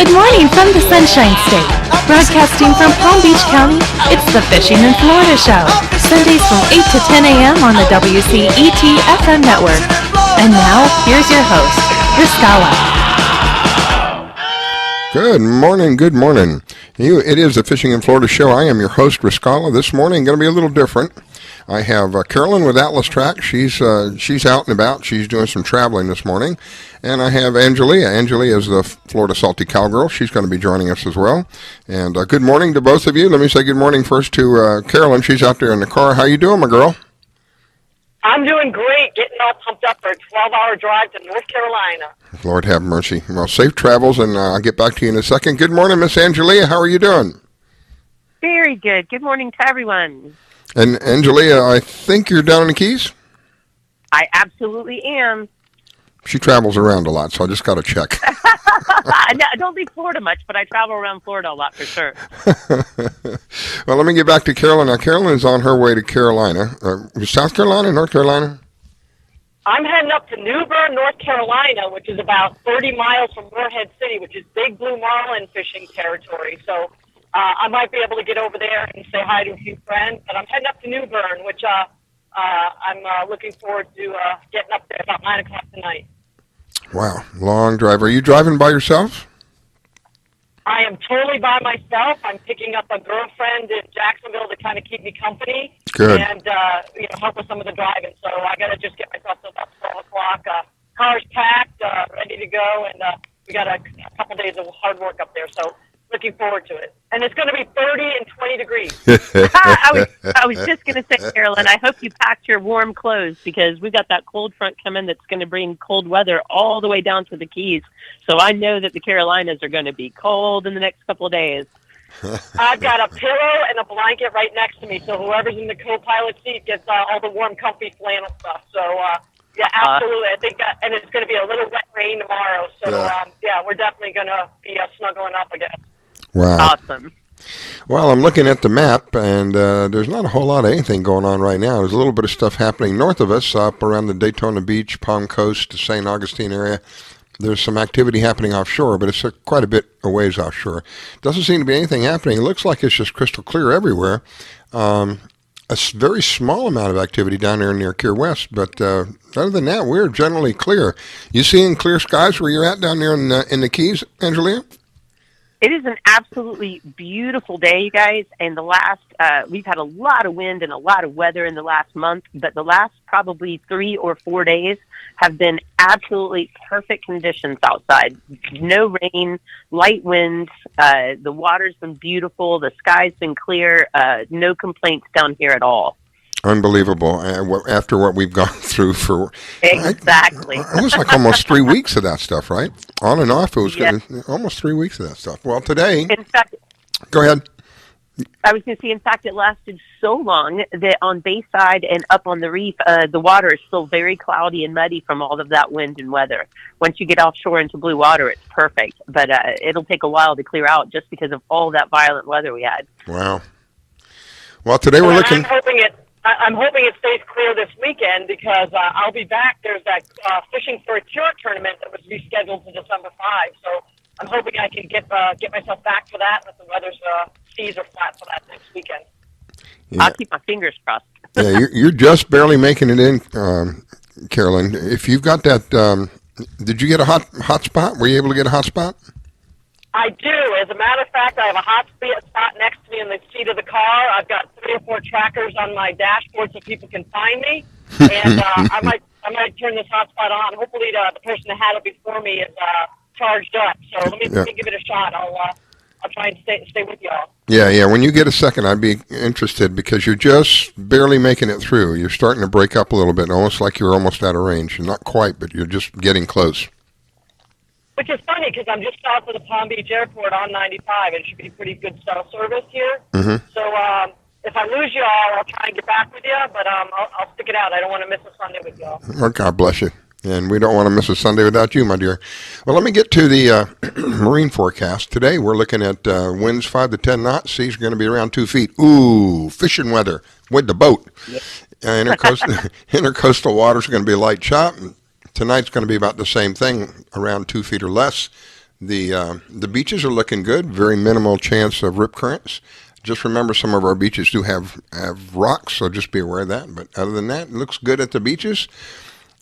Good morning from the Sunshine State. Broadcasting from Palm Beach County, it's the Fishing in Florida Show. Sundays from 8 to 10 a.m. on the WCET FM network. And now, here's your host, Riscala. Good morning, good morning. It is the Fishing in Florida Show. I am your host, Riscala. This morning, going to be a little different. I have Carolyn with Atlas Trax. She's out and about. She's doing some traveling this morning. And I have Angelia. Angelia is the Florida Salty Cowgirl. She's going to be joining us as well. And good morning to both of you. Let me say good morning first to Carolyn. She's out there in the car. How you doing, my girl? I'm doing great, getting all pumped up for a 12-hour drive to North Carolina. Lord have mercy. Well, safe travels, and I'll get back to you in a second. Good morning, Miss Angelia. How are you doing? Very good. Good morning to everyone. And Angelia, I think you're down in the Keys? I absolutely am. She travels around a lot, so I just got to check. I don't leave Florida much, but I travel around Florida a lot for sure. Well, let me get back to Carolyn. Now, Carolyn is on her way to Carolina. South Carolina, North Carolina? I'm heading up to New Bern, North Carolina, which is about 30 miles from Morehead City, which is big blue marlin fishing territory. So I might be able to get over there and say hi to a few friends. But I'm heading up to New Bern, which I'm looking forward to getting up there about 9 o'clock tonight. Wow, long drive. Are you driving by yourself? I am totally by myself. I'm picking up a girlfriend in Jacksonville to kind of keep me company. Good. And help with some of the driving. So I got to just get myself to about 12 o'clock. Car's packed, ready to go, and we got a couple days of hard work up there. So looking forward to it. And it's going to be 30 and 20 degrees. I was just going to say, Carolyn, I hope you packed your warm clothes because we've got that cold front coming that's going to bring cold weather all the way down to the Keys. So I know that the Carolinas are going to be cold in the next couple of days. I've got a pillow and a blanket right next to me, so whoever's in the co-pilot seat gets all the warm, comfy flannel stuff. So, yeah, absolutely. I think, and it's going to be a little wet rain tomorrow. So, we're definitely going to be snuggling up again. Wow. Awesome. Well, I'm looking at the map, and there's not a whole lot of anything going on right now. There's a little bit of stuff happening north of us, up around the Daytona Beach, Palm Coast, St. Augustine area. There's some activity happening offshore, but it's quite a bit a ways offshore. Doesn't seem to be anything happening. It looks like it's just crystal clear everywhere. A very small amount of activity down there near Key West, but other than that, we're generally clear. You seeing clear skies where you're at down there in the Keys, Angelia? It is an absolutely beautiful day, you guys, and we've had a lot of wind and a lot of weather in the last month, but the last probably 3 or 4 days have been absolutely perfect conditions outside. No rain, light winds, the water's been beautiful, the sky's been clear, no complaints down here at all. Unbelievable. After what we've gone through for... Exactly. It was like almost 3 weeks of that stuff, right? On and off, it was Yes. almost 3 weeks of that stuff. Well, today... In fact... Go ahead. I was going to say, in fact, it lasted so long that on Bayside and up on the reef, the water is still very cloudy and muddy from all of that wind and weather. Once you get offshore into blue water, it's perfect. But it'll take a while to clear out just because of all that violent weather we had. Wow. Well, today we're looking... I'm hoping it stays clear this weekend because I'll be back. There's that Fishing for a Cure tournament that was rescheduled to December 5. So I'm hoping I can get myself back for that if the weather's seas are flat for that next weekend. Yeah. I'll keep my fingers crossed. Yeah, you're just barely making it in, Carolyn. If you've got that, did you get a hot spot? Were you able to get a hot spot? I do. As a matter of fact, I have a hot spot next to me in the seat of the car. I've got 3 or 4 trackers on my dashboard so people can find me. And I might turn this hot spot on. Hopefully the person that had it before me is charged up. So let me give it a shot. I'll try and stay with y'all. Yeah. When you get a second, I'd be interested because you're just barely making it through. You're starting to break up a little bit, almost like you're almost out of range. You're not quite, but you're just getting close. Which is funny because I'm just south of the Palm Beach Airport on 95. It should be pretty good cell service here. Mm-hmm. So if I lose you all, I'll try and get back with you, but I'll stick it out. I don't want to miss a Sunday with y'all. Oh, God bless you. And we don't want to miss a Sunday without you, my dear. Well, let me get to the marine forecast. Today we're looking at winds 5 to 10 knots. Seas are going to be around 2 feet. Ooh, fishing weather with the boat. Yep. Intercoastal waters are going to be light chop. Tonight's going to be about the same thing, around 2 feet or less. The beaches are looking good. Very minimal chance of rip currents. Just remember, some of our beaches do have rocks, so just be aware of that. But other than that, it looks good at the beaches.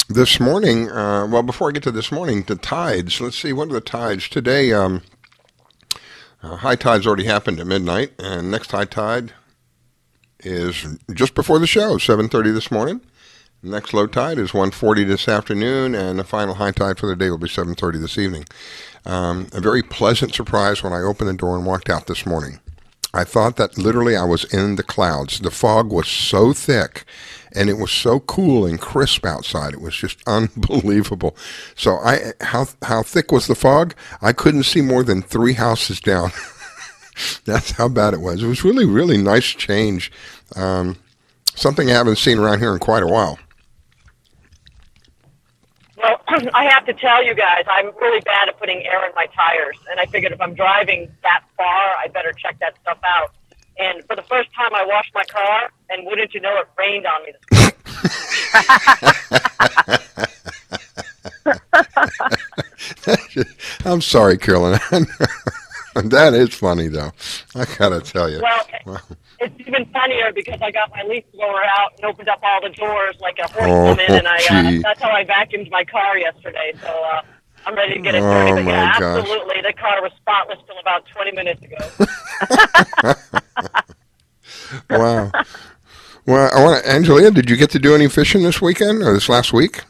This morning, well, before I get to this morning, the tides. Let's see, what are the tides? Today, high tide's already happened at midnight, and next high tide is just before the show, 7:30 this morning. Next low tide is 1:40 this afternoon, and the final high tide for the day will be 7:30 this evening. A very pleasant surprise when I opened the door and walked out this morning. I thought that literally I was in the clouds. The fog was so thick, and it was so cool and crisp outside. It was just unbelievable. So how thick was the fog? I couldn't see more than 3 houses down. That's how bad it was. It was really, really nice change. Something I haven't seen around here in quite a while. Well, I have to tell you guys, I'm really bad at putting air in my tires, and I figured if I'm driving that far, I better check that stuff out. And for the first time, I washed my car, and wouldn't you know, it rained on me this morning. I'm sorry, Carolyn. That is funny, though. I gotta tell you. Well, it's even funnier because I got my leaf blower out and opened up all the doors like a horsewoman, and that's how I vacuumed my car yesterday. So I'm ready to get it dirty. But yeah, absolutely, the car was spotless till about 20 minutes ago. Wow. Well, Angelia, did you get to do any fishing this weekend or this last week?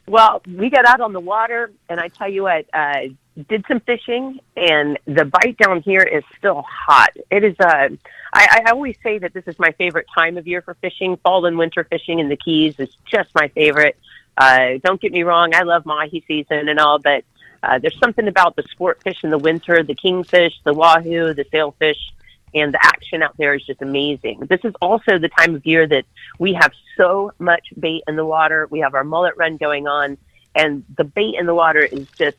Well, we got out on the water, and I tell you what, did some fishing, and the bite down here is still hot. It is, I always say that this is my favorite time of year for fishing. Fall and winter fishing in the Keys is just my favorite. Don't get me wrong, I love mahi season and all, but there's something about the sport fish in the winter, the kingfish, the wahoo, the sailfish, and the action out there is just amazing. This is also the time of year that we have so much bait in the water. We have our mullet run going on, and the bait in the water is just,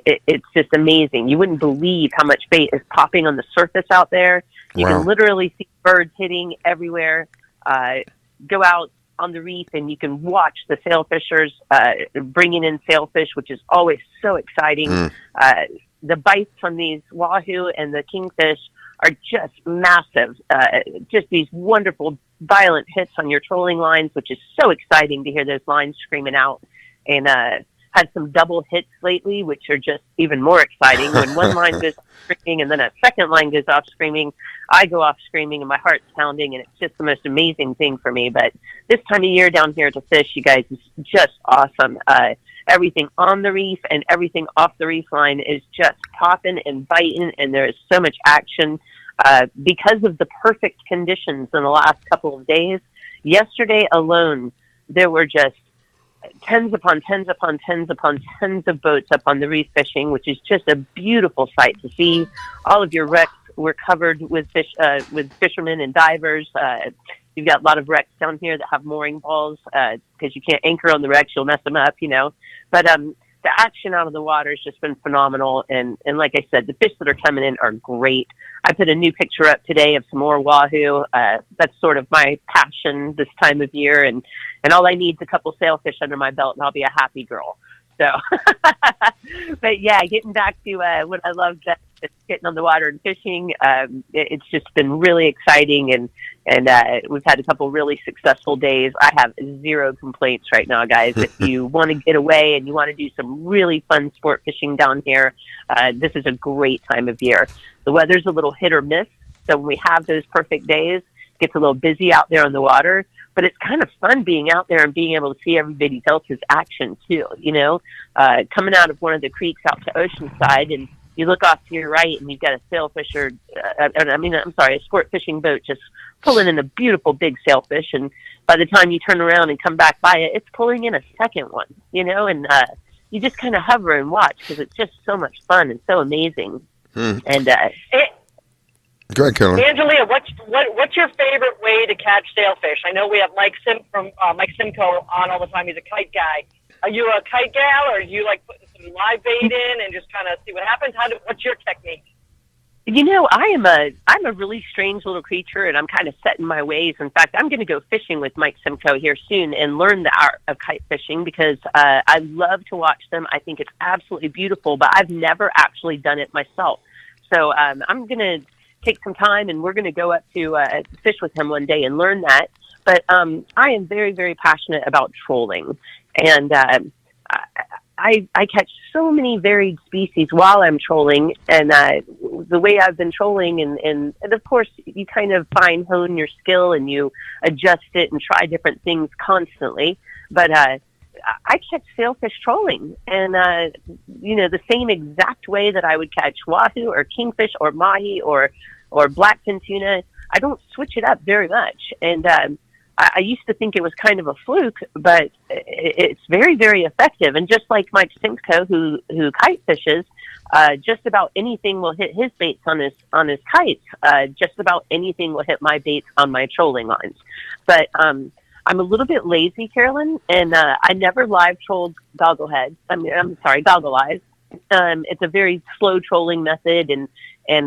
it's just amazing. You wouldn't believe how much bait is popping on the surface out there. You can literally see birds hitting everywhere. Go out on the reef and you can watch the sailfishers bringing in sailfish, which is always so exciting. The bites from these wahoo and the kingfish are just massive. Just these wonderful, violent hits on your trolling lines, which is so exciting to hear those lines screaming out. And had some double hits lately, which are just even more exciting. When one line goes off screaming and then a second line goes off screaming, I go off screaming and my heart's pounding, and it's just the most amazing thing for me. But this time of year down here to fish, you guys, is just awesome. Everything on the reef and everything off the reef line is just popping and biting, and there is so much action because of the perfect conditions in the last couple of days. Yesterday alone, there were just tens upon tens upon tens upon tens of boats up on the reef fishing, which is just a beautiful sight to see. All of your wrecks were covered with with fishermen and divers. You've got a lot of wrecks down here that have mooring balls because you can't anchor on the wrecks; you'll mess them up, you know. But the action out of the water has just been phenomenal, and like I said, the fish that are coming in are great. I put a new picture up today of some more wahoo. That's sort of my passion this time of year, and all I need is a couple sailfish under my belt, and I'll be a happy girl. So, but yeah, getting back to what I love, just getting on the water and fishing. It's just been really exciting, and we've had a couple really successful days. I have zero complaints right now, guys. If you want to get away and you want to do some really fun sport fishing down here, this is a great time of year. The weather's a little hit or miss, so when we have those perfect days, it gets a little busy out there on the water. But it's kind of fun being out there and being able to see everybody else's action too, you know, coming out of one of the creeks out to Oceanside, and you look off to your right and you've got a sailfish a sport fishing boat just pulling in a beautiful big sailfish. And by the time you turn around and come back by it, it's pulling in a second one, you know, and you just kind of hover and watch because it's just so much fun and so amazing. And go ahead, Carolyn. Angelia, what's your favorite way to catch sailfish? I know we have Mike Simcoe on all the time. He's a kite guy. Are you a kite gal, or do you like putting some live bait in and just kind of see what happens? What's your technique? I'm a really strange little creature, and I'm kind of set in my ways. In fact, I'm going to go fishing with Mike Simcoe here soon and learn the art of kite fishing because I love to watch them. I think it's absolutely beautiful, but I've never actually done it myself. So I'm going to take some time, and we're going to go up to fish with him one day and learn that. But I am very, very passionate about trolling, and I catch so many varied species while I'm trolling, and the way I've been trolling, and of course, you kind of hone your skill, and you adjust it and try different things constantly. But I catch sailfish trolling, and the same exact way that I would catch wahoo or kingfish or mahi or blackfin tuna. I don't switch it up very much, and I used to think it was kind of a fluke, but it's very, very effective. And just like Mike Simcoe, who kite fishes, just about anything will hit his baits on his kites. Just about anything will hit my baits on my trolling lines. But I'm a little bit lazy, Carolyn, and I never live trolled goggle eyes. It's a very slow trolling method, and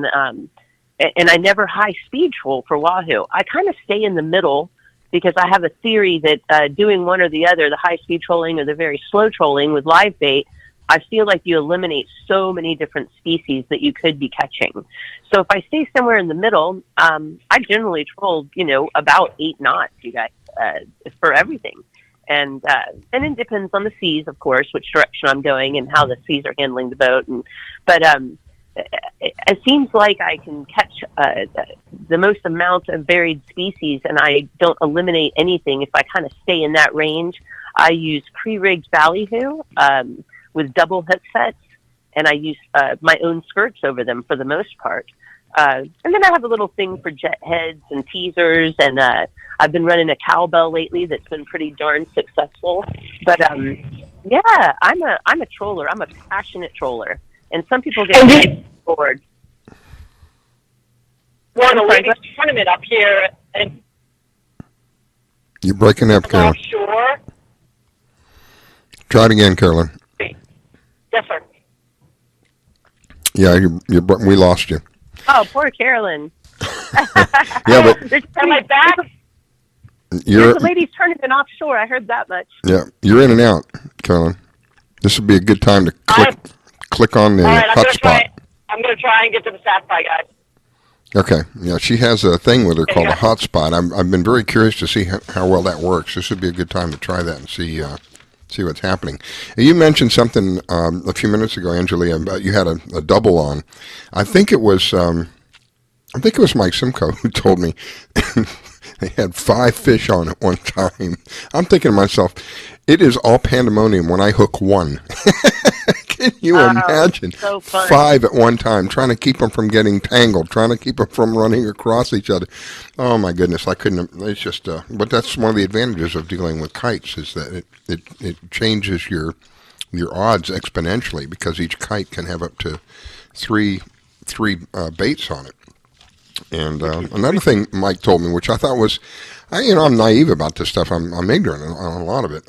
I never high speed troll for wahoo. I kind of stay in the middle, because I have a theory that doing one or the other, the high-speed trolling or the very slow trolling with live bait, I feel like you eliminate so many different species that you could be catching. So if I stay somewhere in the middle, I generally troll, about 8 knots, you guys, for everything. And it depends on the seas, of course, which direction I'm going and how the seas are handling the boat. But it seems like I can catch the most amount of varied species, and I don't eliminate anything if I kind of stay in that range. I use pre-rigged ballyhoo with double hook sets, and I use my own skirts over them for the most part. And then I have a little thing for jet heads and teasers, and I've been running a cowbell lately that's been pretty darn successful. But yeah, I'm a troller. I'm a passionate troller. And some people get bored. We're in a ladies tournament up here, and You're breaking up, Carolyn. offshore. Try it again, Carolyn. Yes, sir. Yeah, we lost you. Oh, poor Carolyn. Yeah, but Am I back? There's a ladies tournament offshore. I heard that much. Yeah, you're in and out, Carolyn. This would be a good time to click on the All right, hotspot. I'm going to try and get to the sapphire, guys. Okay. Yeah, she has a thing with her called a hotspot. I've been very curious to see how well that works. This would be a good time to try that and see what's happening. You mentioned something a few minutes ago, Angelia, about you had a double on. I think it was Mike Simcoe who told me they had 5 fish on at one time. I'm thinking to myself, it is all pandemonium when I hook one. Can you imagine? So fun. 5 at one time, trying to keep them from getting tangled, trying to keep them from running across each other. Oh my goodness, I couldn't. It's just. But that's one of the advantages of dealing with kites is that it changes your odds exponentially because each kite can have up to three baits on it. And another thing Mike told me, which I thought was, I'm naive about this stuff. I'm ignorant on a lot of it.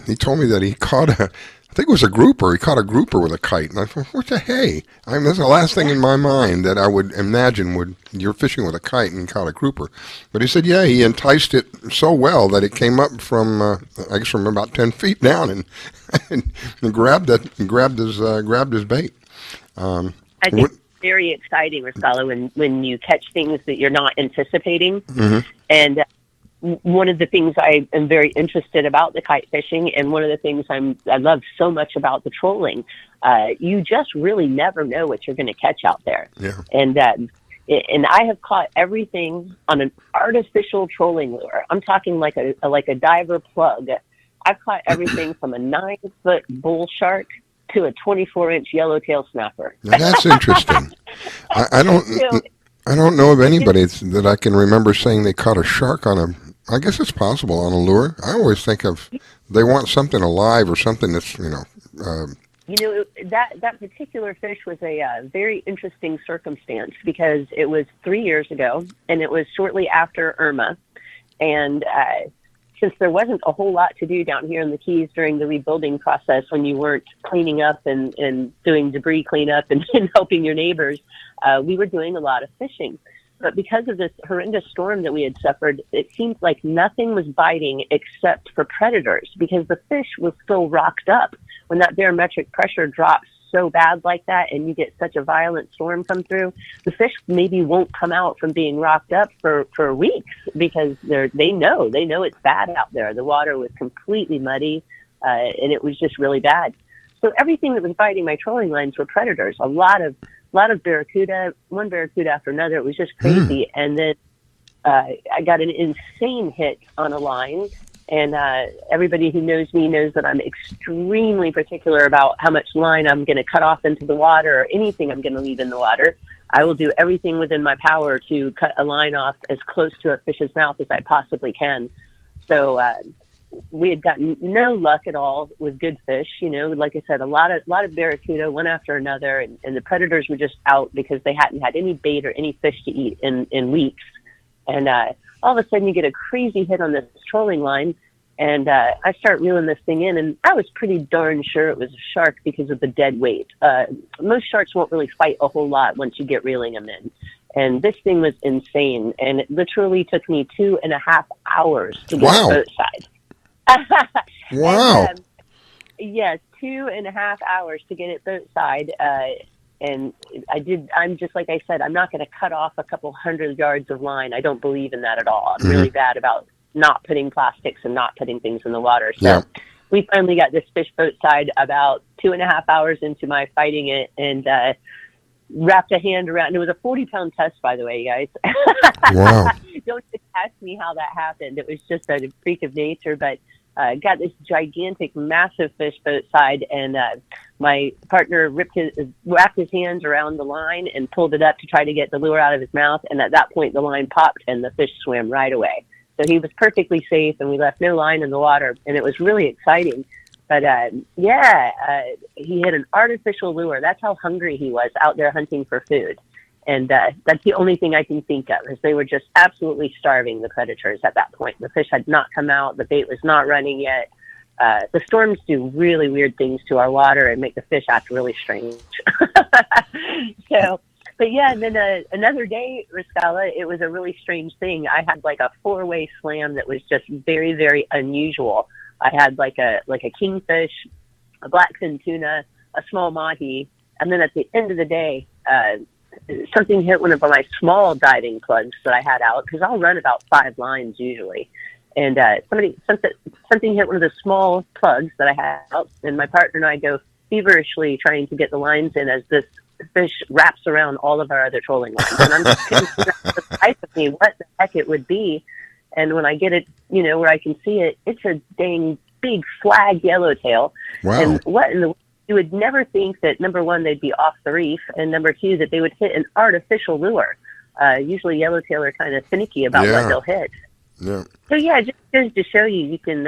He told me that he caught I think it was a grouper. He caught a grouper with a kite. And I thought, what the hey? That's the last thing in my mind that I would imagine you're fishing with a kite and caught a grouper. But he said, yeah, he enticed it so well that it came up from about 10 feet down and grabbed his bait. I think it's very exciting, Rosalo, when you catch things that you're not anticipating. Mm-hmm. And one of the things I am very interested about the kite fishing, and one of the things I love so much about the trolling, you just really never know what you're going to catch out there. Yeah. And I have caught everything on an artificial trolling lure. I'm talking like a diver plug. I've caught everything from a 9-foot bull shark to a 24-inch yellowtail snapper. Now that's interesting. I don't know of anybody that I can remember saying they caught a shark on I guess it's possible on a lure. I always think of they want something alive or something that's that particular fish was a very interesting circumstance because it was 3 years ago and it was shortly after Irma, and since there wasn't a whole lot to do down here in the Keys during the rebuilding process when you weren't cleaning up and doing debris cleanup and helping your neighbors, we were doing a lot of fishing. But because of this horrendous storm that we had suffered, it seemed like nothing was biting except for predators because the fish was still rocked up. When that barometric pressure drops so bad like that and you get such a violent storm come through, the fish maybe won't come out from being rocked up for weeks because they know it's bad out there. The water was completely muddy and it was just really bad. So everything that was biting my trolling lines were predators. A lot of barracuda, one barracuda after another. It was just crazy. And then I got an insane hit on a line. And everybody who knows me knows that I'm extremely particular about how much line I'm going to cut off into the water or anything I'm going to leave in the water. I will do everything within my power to cut a line off as close to a fish's mouth as I possibly can. So we had gotten no luck at all with good fish. You know, like I said, a lot of barracuda, one after another, and the predators were just out because they hadn't had any bait or any fish to eat in weeks. And all of a sudden you get a crazy hit on this trolling line, and I start reeling this thing in, and I was pretty darn sure it was a shark because of the dead weight. Most sharks won't really fight a whole lot once you get reeling them in. And this thing was insane, and it literally took me 2.5 hours to get it boat side. Wow. And, yes, 2.5 hours to get it boat side. And I'm just, like I said, I'm not going to cut off a couple 100 yards of line. I don't believe in that at all. I'm really bad about not putting plastics and not putting things in the water. So we finally got this fish boat side about 2.5 hours into my fighting it, and wrapped a hand around. And it was a 40-pound test, by the way, guys. Wow. Don't just ask me how that happened. It was just a freak of nature, but got this gigantic, massive fish boat side, and my partner wrapped his hands around the line and pulled it up to try to get the lure out of his mouth, and at that point the line popped and the fish swam right away. So he was perfectly safe, and we left no line in the water, and it was really exciting. But he hit an artificial lure. That's how hungry he was out there hunting for food. And that's the only thing I can think of, is they were just absolutely starving, the predators, at that point. The fish had not come out. The bait was not running yet. The storms do really weird things to our water and make the fish act really strange. But yeah, and then another day, Riscala, it was a really strange thing. I had like a 4-way slam that was just very, very unusual. I had like a kingfish, a blackfin tuna, a small mahi, and then at the end of the day, something hit one of my small diving plugs that I had out, because I'll run about 5 lines usually. And something hit one of the small plugs that I had out, and my partner and I go feverishly trying to get the lines in as this fish wraps around all of our other trolling lines. And I'm just couldn't figure out the type of me, what the heck it would be. And when I get it, where I can see it, it's a dang big flag yellowtail. Wow. And what in the, you would never think that, number one, they'd be off the reef, and number two, that they would hit an artificial lure. Usually yellowtail are kind of finicky about what they'll hit. Yeah. So yeah, it just goes to show you can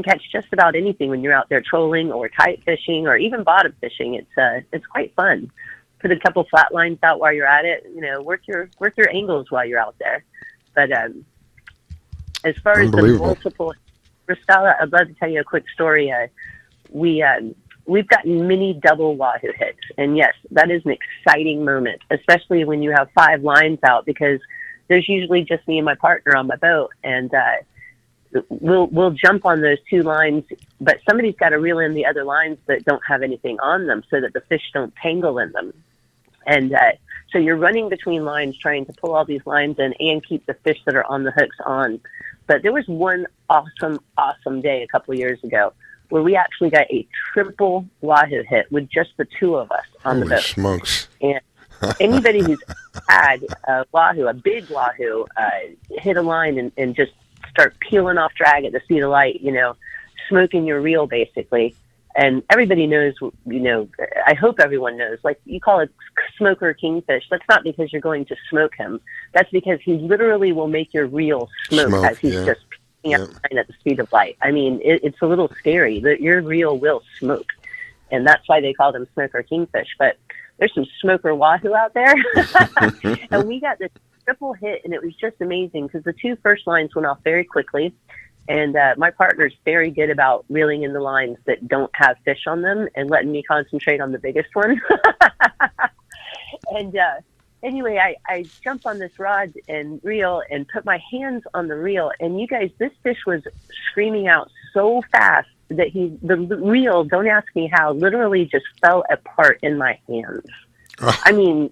catch just about anything when you're out there trolling or kite fishing or even bottom fishing. It's quite fun. Put a couple flat lines out while you're at it. Work your angles while you're out there. But as far as the multiple, Riscala, I'd love to tell you a quick story. We've gotten many double wahoo hits, and yes, that is an exciting moment, especially when you have 5 lines out, because there's usually just me and my partner on my boat, and we'll jump on those 2 lines, but somebody's got to reel in the other lines that don't have anything on them so that the fish don't tangle in them. And so you're running between lines trying to pull all these lines in and keep the fish that are on the hooks on. But there was one awesome day a couple of years ago where we actually got a triple wahoo hit with just the 2 of us on the boat. Holy smokes. And anybody who's had a wahoo, a big wahoo, hit a line and just start peeling off drag at the speed of light, smoking your reel basically. And everybody knows, I hope everyone knows, like you call it smoker kingfish. That's not because you're going to smoke him. That's because he literally will make your reel smoke as he's just peeling out line at the speed of light. I mean, it's a little scary. Your reel will smoke. And that's why they call them smoker kingfish. But there's some smoker wahoo out there. And we got this triple hit, and it was just amazing because the 2 first lines went off very quickly. And my partner's very good about reeling in the lines that don't have fish on them and letting me concentrate on the biggest one. And anyway, I jumped on this rod and reel and put my hands on the reel. And you guys, this fish was screaming out so fast that the reel, don't ask me how, literally just fell apart in my hands. I mean,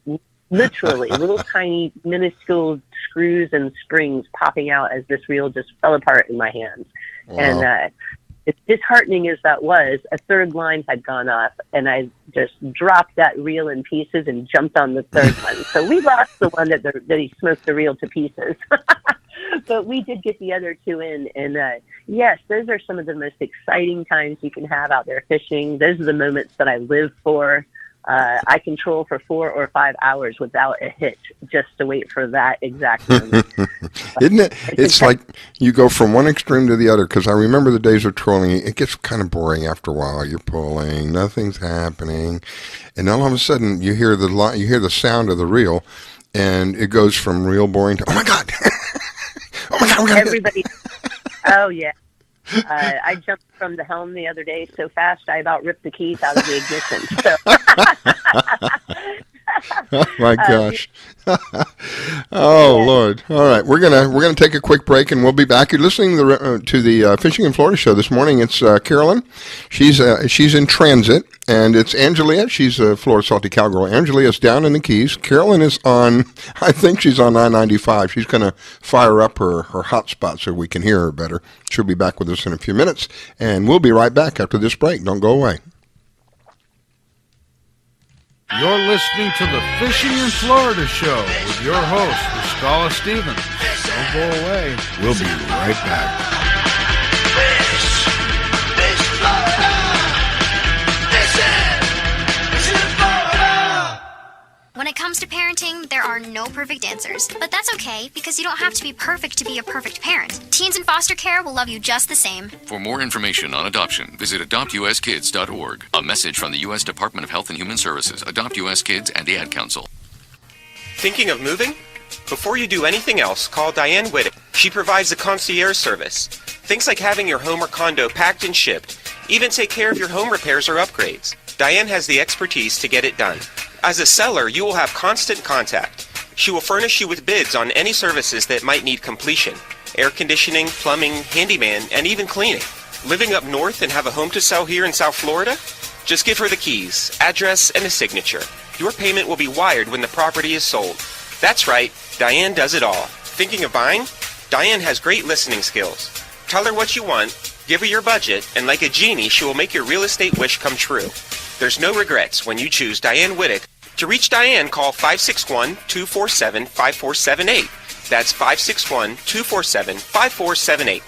literally, little tiny minuscule screws and springs popping out as this reel just fell apart in my hands. Wow. And as disheartening as that was, a third line had gone off, and I just dropped that reel in pieces and jumped on the third one. So we lost the one that he smoked the reel to pieces. But we did get the other two in. And yes, those are some of the most exciting times you can have out there fishing. Those are the moments that I live for. I control for 4 or 5 hours without a hitch just to wait for that exact moment. Isn't it? It's like you go from one extreme to the other, because I remember the days of trolling. It gets kind of boring after a while. You're pulling, nothing's happening, and all of a sudden you hear the sound of the reel, and it goes from real boring to, oh my God. Oh my God, everybody. Oh yeah. I jumped from the helm the other day so fast I about ripped the keys out of the ignition. Oh my gosh! Lord! All right, we're gonna take a quick break, and we'll be back. You're listening to the Fishing in Florida show this morning. It's Carolyn. She's in transit, and it's Angelia. She's a Florida Salty Cowgirl. Angelia's down in the Keys. Carolyn is on. I think she's on I-95. She's gonna fire up her hotspot so we can hear her better. She'll be back with us in a few minutes, and we'll be right back after this break. Don't go away. You're listening to the Fishing in Florida show with your host, Riscala Stevens. Don't go away. We'll be right back. Fish Florida. Fishing Florida. When it comes to parenting, there are no perfect answers. But that's okay, because you don't have to be perfect to be a perfect parent. Teens in foster care will love you just the same. For more information on adoption, visit adoptuskids.org. A message from the U.S. Department of Health and Human Services, Adopt U.S. Kids, and the Ad Council. Thinking of moving? Before you do anything else, call Diane Whittick. She provides a concierge service. Things like having your home or condo packed and shipped, even take care of your home repairs or upgrades. Diane has the expertise to get it done. As a seller, you will have constant contact. She will furnish you with bids on any services that might need completion: air conditioning, plumbing, handyman, and even cleaning. Living up north and have a home to sell here in South Florida? Just give her the keys, address, and a signature. Your payment will be wired when the property is sold. That's right, Diane does it all. Thinking of buying? Diane has great listening skills. Tell her what you want, give her your budget, and like a genie, she will make your real estate wish come true. There's no regrets when you choose Diane Whittick. To reach Diane, call 561-247-5478. That's 561-247-5478.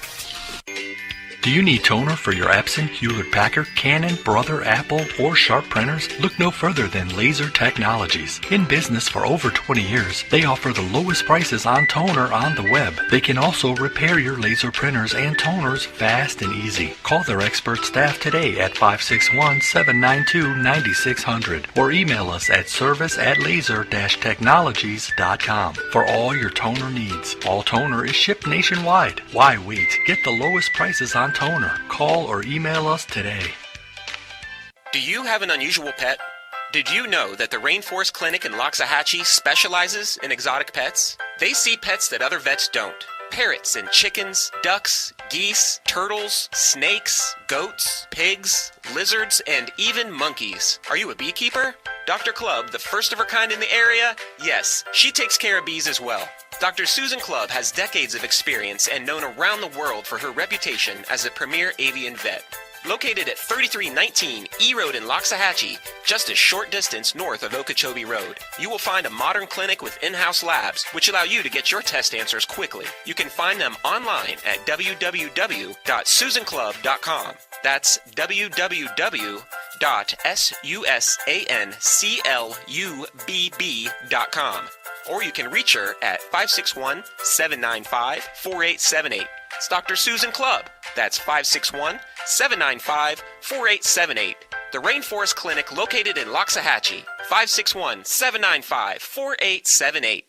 Do you need toner for your Epson, Hewlett-Packard, Canon, Brother, Apple, or Sharp printers? Look no further than Laser Technologies. In business for over 20 years, they offer the lowest prices on toner on the web. They can also repair your laser printers and toners fast and easy. Call their expert staff today at 561-792-9600 or email us at service@laser-technologies.com for all your toner needs. All toner is shipped nationwide. Why wait? Get the lowest prices on toner. Call or email us today. Do you have an unusual pet? Did you know that the Rainforest Clinic in Loxahatchee specializes in exotic pets? They see pets that other vets don't. Parrots and chickens, ducks, geese, turtles, snakes, goats, pigs, lizards, and even monkeys. Are you a beekeeper? Dr. Clubb, the first of her kind in the area? Yes, she takes care of bees as well. Dr. Susan Clubb has decades of experience and known around the world for her reputation as a premier avian vet. Located at 3319 E Road in Loxahatchee, just a short distance north of Okeechobee Road, you will find a modern clinic with in-house labs, which allow you to get your test answers quickly. You can find them online at www.susanclubb.com. That's www.susanclubb.com. Or you can reach her at 561-795-4878. It's Dr. Susan Clubb. That's 561-795-4878. The Rainforest Clinic located in Loxahatchee. 561-795-4878.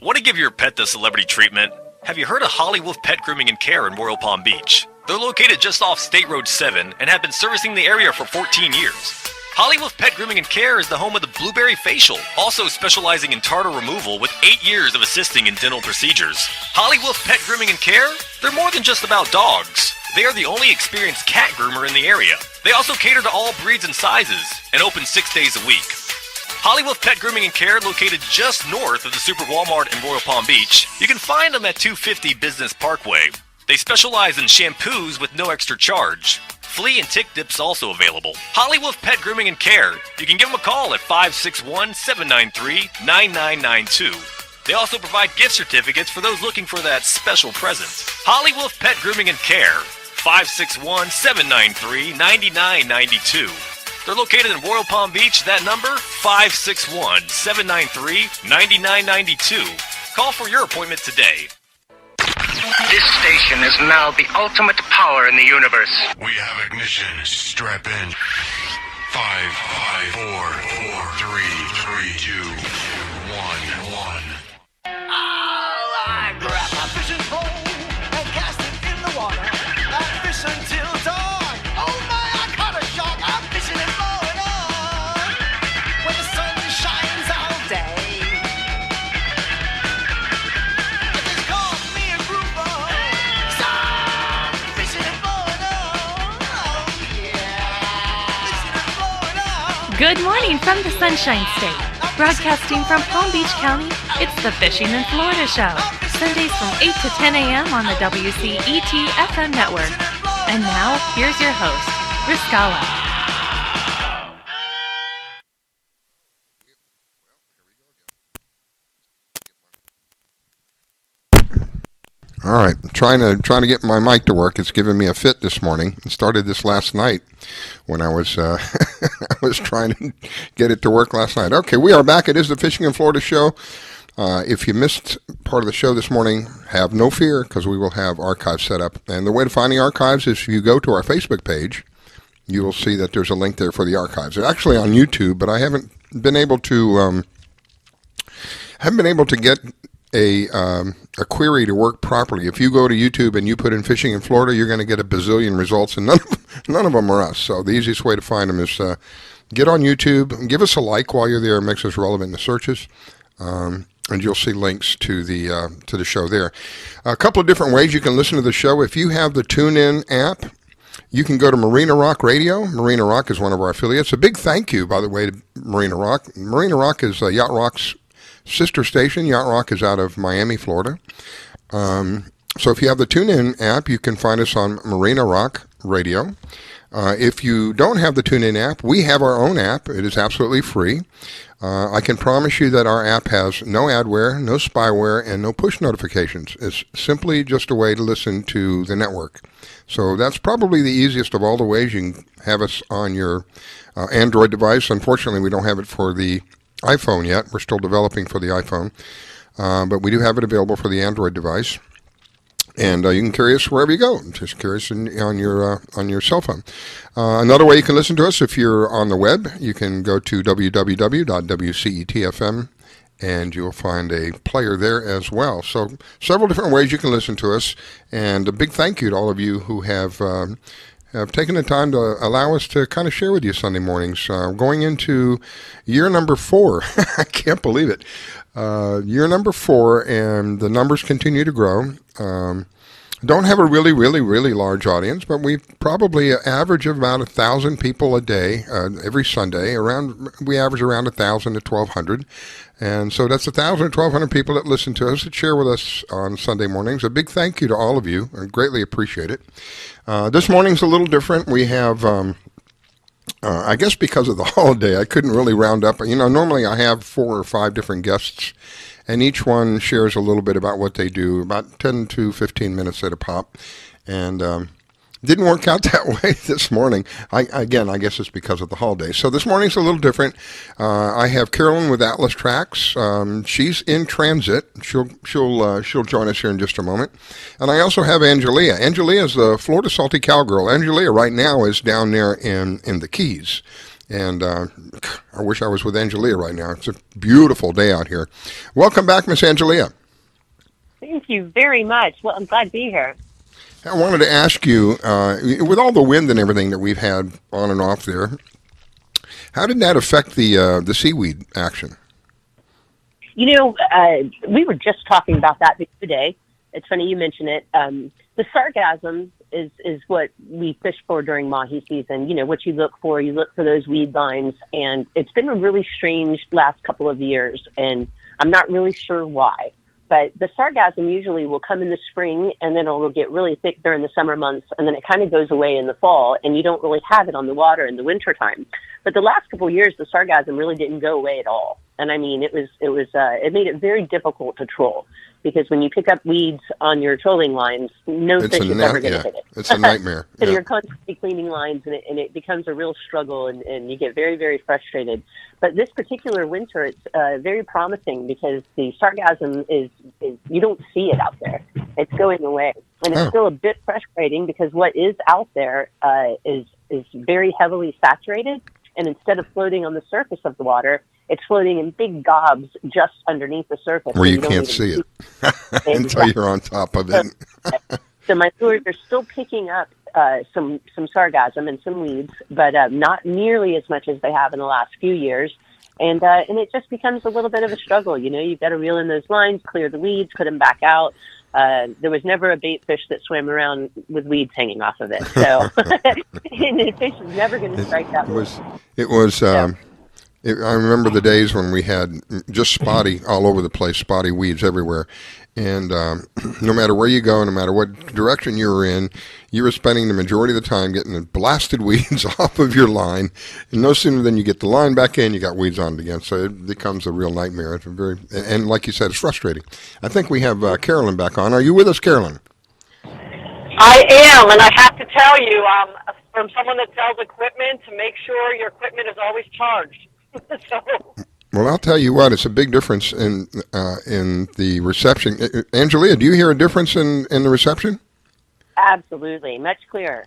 Want to give your pet the celebrity treatment? Have you heard of Holly Wolf Pet Grooming and Care in Royal Palm Beach? They're located just off State Road 7 and have been servicing the area for 14 years. Holly Wolf Pet Grooming and Care is the home of the Blueberry Facial, also specializing in tartar removal with 8 years of assisting in dental procedures. Holly Wolf Pet Grooming and Care? They're more than just about dogs. They are the only experienced cat groomer in the area. They also cater to all breeds and sizes and open 6 days a week. Holly Wolf Pet Grooming and Care, located just north of the Super Walmart in Royal Palm Beach. You can find them at 250 Business Parkway. They specialize in shampoos with no extra charge. Flea and tick dips also available. Holly Wolf Pet Grooming and Care. You can give them a call at 561-793-9992. They also provide gift certificates for those looking for that special present. Holly Wolf Pet Grooming and Care. 561-793-9992. They're located in Royal Palm Beach. That number, 561-793-9992. Call for your appointment today. This station is now the ultimate power in the universe. We have ignition. Strap in. 5, 4, 3, 2, 1. I grab my fishing pole and cast it in the water. I fish until dawn. Oh my, I caught a shark. I'm fishing and blowing on when the sun shines all day. I just caught me a grouper. So I'm fishing and blowing on. Oh yeah, fishing and blowing on. Good morning from the Sunshine State. Broadcasting from Palm Beach County, it's the Fishing in Florida Show. Sundays from 8 to 10 a.m. on the WCET FM network. And now, here's your host, Riscala. All right, trying to get my mic to work. It's giving me a fit this morning. It started this last night when I was I was trying to get it to work last night. Okay, we are back. It is the Fishing in Florida Show. If you missed part of the show this morning, have no fear, because we will have archives set up. And the way to find the archives is if you go to our Facebook page, you will see that there's a link there for the archives. They're actually on YouTube, but I haven't been able to get a query to work properly. If you go to YouTube and you put in Fishing in Florida, you're going to get a bazillion results, and none of them are us. So the easiest way to find them is get on YouTube, and give us a like while you're there. It makes us relevant in the searches, and you'll see links to the show there. A couple of different ways you can listen to the show. If you have the TuneIn app, you can go to Marina Rock Radio. Marina Rock is one of our affiliates. A big thank you, by the way, to Marina Rock. Marina Rock is Yacht Rock's sister station. Yacht Rock is out of Miami, Florida. So if you have the TuneIn app, you can find us on Marina Rock Radio. If you don't have the TuneIn app, we have our own app. It is absolutely free. I can promise you that our app has no adware, no spyware, and no push notifications. It's simply just a way to listen to the network. So that's probably the easiest of all the ways you can have us on your Android device. Unfortunately, we don't have it for the iPhone yet. We're still developing for the iPhone, but we do have it available for the Android device, and you can carry us wherever you go. Just carry us on your cell phone. Another way you can listen to us, if you're on the web, you can go to www.wcetfm, and you'll find a player there as well. So several different ways you can listen to us, and a big thank you to all of you who have taken the time to allow us to kind of share with you Sunday mornings. Going into year number 4. I can't believe it. Year number 4, and the numbers continue to grow. Don't have a really, really, really large audience, but we probably average about 1,000 people a day every Sunday. We average around 1,000 to 1,200. And so that's 1,000 to 1,200 people that listen to us, that share with us on Sunday mornings. A big thank you to all of you. I greatly appreciate it. This morning's a little different. We have, I guess because of the holiday, I couldn't really round up. Normally I have 4 or 5 different guests, and each one shares a little bit about what they do, about 10 to 15 minutes at a pop. And didn't work out that way this morning. I guess it's because of the holiday. So this morning's a little different. I have Carolyn with Atlas Trax. She's in transit. She'll join us here in just a moment. And I also have Angelia. Angelia is the Florida Salty Cowgirl. Angelia right now is down there in the Keys. And I wish I was with Angelia right now. It's a beautiful day out here. Welcome back, Miss Angelia. Thank you very much. Well, I'm glad to be here. I wanted to ask you, with all the wind and everything that we've had on and off there, how did that affect the seaweed action? You know, we were just talking about that the other day. It's funny you mention it. The sargassum is what we fish for during mahi season. You know, what you look for those weed lines. And it's been a really strange last couple of years, and I'm not really sure why. But the sargassum usually will come in the spring, and then it will get really thick during the summer months, and then it kind of goes away in the fall, and you don't really have it on the water in the wintertime. But the last couple of years, the sargassum really didn't go away at all. And I mean, it made it very difficult to troll, because when you pick up weeds on your trolling lines, no fish is ever going to hit it. It's a nightmare. So you're constantly cleaning lines, and it becomes a real struggle, and you get very, very frustrated. But this particular winter, it's very promising, because the sargassum is you don't see it out there. It's going away. And it's still a bit frustrating, because what is out there is very heavily saturated, and instead of floating on the surface of the water, it's floating in big gobs just underneath the surface. Where you can't see it until you're on top of it. So my lures are still picking up some sargassum and some weeds, but not nearly as much as they have in the last few years. And it just becomes a little bit of a struggle. You know, you've got to reel in those lines, clear the weeds, put them back out. There was never a bait fish that swam around with weeds hanging off of it. So and the fish is never going to strike that. I remember the days when we had just spotty all over the place, spotty weeds everywhere. And no matter where you go, no matter what direction you were in, you were spending the majority of the time getting the blasted weeds off of your line. And no sooner than you get the line back in, you got weeds on it again. So it becomes a real nightmare. It's and like you said, it's frustrating. I think we have Carolyn back on. Are you with us, Carolyn? I am, and I have to tell you, from someone that sells equipment, to make sure your equipment is always charged. Well, I'll tell you what, it's a big difference in the reception. Angelia, do you hear a difference in the reception? Absolutely, much clearer.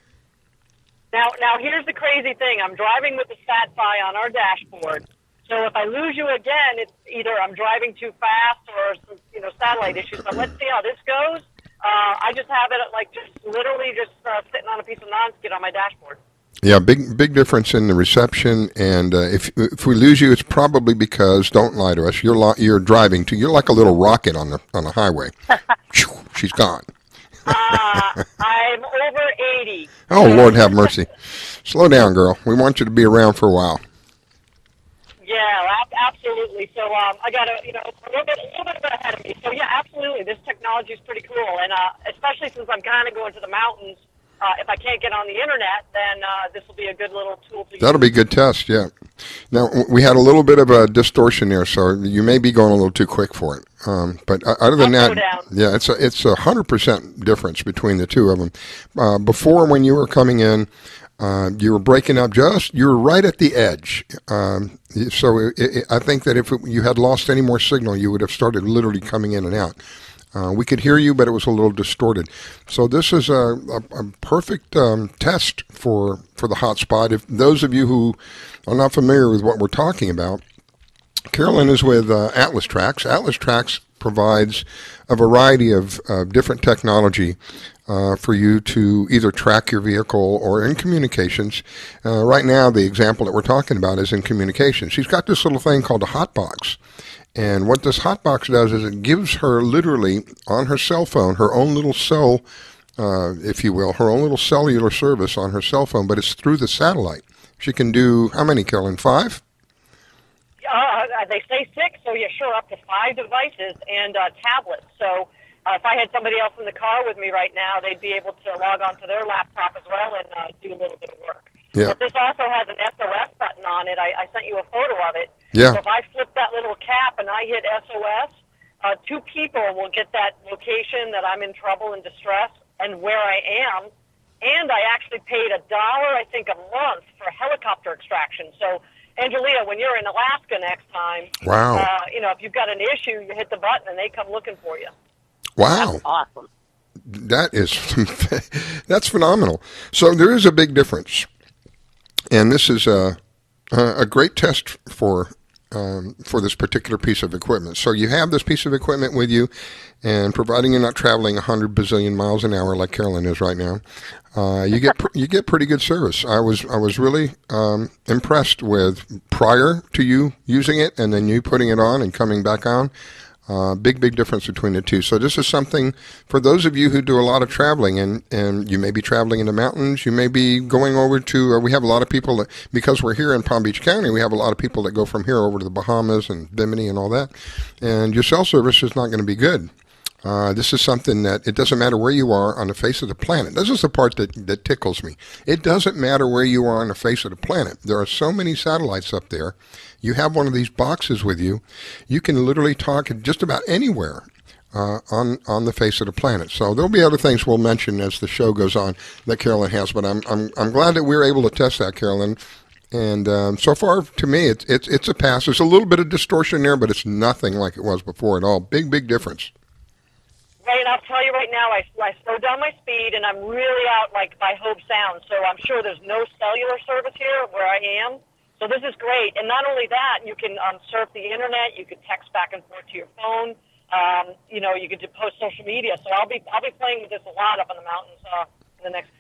Now, here's the crazy thing. I'm driving with the sat-fi on our dashboard, so if I lose you again, it's either I'm driving too fast or some, satellite issues. But let's see how this goes. I just have it literally sitting on a piece of nonskid on my dashboard. Yeah, big difference in the reception, and if we lose you, it's probably because, don't lie to us, you're driving you're like a little rocket on the highway. She's gone. I'm over 80. Oh, Lord have mercy. Slow down, girl. We want you to be around for a while. Yeah, absolutely. So I got a little bit ahead of me. So yeah, absolutely. This technology is pretty cool, and especially since I'm kind of going to the mountains. If I can't get on the internet, then this will be a good little tool to use. That'll be a good test, yeah. Now, we had a little bit of a distortion there, so you may be going a little too quick for it. But other than that, yeah, it's 100% difference between the two of them. Before, when you were coming in, you were breaking up you were right at the edge. So I think that if you had lost any more signal, you would have started literally coming in and out. We could hear you, but it was a little distorted. So this is a perfect test for the hotspot. If those of you who are not familiar with what we're talking about, Carolyn is with Atlas Trax. Atlas Trax provides a variety of different technology for you to either track your vehicle or in communications. Right now, the example that we're talking about is in communications. She's got this little thing called a hotbox. And what this hotbox does is it gives her literally on her cell phone her own little cell, if you will, her own little cellular service on her cell phone, but it's through the satellite. She can do, how many, Carolyn, 5? They say 6, so yeah, sure, up to 5 devices and tablets. So if I had somebody else in the car with me right now, they'd be able to log on to their laptop as well and do a little bit of work. Yeah. But this also has an SOS button on it. I sent you a photo of it. Yeah. So if I flip that little cap and I hit SOS, 2 people will get that location that I'm in trouble and distress and where I am. And I actually paid $1, I think, a month for helicopter extraction. So, Angelia, when you're in Alaska next time, wow. If you've got an issue, you hit the button and they come looking for you. Wow. That's awesome. That's phenomenal. So there is a big difference. And this is a great test for for this particular piece of equipment. So you have this piece of equipment with you, and providing you're not traveling 100 bazillion miles an hour like Carolyn is right now, you get pretty good service. I was really impressed with prior to you using it and then you putting it on and coming back on. Big difference between the two. So this is something for those of you who do a lot of traveling, and you may be traveling in the mountains. You may be going over to, we have a lot of people that, because we're here in Palm Beach County, we have a lot of people that go from here over to the Bahamas and Bimini and all that. And your cell service is not going to be good. This is something that it doesn't matter where you are on the face of the planet. This is the part that tickles me. It doesn't matter where you are on the face of the planet. There are so many satellites up there. You have one of these boxes with you. You can literally talk just about anywhere on the face of the planet. So there'll be other things we'll mention as the show goes on that Carolyn has. But I'm glad that we were able to test that, Carolyn. And so far, to me, it's a pass. There's a little bit of distortion there, but it's nothing like it was before at all. Big difference. Right, and I'll tell you right now, I slowed down my speed, and I'm really out like by Hope Sound, so I'm sure there's no cellular service here where I am. So this is great, and not only that, you can surf the internet, you can text back and forth to your phone, you can post social media. So I'll be playing with this a lot up in the mountains in the next.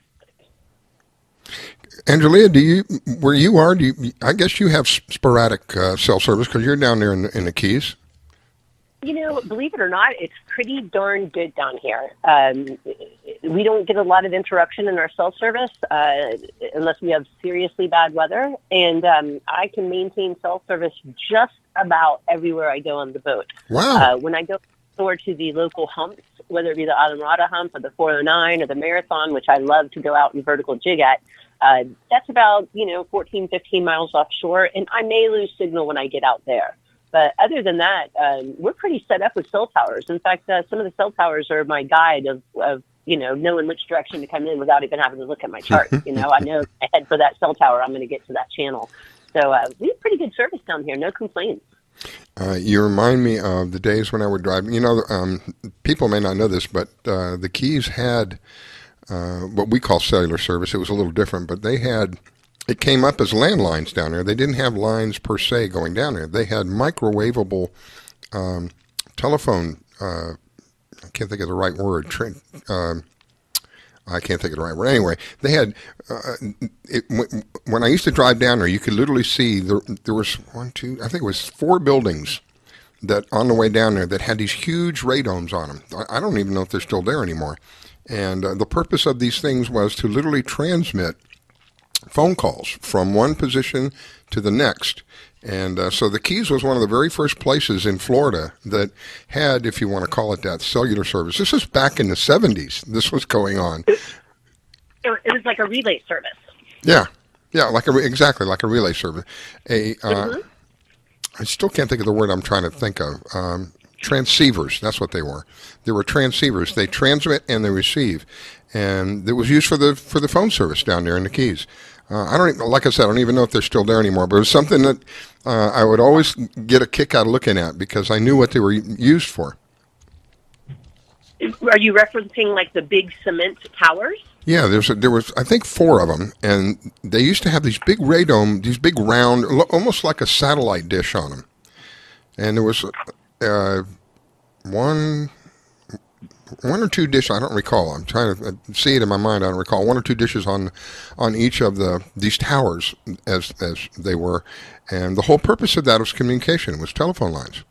Angelia, where you are, I guess you have sporadic cell service because you're down there in the Keys. Believe it or not, it's pretty darn good down here. We don't get a lot of interruption in our cell service unless we have seriously bad weather. And I can maintain cell service just about everywhere I go on the boat. Wow. When I go over to the local humps, whether it be the Islamorada hump or the 409 or the Marathon, which I love to go out and vertical jig at, that's about, 14, 15 miles offshore. And I may lose signal when I get out there. But other than that, we're pretty set up with cell towers. In fact, some of the cell towers are my guide of knowing which direction to come in without even having to look at my chart. I know if I head for that cell tower, I'm going to get to that channel. So we have pretty good service down here. No complaints. You remind me of the days when I would drive. People may not know this, but the Keys had what we call cellular service. It was a little different, but they had... It came up as landlines down there. They didn't have lines per se going down there. They had microwavable telephone. I can't think of the right word. I can't think of the right word. Anyway, they had. When I used to drive down there, you could literally see there was I think it was 4 buildings that on the way down there that had these huge radomes on them. I don't even know if they're still there anymore. And the purpose of these things was to literally transmit phone calls from one position to the next. And so the Keys was one of the very first places in Florida that had, if you want to call it that, cellular service. This was back in the 70s. This was going on. It was like a relay service. Yeah, exactly like a relay service. I still can't think of the word I'm trying to think of. Transceivers, that's what they were. They were transceivers. They transmit and they receive. And it was used for the phone service down there in the Keys. I don't even know if they're still there anymore, but it was something that I would always get a kick out of looking at because I knew what they were used for. Are you referencing like the big cement towers? Yeah, there was I think 4 of them, and they used to have these big radome, these big round, almost like a satellite dish on them. And there was one or 2 dishes. I don't recall. I'm trying to see it in my mind. I don't recall 1 or 2 dishes on each of these towers as they were, and the whole purpose of that was communication. It was telephone lines.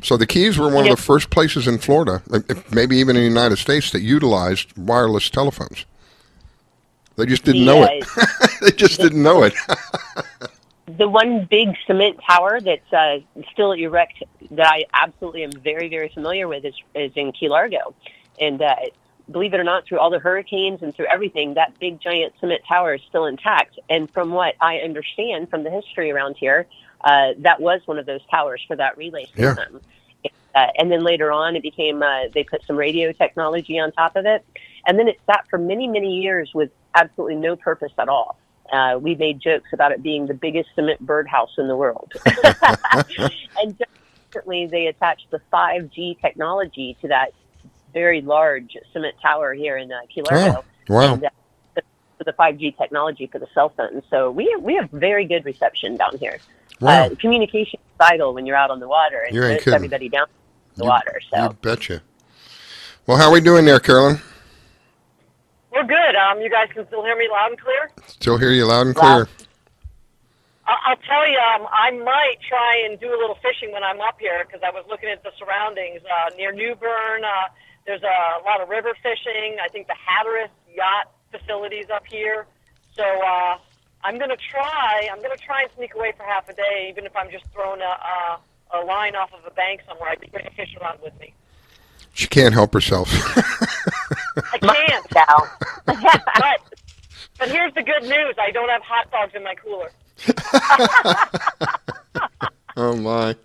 So the Keys were one of the first places in Florida, maybe even in the United States, that utilized wireless telephones. They just didn't know it. They just didn't know it. The one big cement tower that's still erect that I absolutely am very, very familiar with is in Key Largo. And believe it or not, through all the hurricanes and through everything, that big giant cement tower is still intact. And from what I understand from the history around here, that was one of those towers for that relay system. Yeah. And then later on, it became, they put some radio technology on top of it. And then it sat for many, many years with absolutely no purpose at all. We made jokes about it being the biggest cement birdhouse in the world. And just recently, they attached the 5G technology to that very large cement tower here in Key Largo. Oh, wow. And, the 5G technology for the cell phone. So we have very good reception down here. Wow. Communication is vital when you're out on the water, and You ain't most kidding. everybody down the water. So You betcha. Well, how are we doing there, Carolyn? We're good. You guys can still hear me loud and clear? Still hear you loud and clear. I'll tell you, I might try and do a little fishing when I'm up here because I was looking at the surroundings. Near New Bern, there's a lot of river fishing. I think the Hatteras Yacht facilities up here. So I'm going to try and sneak away for half a day, even if I'm just throwing a line off of a bank somewhere. I can bring a fish around with me. She can't help herself. I can't. But here's the good news. I don't have hot dogs in my cooler. Oh my,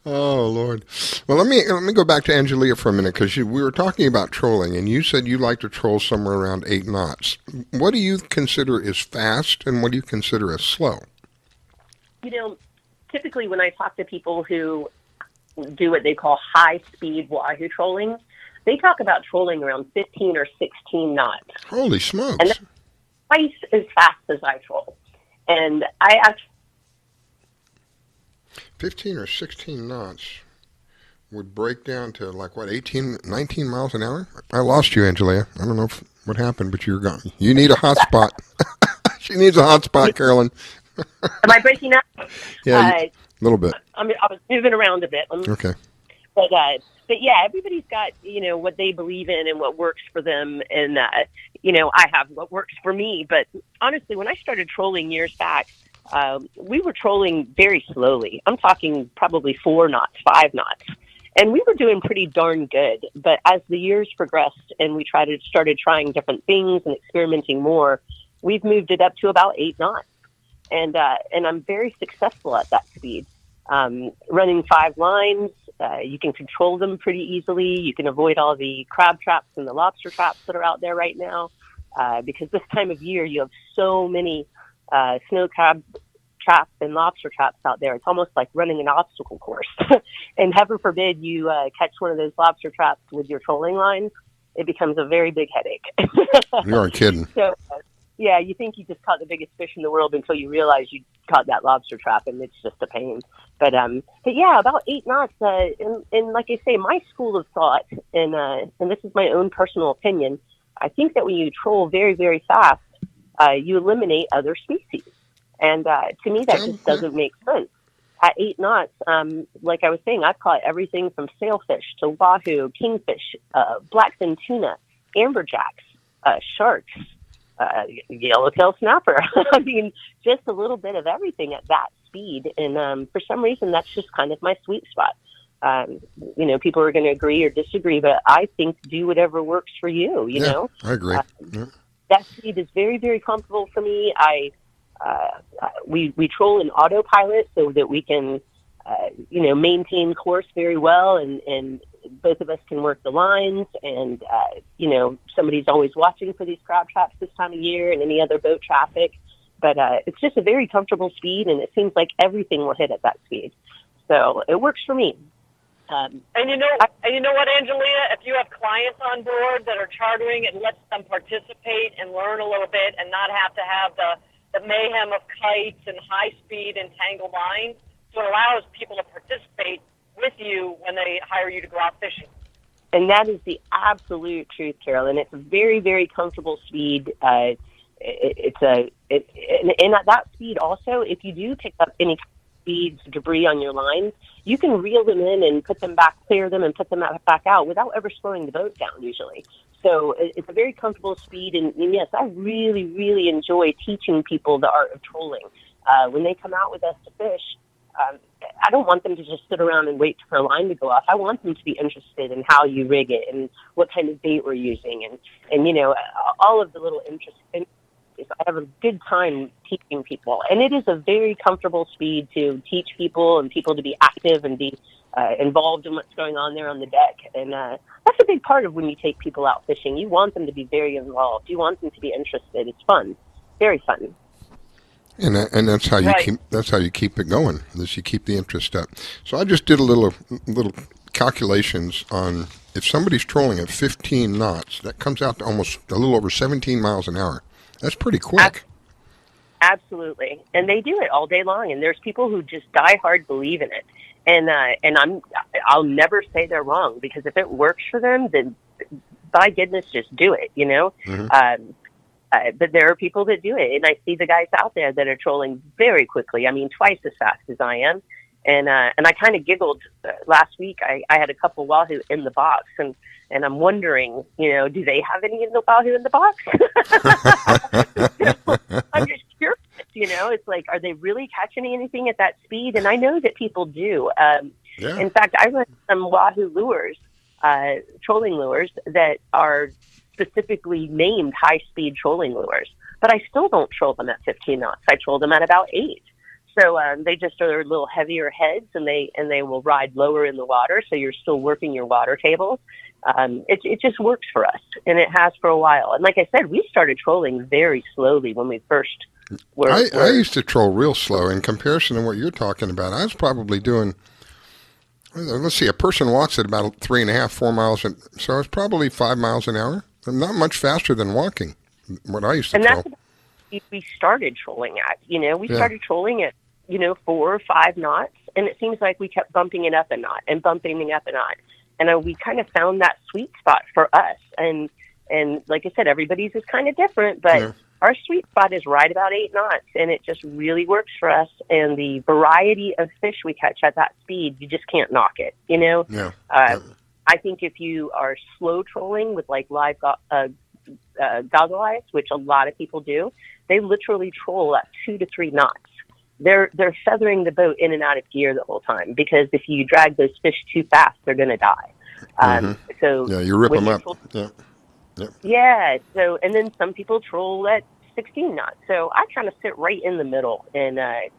oh Lord. Well, let me go back to Angelia for a minute because we were talking about trolling, and you said you like to troll somewhere around 8 knots. What do you consider as fast, and what do you consider as slow? Typically when I talk to people who do what they call high-speed wahoo trolling, they talk about trolling around 15 or 16 knots. Holy smokes! And that's twice as fast as I troll. And I actually 15 or 16 knots would break down to 18, 19 miles an hour? I lost you, Angelia. I don't know what happened, but you're gone. You need a hot spot. She needs a hot spot, Carolyn. Am I breaking up? Yeah, a little bit. I was moving around a bit. Okay. But yeah, everybody's got, what they believe in and what works for them. And, I have what works for me. But honestly, when I started trolling years back, we were trolling very slowly. I'm talking probably 4 knots, 5 knots. And we were doing pretty darn good. But as the years progressed and we started trying different things and experimenting more, we've moved it up to about 8 knots. And I'm very successful at that speed. Running 5 lines, you can control them pretty easily. You can avoid all the crab traps and the lobster traps that are out there right now, because this time of year you have so many snow crab traps and lobster traps out there. It's almost like running an obstacle course. And heaven forbid you catch one of those lobster traps with your trolling lines, it becomes a very big headache. You aren't kidding. So, yeah, you think you just caught the biggest fish in the world until you realize you caught that lobster trap, and it's just a pain. But yeah, about 8 knots. And like I say, my school of thought, and this is my own personal opinion, I think that when you troll very, very fast, you eliminate other species. And to me, that just doesn't make sense. At 8 knots, like I was saying, I've caught everything from sailfish to wahoo, kingfish, blackfin tuna, amberjacks, sharks, yellowtail snapper. I mean, just a little bit of everything at that speed. And for some reason, that's just kind of my sweet spot. People are going to agree or disagree, but I think do whatever works for you, you know? I agree. That speed is very, very comfortable for me. We troll in autopilot so that we can, maintain course very well, and both of us can work the lines, and, somebody's always watching for these crab traps this time of year and any other boat traffic. But it's just a very comfortable speed, and it seems like everything will hit at that speed. So it works for me. And you know what, Angelia? If you have clients on board that are chartering, it lets them participate and learn a little bit and not have to have the mayhem of kites and high-speed and tangled lines. So it allows people to participate with you when they hire you to go out fishing. And that is the absolute truth, Carolyn. It's a very, very comfortable speed. And at that speed also, if you do pick up any speeds, debris on your lines, you can reel them in and put them back, clear them, and put them back out without ever slowing the boat down usually. So it's a very comfortable speed, and yes, I really, really enjoy teaching people the art of trolling. When they come out with us to fish, I don't want them to just sit around and wait for a line to go off. I want them to be interested in how you rig it and what kind of bait we're using, and all of the little interests. I have a good time teaching people, and it is a very comfortable speed to teach people and people to be active and be involved in what's going on there on the deck. And that's a big part of when you take people out fishing. You want them to be very involved. You want them to be interested. It's fun, very fun. And that's how you keep it going. Is you keep the interest up. So I just did a little calculations on if somebody's trolling at 15 knots, that comes out to almost a little over 17 miles an hour. That's pretty quick. Absolutely. And they do it all day long. And there's people who just die hard believe in it. And I'll never say they're wrong, because if it works for them, then by goodness, just do it, you know? Mm-hmm. But there are people that do it. And I see the guys out there that are trolling very quickly. I mean, twice as fast as I am. And I kind of giggled last week. I had a couple wahoo in the box, and I'm wondering, you know, do they have any in the wahoo in the box? I'm just curious, you know. It's like, are they really catching anything at that speed? And I know that people do. Yeah. In fact, I run some wahoo lures, trolling lures that are specifically named high-speed trolling lures, but I still don't troll them at 15 knots. I troll them at about 8. So they just are a little heavier heads, and they will ride lower in the water. So you're still working your water tables. It just works for us, and it has for a while. And like I said, we started trolling very slowly when we first were. I used to troll real slow in comparison to what you're talking about. I was probably doing, let's see, a person walks at about 3.5, 4 miles, so it's probably 5 miles an hour. I'm not much faster than walking. What I used to troll. That's what we started trolling at. You know, we started trolling at 4 or 5 knots, and it seems like we kept bumping it up a knot and bumping it up a knot. And we kind of found that sweet spot for us. And like I said, everybody's is kind of different, but our sweet spot is right about 8 knots, and it just really works for us. And the variety of fish we catch at that speed, you just can't knock it, you know? Yeah. I think if you are slow trolling with like live goggle eyes, which a lot of people do, they literally troll at 2 to 3 knots. They're feathering the boat in and out of gear the whole time, because if you drag those fish too fast, they're going to die. So yeah, you rip them up. Yeah. So, and then some people troll at 16 knots. So I kind of sit right in the middle, and I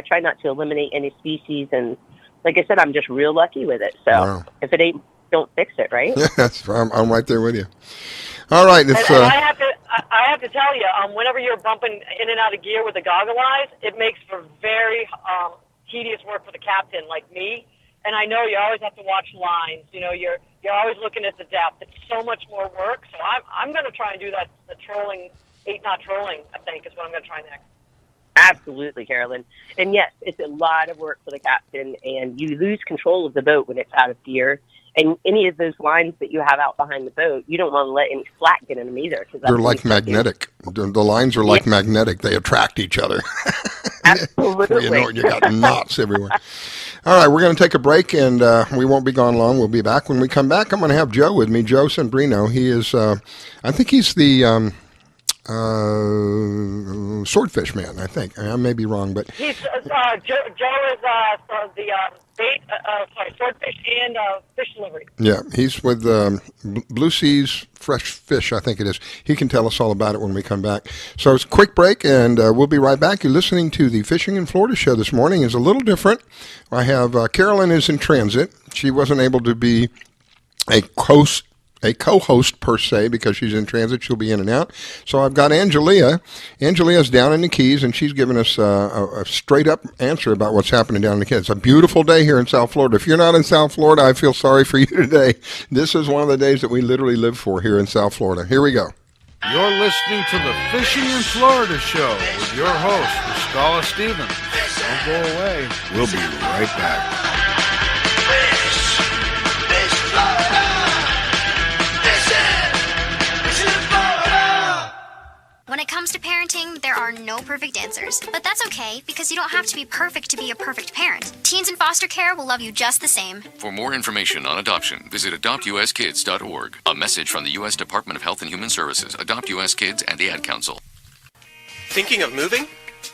try not to eliminate any species. And like I said, I'm just real lucky with it. So if it ain't, don't fix it, right? Yeah, I'm right there with you. All right. And I have to tell you, whenever you're bumping in and out of gear with the goggle eyes, it makes for very tedious work for the captain like me. And I know you always have to watch lines. You know, you're always looking at the depth. It's so much more work. So I'm going to try and do that. The trolling, 8-knot trolling, I think, is what I'm going to try next. Absolutely, Carolyn. And yes, it's a lot of work for the captain, and you lose control of the boat when it's out of gear. And any of those lines that you have out behind the boat, you don't want to let any slack get in them either. They're like magnetic. The lines are like magnetic. They attract each other. Absolutely. You know, you got knots everywhere. All right, we're going to take a break, and we won't be gone long. We'll be back. When we come back, I'm going to have Joe with me, Joe Setimbrio. He is, I think he's the swordfish man, I think. I may be wrong, but... He's, Joe is the bait, swordfish and fish delivery. Yeah, he's with Blue Seas Fresh Fish, I think it is. He can tell us all about it when we come back. So it's a quick break, and we'll be right back. You're listening to the Fishing in Florida show this morning. It's a little different. I have Carolyn is in transit. She wasn't able to be a co-host per se, because she's in transit. She'll be in and out. So I've got Angelia. Angelia's down in the Keys, and she's given us a straight-up answer about what's happening down in the Keys. It's a beautiful day here in South Florida. If you're not in South Florida, I feel sorry for you today. This is one of the days that we literally live for here in South Florida. Here we go. You're listening to the Fishing in Florida show with your host, Scala Stevens. Don't go away. We'll be right back. When it comes to parenting, there are no perfect answers. But that's okay, because you don't have to be perfect to be a perfect parent. Teens in foster care will love you just the same. For more information on adoption, visit adoptuskids.org. A message from the U.S. Department of Health and Human Services, Adopt U.S. Kids, and the Ad Council. Thinking of moving?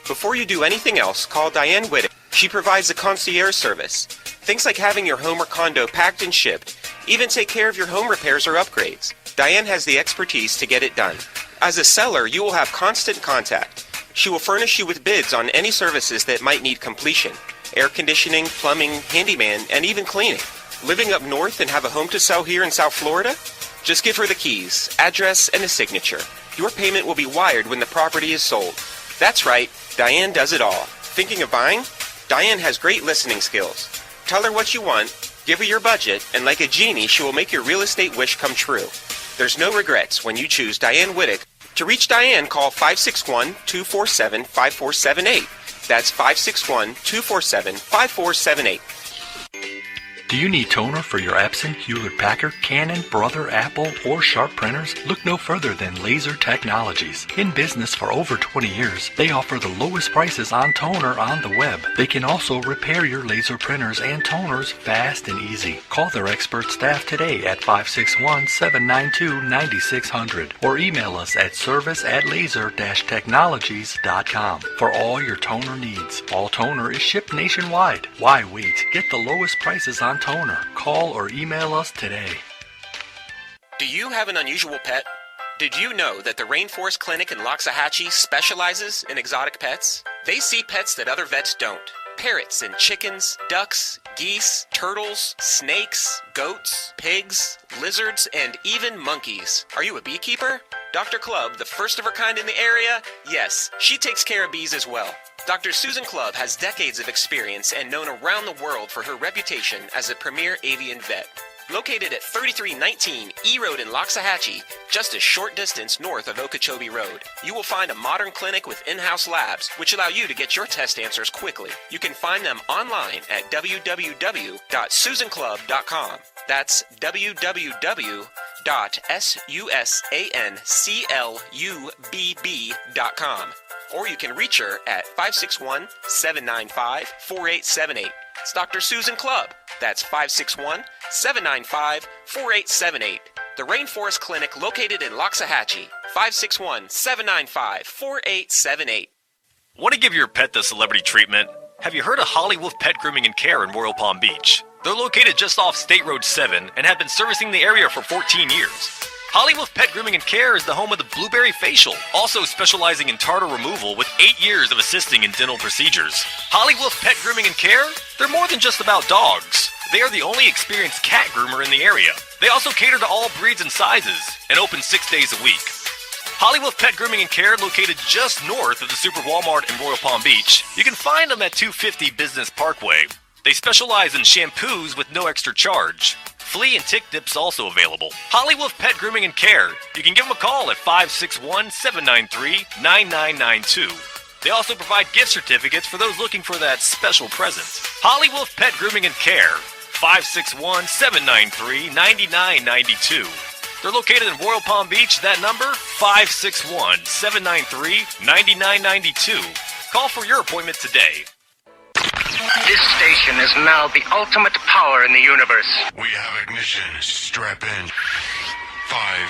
Before you do anything else, call Diane Whittick. She provides a concierge service. Things like having your home or condo packed and shipped. Even take care of your home repairs or upgrades. Diane has the expertise to get it done. As a seller, you will have constant contact. She will furnish you with bids on any services that might need completion. Air conditioning, plumbing, handyman, and even cleaning. Living up north and have a home to sell here in South Florida? Just give her the keys, address, and a signature. Your payment will be wired when the property is sold. That's right, Diane does it all. Thinking of buying? Diane has great listening skills. Tell her what you want, give her your budget, and like a genie, she will make your real estate wish come true. There's no regrets when you choose Diane Whittick To reach Diane, call 561-247-5478. That's 561-247-5478. Do you need toner for your Epson, Hewlett-Packard, Canon, Brother, Apple, or Sharp printers? Look no further than Laser Technologies. In business for over 20 years, they offer the lowest prices on toner on the web. They can also repair your laser printers and toners fast and easy. Call their expert staff today at 561-792-9600 or email us at service@laser-technologies.com for all your toner needs. All toner is shipped nationwide. Why wait? Get the lowest prices on toner. Call or email us today. Do you have an unusual pet? Did you know that the Rainforest Clinic in Loxahatchee specializes in exotic pets? They see pets that other vets don't. Parrots and chickens, ducks, geese, turtles, snakes, goats, pigs, lizards, and even monkeys. Are you a beekeeper? Dr. Clubb, the first of her kind in the area? Yes, she takes care of bees as well. Dr. Susan Clubb has decades of experience and known around the world for her reputation as a premier avian vet. Located at 3319 E Road in Loxahatchee, just a short distance north of Okeechobee Road, you will find a modern clinic with in-house labs, which allow you to get your test answers quickly. You can find them online at www.susanclubb.com. That's www.susanclubb.com. Or you can reach her at 561-795-4878. It's Dr. Susan Clubb. That's 561-795-4878. The Rainforest Clinic located in Loxahatchee. 561-795-4878. Want to give your pet the celebrity treatment? Have you heard of Holly Wolf Pet Grooming and Care in Royal Palm Beach? They're located just off State Road 7 and have been servicing the area for 14 years. Holly Wolf Pet Grooming and Care is the home of the Blueberry Facial, also specializing in tartar removal with 8 years of assisting in dental procedures. Holly Wolf Pet Grooming and Care? They're more than just about dogs. They are the only experienced cat groomer in the area. They also cater to all breeds and sizes and open 6 days a week. Holly Wolf Pet Grooming and Care, located just north of the Super Walmart in Royal Palm Beach. You can find them at 250 Business Parkway. They specialize in shampoos with no extra charge. Flea and tick dips also available. Holly Wolf Pet Grooming and Care. You can give them a call at 561-793-9992. They also provide gift certificates for those looking for that special present. Holly Wolf Pet Grooming and Care. 561-793-9992. They're located in Royal Palm Beach. That number, 561-793-9992. Call for your appointment today. This station is now the ultimate power in the universe. We have ignition. Strap in. 5,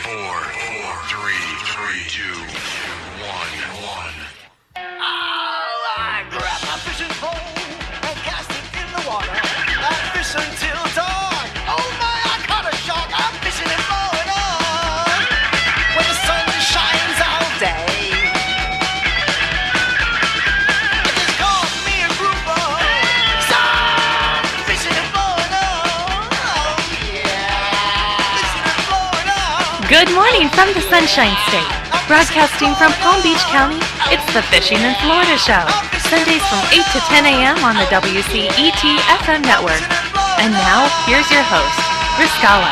4, 3, 2, 1. I grab my fishing pole and cast it in the water. I fish until dawn. Oh my, I caught a shark. I'm fishing and blowing on. When the sun shines all day. I just caught me a grouper. Some fishing and blowing on. Oh yeah, fishing and blowing on. Good morning from the Sunshine State. Broadcasting from Palm Beach County, it's the Fishing in Florida Show. Sundays from 8 to 10 a.m. on the WCET FM network. And now, here's your host, Riscala.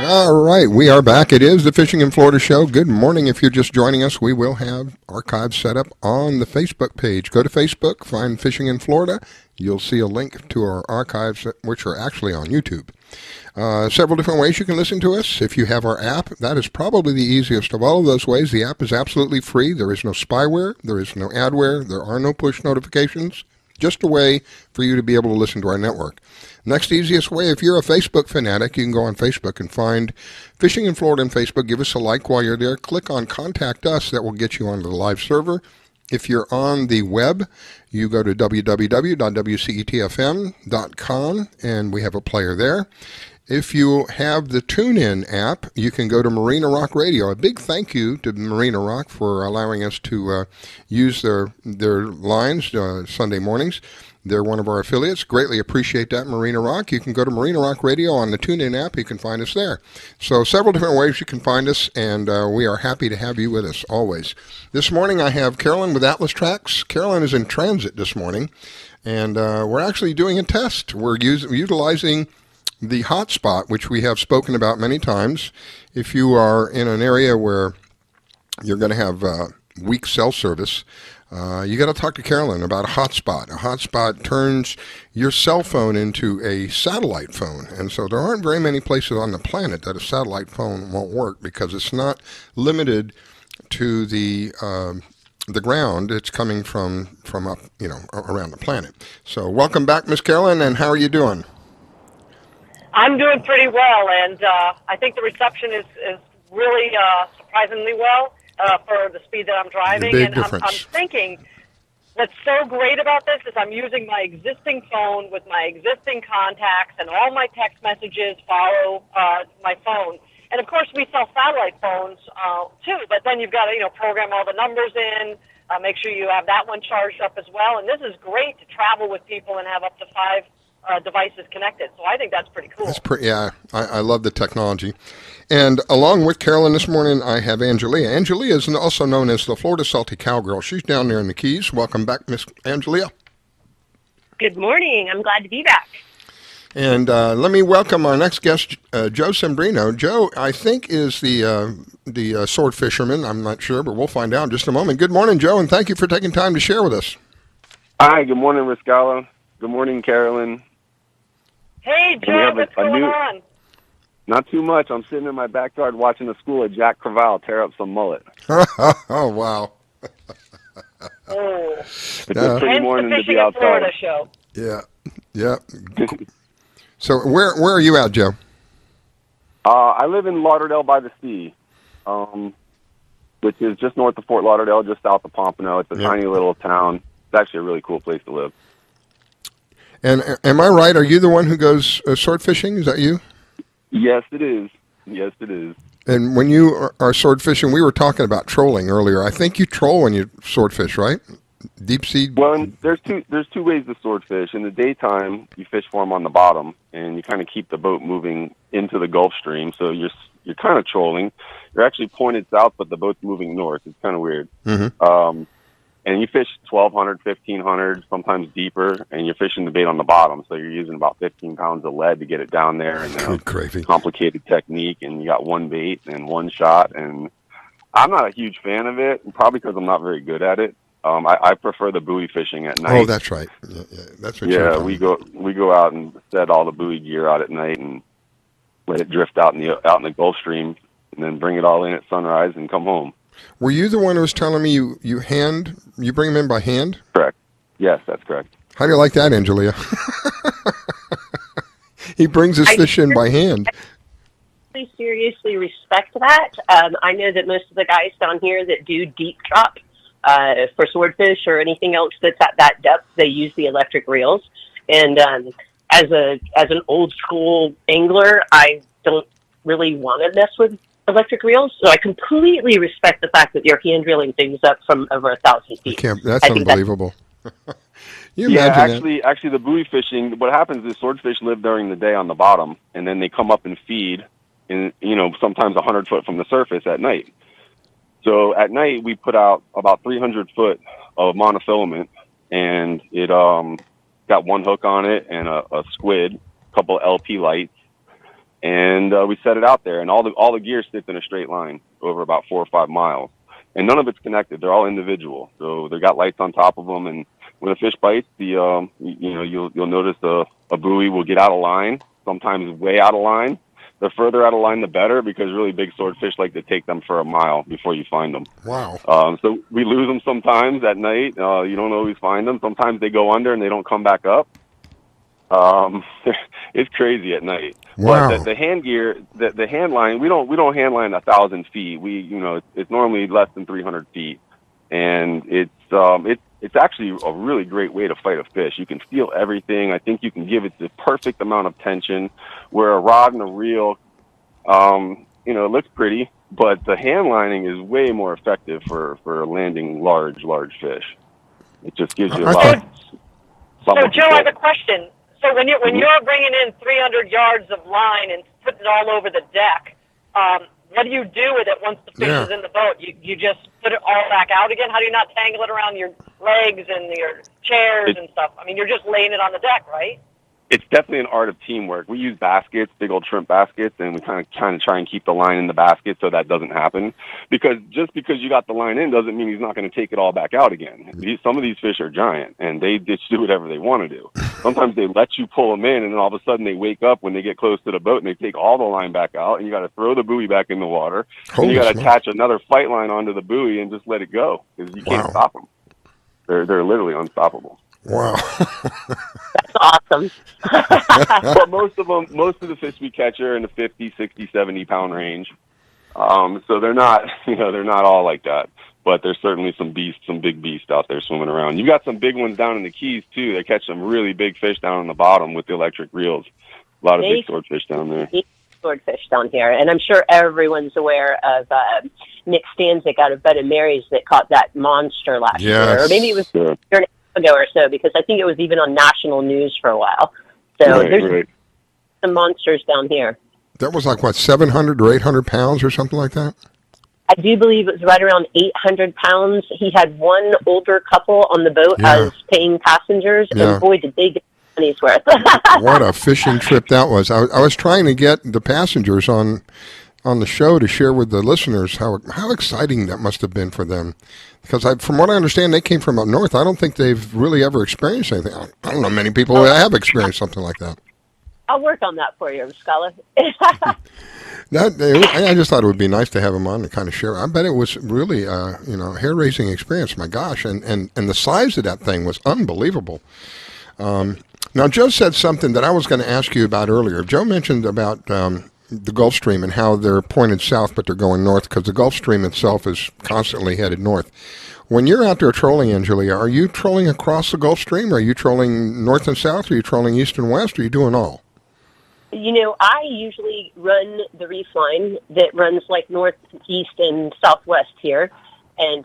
All right, we are back. It is the Fishing in Florida Show. Good morning. If you're just joining us, we will have archives set up on the Facebook page. Go to Facebook, find Fishing in Florida. You'll see a link to our archives, which are actually on YouTube. Several different ways you can listen to us. If you have our app, that is probably the easiest of all of those ways. The app is absolutely free. There is no spyware. There is no adware. There are no push notifications. Just a way for you to be able to listen to our network. Next easiest way, if you're a Facebook fanatic, you can go on Facebook and find Fishing in Florida on Facebook. Give us a like while you're there. Click on Contact Us. That will get you onto the live server. If you're on the web, you go to www.wcetfm.com, and we have a player there. If you have the TuneIn app, you can go to Marina Rock Radio. A big thank you to Marina Rock for allowing us to use their lines Sunday mornings. They're one of our affiliates. Greatly appreciate that, Marina Rock. You can go to Marina Rock Radio on the TuneIn app. You can find us there. So several different ways you can find us, and we are happy to have you with us always. This morning I have Carolyn with Atlas Trax. Carolyn is in transit this morning, and we're actually doing a test. We're utilizing the hotspot, which we have spoken about many times. If you are in an area where you're going to have weak cell service, you got to talk to Carolyn about a hotspot. A hotspot turns your cell phone into a satellite phone, and so there aren't very many places on the planet that a satellite phone won't work because it's not limited to the ground. It's coming from up, around the planet. So welcome back, Miss Carolyn, and how are you doing? I'm doing pretty well, and I think the reception is really surprisingly well for the speed that I'm driving. Big and difference. I'm thinking what's so great about this is I'm using my existing phone with my existing contacts, and all my text messages follow my phone. And of course, we sell satellite phones too, but then you've got to program all the numbers in, make sure you have that one charged up as well. And this is great to travel with people and have up to 5 devices connected. So I think that's pretty cool. I love the technology. And along with Carolyn this morning, I have Angelia. Angelia is also known as the Florida Salty Cowgirl. She's down there in the Keys. Welcome back, Miss Angelia. Good morning. I'm glad to be back. And let me welcome our next guest, Joe Setimbrio. Joe, I think, is the sword fisherman. I'm not sure, but we'll find out in just a moment. Good morning, Joe, and thank you for taking time to share with us. Hi, good morning, Riscala. Good morning, Carolyn. Hey, Joe, what's going on? Not too much. I'm sitting in my backyard watching the school of Jack Crevalle tear up some mullet. Oh, wow. It's a pretty morning to be outside. Florida show. Yeah. So where are you at, Joe? I live in Lauderdale by the Sea, which is just north of Fort Lauderdale, just south of Pompano. It's a tiny little town. It's actually a really cool place to live. And am I right? Are you the one who goes sword fishing? Is that you? Yes, it is. Yes, it is. And when you are sword fishing, we were talking about trolling earlier. I think you troll when you sword fish, right? Deep sea. Well, there's two ways to sword fish. In the daytime, you fish for them on the bottom, and you kind of keep the boat moving into the Gulf Stream. So you're kind of trolling. You're actually pointed south, but the boat's moving north. It's kind of weird. Mm-hmm. And you fish 1,200, 1,500, sometimes deeper, and you're fishing the bait on the bottom. So you're using about 15 pounds of lead to get it down there, and then a complicated technique. And you got one bait and one shot. And I'm not a huge fan of it, probably because I'm not very good at it. I prefer the buoy fishing at night. Oh, that's right. Yeah, that's what you're we go out and set all the buoy gear out at night and let it drift out in the Gulf Stream, and then bring it all in at sunrise and come home. Were you the one who was telling me you bring them in by hand? Correct. Yes, that's correct. How do you like that, Angelia? He brings his fish in by hand. I seriously respect that. I know that most of the guys down here that do deep drop for swordfish or anything else that's at that depth, they use the electric reels. And as an old school angler, I don't really want to mess with electric reels, so I completely respect the fact that you're hand reeling things up from over 1,000 feet. That's unbelievable. Actually, the buoy fishing, what happens is swordfish live during the day on the bottom, and then they come up and feed, in sometimes 100 foot from the surface at night. So at night we put out about 300 foot of monofilament, and it got one hook on it and a squid, a couple LP lights. And we set it out there, and all the gear sits in a straight line over about 4 or 5 miles, and none of it's connected. They're all individual, so they got lights on top of them. And when a fish bites, you'll notice a buoy will get out of line, sometimes way out of line. The further out of line, the better, because really big swordfish like to take them for a mile before you find them. Wow. So we lose them sometimes at night. You don't always find them. Sometimes they go under and they don't come back up. It's crazy at night. Wow. But the hand gear, the hand line, we don't hand line 1,000 feet. It's normally less than 300 feet, and it's actually a really great way to fight a fish. You can feel everything. I think you can give it the perfect amount of tension, where a rod and a reel, it looks pretty, but the hand lining is way more effective for landing large fish. It just gives you a lot of So, Joe, I have a question. So when you're bringing in 300 yards of line and putting it all over the deck, what do you do with it once the fish is in the boat? You just put it all back out again? How do you not tangle it around your legs and your chairs and stuff? I mean, you're just laying it on the deck, right? it's definitely an art of teamwork. We use baskets, big old shrimp baskets, and we kind of try and keep the line in the basket so that doesn't happen. Because just because you got the line in doesn't mean he's not going to take it all back out again. Some of these fish are giant, and they just do whatever they want to do. Sometimes they let you pull them in, and then all of a sudden they wake up when they get close to the boat, and they take all the line back out, and you got to throw the buoy back in the water, and you got to attach another fight line onto the buoy and just let it go because you can't stop them. They're literally unstoppable. Wow. That's awesome. But most of the fish we catch are in the 50, 60, 70 pound range. So they're not, they're not all like that. But there's certainly some big beasts out there swimming around. You got some big ones down in the Keys too. They catch some really big fish down on the bottom with the electric reels. A lot of big swordfish down there. Swordfish down here, and I'm sure everyone's aware of Nick Stanzik out of Bud and Mary's that caught that monster last year, or maybe it was a year and a half ago or so, because I think it was even on national news for a while. So there's some monsters down here. That was like, what, 700 or 800 pounds or something like that? I do believe it was right around 800 pounds. He had one older couple on the boat as paying passengers, and boy, did they get money's worth. What a fishing trip that was. I was trying to get the passengers on the show to share with the listeners how exciting that must have been for them. Because from what I understand, they came from up north. I don't think they've really ever experienced anything. I don't know many people who have experienced something like that. I'll work on that for you, Scholar. I just thought it would be nice to have him on to kind of share. I bet it was really, hair-raising experience. My gosh, and the size of that thing was unbelievable. Now, Joe said something that I was going to ask you about earlier. Joe mentioned about the Gulf Stream and how they're pointed south, but they're going north because the Gulf Stream itself is constantly headed north. When you're out there trolling, Angelia, are you trolling across the Gulf Stream? Are you trolling north and south? Are you trolling east and west? Are you doing all? I usually run the reef line that runs like north, east, and southwest here. And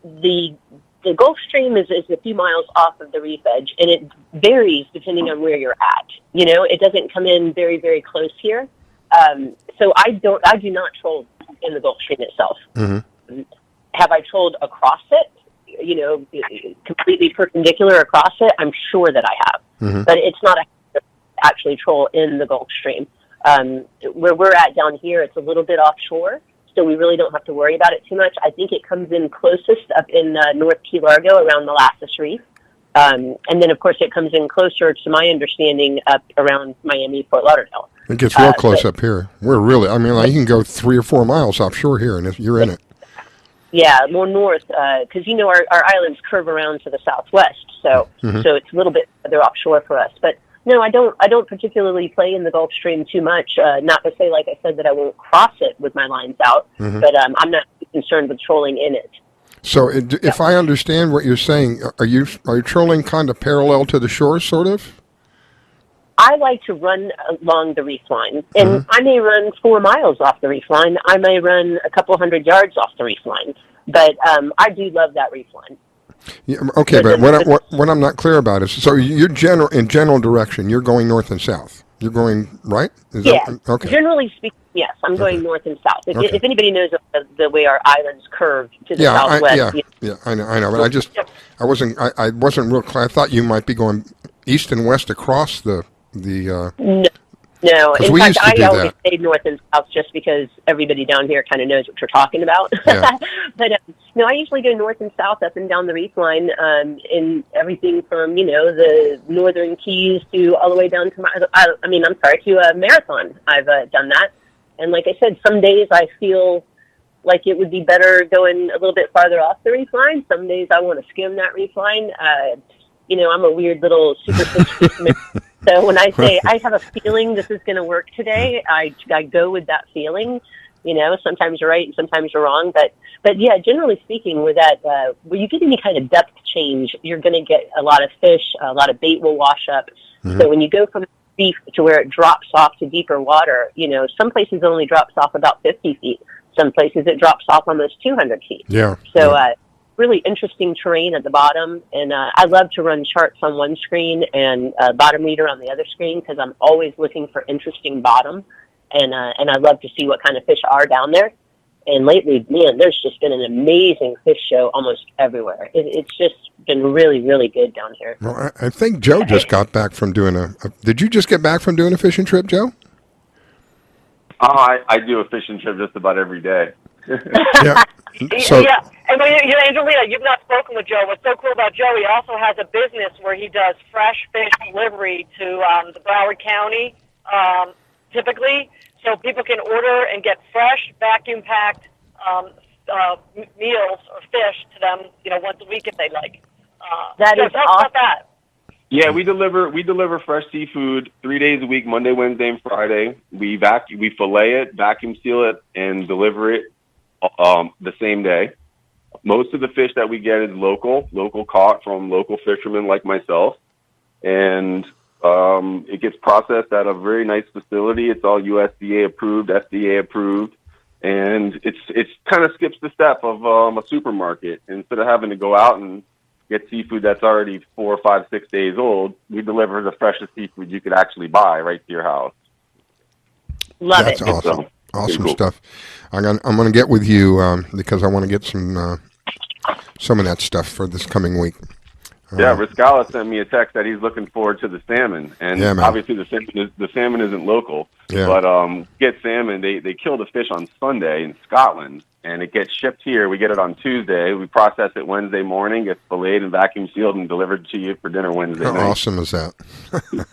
the Gulf Stream is a few miles off of the reef edge, and it varies depending on where you're at. It doesn't come in very, very close here. So I do not troll in the Gulf Stream itself. Mm-hmm. Have I trolled across it? Completely perpendicular across it? I'm sure that I have. Mm-hmm. But it's not actually troll in the Gulf Stream. Where we're at down here, it's a little bit offshore, so we really don't have to worry about it too much. I think it comes in closest up in North Key Largo around Molasses Reef. And then, of course, it comes in closer, to my understanding, up around Miami, Fort Lauderdale. It gets real close up here. We're really, you can go 3 or 4 miles offshore here, and you're in it. Yeah, more north, because, our islands curve around to the southwest, so so it's a little bit further offshore for us. But no, I don't particularly play in the Gulf Stream too much. Not to say, like I said, that I won't cross it with my lines out, but I'm not concerned with trolling in it. So, if I understand what you're saying, are you trolling kind of parallel to the shore, sort of? I like to run along the reef line, and I may run 4 miles off the reef line. I may run a couple 100 yards off the reef line, but I do love that reef line. Yeah, okay, but what I'm not clear about is, so you're in general direction, you're going north and south. You're going right? Okay. Generally speaking, yes, I'm going north and south. If anybody knows the way our islands curve to the southwest. I know, but I wasn't real clear. I thought you might be going east and west across the. No. In fact, I always say north and south just because everybody down here kind of knows what you're talking about. Yeah. But I usually go north and south up and down the reef line in everything from the northern Keys to all the way down to to Marathon. I've done that, and like I said, some days I feel like it would be better going a little bit farther off the reef line. Some days I want to skim that reef line. I'm a weird little superstitious. So when I say I have a feeling this is going to work today, I go with that feeling. Sometimes you're right and sometimes you're wrong. But yeah, generally speaking, with that, when you get any kind of depth change, you're going to get a lot of fish, a lot of bait will wash up. Mm-hmm. So when you go from reef to where it drops off to deeper water, some places it only drops off about 50 feet. Some places it drops off almost 200 feet. Yeah. So, really interesting terrain at the bottom, and I love to run charts on one screen and bottom reader on the other screen because I'm always looking for interesting bottom, and I love to see what kind of fish are down there. And lately, man, there's just been an amazing fish show almost everywhere. It's just been really, really good down here. Well, I think Joe just got back from doing Did you just get back from doing a fishing trip, Joe? Oh, I do a fishing trip just about every day. Yeah. So, yeah, and Angelia, you've not spoken with Joe. What's so cool about Joe, he also has a business where he does fresh fish delivery to the Broward County, typically, so people can order and get fresh, vacuum-packed meals or fish to them, once a week if they like. That is tell us awesome. about that. Yeah, we deliver fresh seafood 3 days a week, Monday, Wednesday, and Friday. We fillet it, vacuum seal it, and deliver it the same day. Most of the fish that we get is local caught from local fishermen like myself, and it gets processed at a very nice facility. It's all USDA approved, FDA approved, and it's kind of skips the step of a supermarket. Instead of having to go out and get seafood that's already 4, 5, 6 days old, we deliver the freshest seafood you could actually buy right to your house. Love that's it. Awesome. So, Awesome cool. stuff. I'm gonna get with you because I want to get some of that stuff for this coming week. Yeah, Riscala sent me a text that he's looking forward to the salmon, and Yeah, man. obviously the salmon isn't local. Yeah. But get salmon. They kill the fish on Sunday in Scotland, and it gets shipped here. We get it on Tuesday. We process it Wednesday morning, gets filleted and vacuum sealed and delivered to you for dinner Wednesday How night. awesome is that?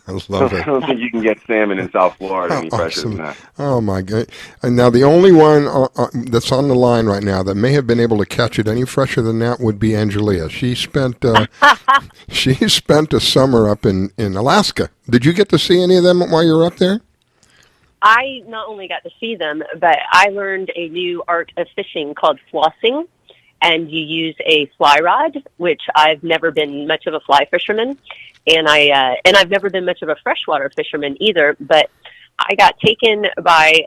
I love I it. don't think you can get salmon in South Florida any fresher Awesome. than that. Oh my God! And now the only one that's on the line right now that may have been able to catch it any fresher than that would be Angelia. She spent a summer up in Alaska. Did you get to see any of them while you were up there? I not only got to see them, but I learned a new art of fishing called flossing, and you use a fly rod, which I've never been much of a fly fisherman, and I've never been much of a freshwater fisherman either. But I got taken by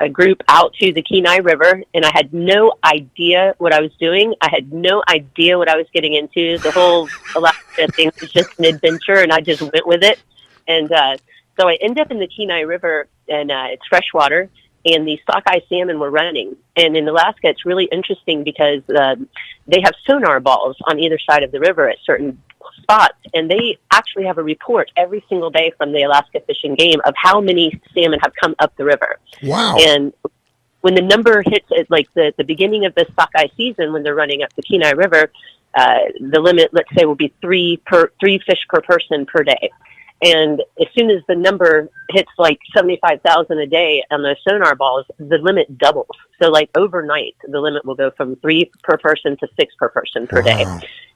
a group out to the Kenai River, and I had no idea what I was doing. I had no idea what I was getting into. The whole Alaska thing was just an adventure, and I just went with it. And so I ended up in the Kenai River, and it's freshwater, and the sockeye salmon were running. And in Alaska, it's really interesting because they have sonar balls on either side of the river at certain spots, and they actually have a report every single day from the Alaska Fish and Game of how many salmon have come up the river. Wow. And when the number hits at like the beginning of the sockeye season, when they're running up the Kenai River, the limit, let's say, will be three fish per person per day. And as soon as the number hits like 75,000 a day on those sonar balls, the limit doubles. So like overnight, the limit will go from 3 per person to 6 per person per day.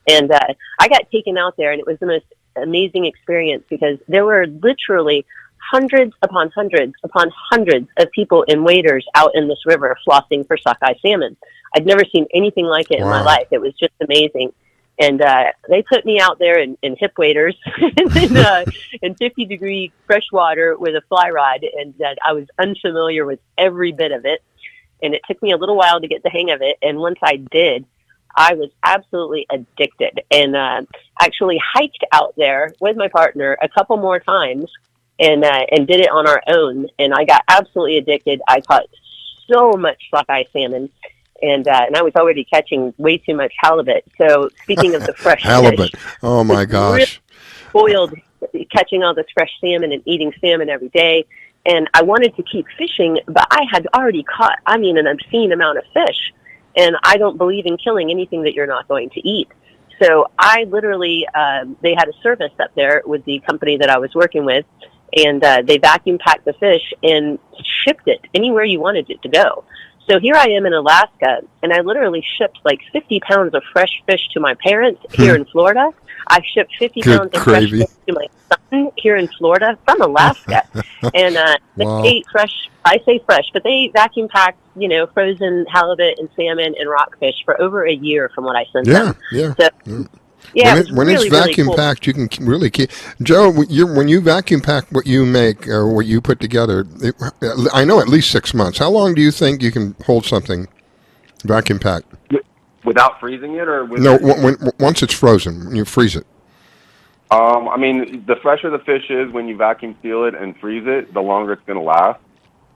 And I got taken out there, and it was the most amazing experience because there were literally hundreds upon hundreds upon hundreds of people and waders out in this river flossing for sockeye salmon. I'd never seen anything like it in my life. It was just amazing. And they put me out there in hip waders in 50-degree fresh water with a fly rod, and I was unfamiliar with every bit of it. And it took me a little while to get the hang of it. And once I did, I was absolutely addicted, and actually hiked out there with my partner a couple more times and did it on our own. And I got absolutely addicted. I caught so much sockeye salmon. And I was already catching way too much halibut. So speaking of the fresh halibut, fish, oh my gosh, really spoiled catching all this fresh salmon and eating salmon every day. And I wanted to keep fishing, but I had already caught, an obscene amount of fish. And I don't believe in killing anything that you're not going to eat. So I literally, they had a service up there with the company that I was working with, and they vacuum packed the fish and shipped it anywhere you wanted it to go. So here I am in Alaska, and I literally shipped like 50 pounds of fresh fish to my parents here in Florida. I shipped 50 pounds of fresh fish to my son here in Florida from Alaska. And they ate fresh, I say fresh, but they vacuum packed, frozen halibut and salmon and rockfish for over a year from what I sent them. So, when it's vacuum packed, you can really keep. Joe, when you vacuum pack what you make or what you put together, I know at least 6 months. How long do you think you can hold something vacuum packed? Without freezing it, or once it's frozen, when you freeze it. The fresher the fish is when you vacuum seal it and freeze it, the longer it's going to last.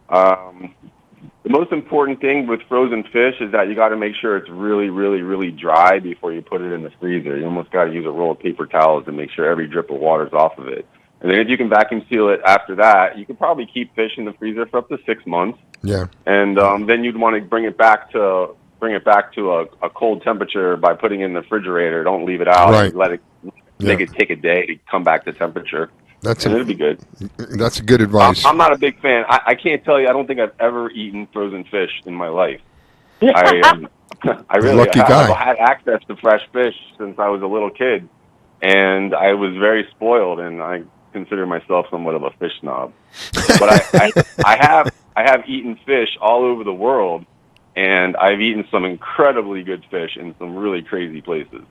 The most important thing with frozen fish is that you got to make sure it's really, really, really dry before you put it in the freezer. You almost got to use a roll of paper towels to make sure every drip of water's off of it. And then if you can vacuum seal it after that, you can probably keep fish in the freezer for up to 6 months. Yeah. And then you'd want to bring it back to a cold temperature by putting it in the refrigerator. Don't leave it out. Right. Let it make it take a day to come back to temperature. It'll be good. That's good advice. I'm not a big fan. I can't tell you. I don't think I've ever eaten frozen fish in my life. I really Lucky have. guy. I've had access to fresh fish since I was a little kid, and I was very spoiled. And I consider myself somewhat of a fish snob. But I have eaten fish all over the world, and I've eaten some incredibly good fish in some really crazy places.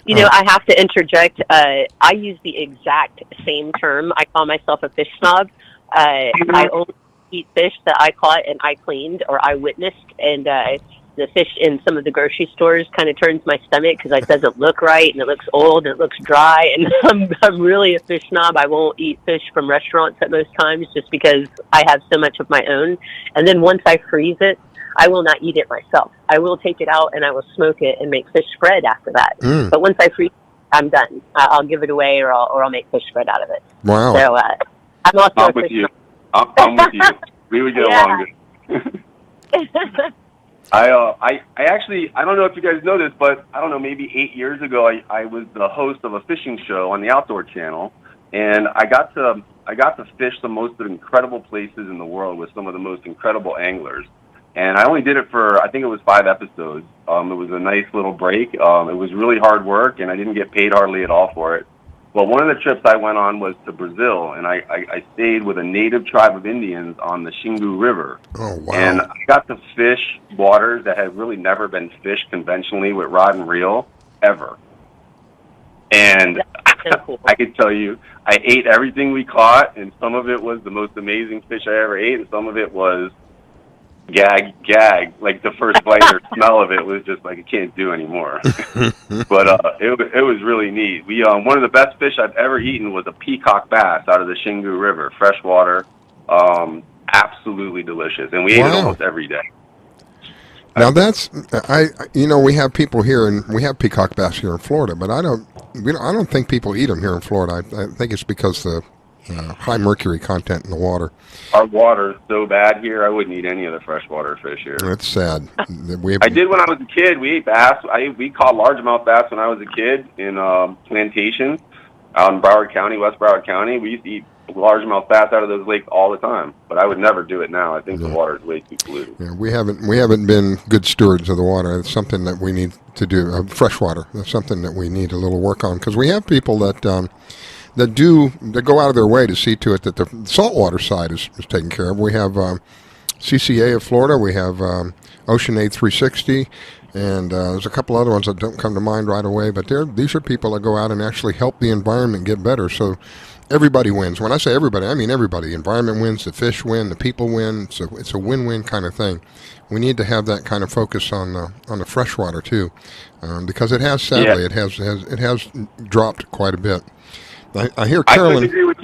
You know, I have to interject. I use the exact same term. I call myself a fish snob. I only eat fish that I caught and I cleaned or I witnessed, and the fish in some of the grocery stores kind of turns my stomach because it doesn't look right and it looks old and it looks dry. And I'm really a fish snob. I won't eat fish from restaurants at most times just because I have so much of my own. And then once I freeze it, I will not eat it myself. I will take it out and I will smoke it and make fish spread after that. But once I freeze it, I'm done. I'll give it away or I'll make fish spread out of it. Wow. So I'm also I'm with you. I'm with you. We would get along good. I actually, I don't know if you guys know this, but I don't know, maybe 8 years ago, I was the host of a fishing show on the Outdoor Channel, and I got to fish the most incredible places in the world with some of the most incredible anglers. And I only did it for, I think it was 5 episodes. It was a nice little break. It was really hard work, and I didn't get paid hardly at all for it. Well, one of the trips I went on was to Brazil, and I stayed with a native tribe of Indians on the Xingu River. Oh, wow. And I got to fish waters that had really never been fished conventionally with rod and reel, ever. And I could tell you, I ate everything we caught, and some of it was the most amazing fish I ever ate, and some of it was gag. Like the first bite or smell of it was just like, I can't do anymore. But it was really neat. We one of the best fish I've ever eaten was a peacock bass out of the Xingu River, freshwater, absolutely delicious, and we ate it almost every day. Now that's we have people here, and we have peacock bass here in Florida, but I don't think people eat them here in Florida. I think it's because the high mercury content in the water. Our water is so bad here, I wouldn't eat any of the freshwater fish here. That's sad. I did when I was a kid. We ate bass. We caught largemouth bass when I was a kid in Plantation out in Broward County, West Broward County. We used to eat largemouth bass out of those lakes all the time, but I would never do it now. I think the water is way too polluted. Yeah, we haven't been good stewards of the water. It's something that we need to do. Freshwater. That's something that we need a little work on, because we have people that go out of their way to see to it that the saltwater side is taken care of. We have CCA of Florida. We have Ocean Aid 360, and there's a couple other ones that don't come to mind right away. But these are people that go out and actually help the environment get better. So everybody wins. When I say everybody, I mean everybody. The environment wins, the fish win, the people win. So it's a win-win kind of thing. We need to have that kind of focus on the freshwater too, because it has sadly it has dropped quite a bit. I hear Carolyn. I couldn't agree with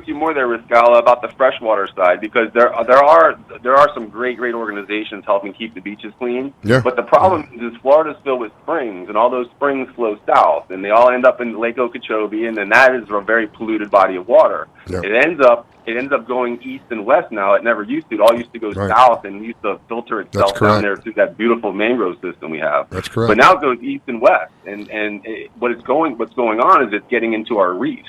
you more there. Riscala, about the freshwater side, because there are some great organizations helping keep the beaches clean. Yeah. But the problem is Florida's filled with springs, and all those springs flow south, and they all end up in Lake Okeechobee, and then that is a very polluted body of water. Yeah. It ends up going east and west now. It never used to. It all used to go south and used to filter itself down there through that beautiful mangrove system we have. That's correct. But now it goes east and west, and what's going on is it's getting into our reefs.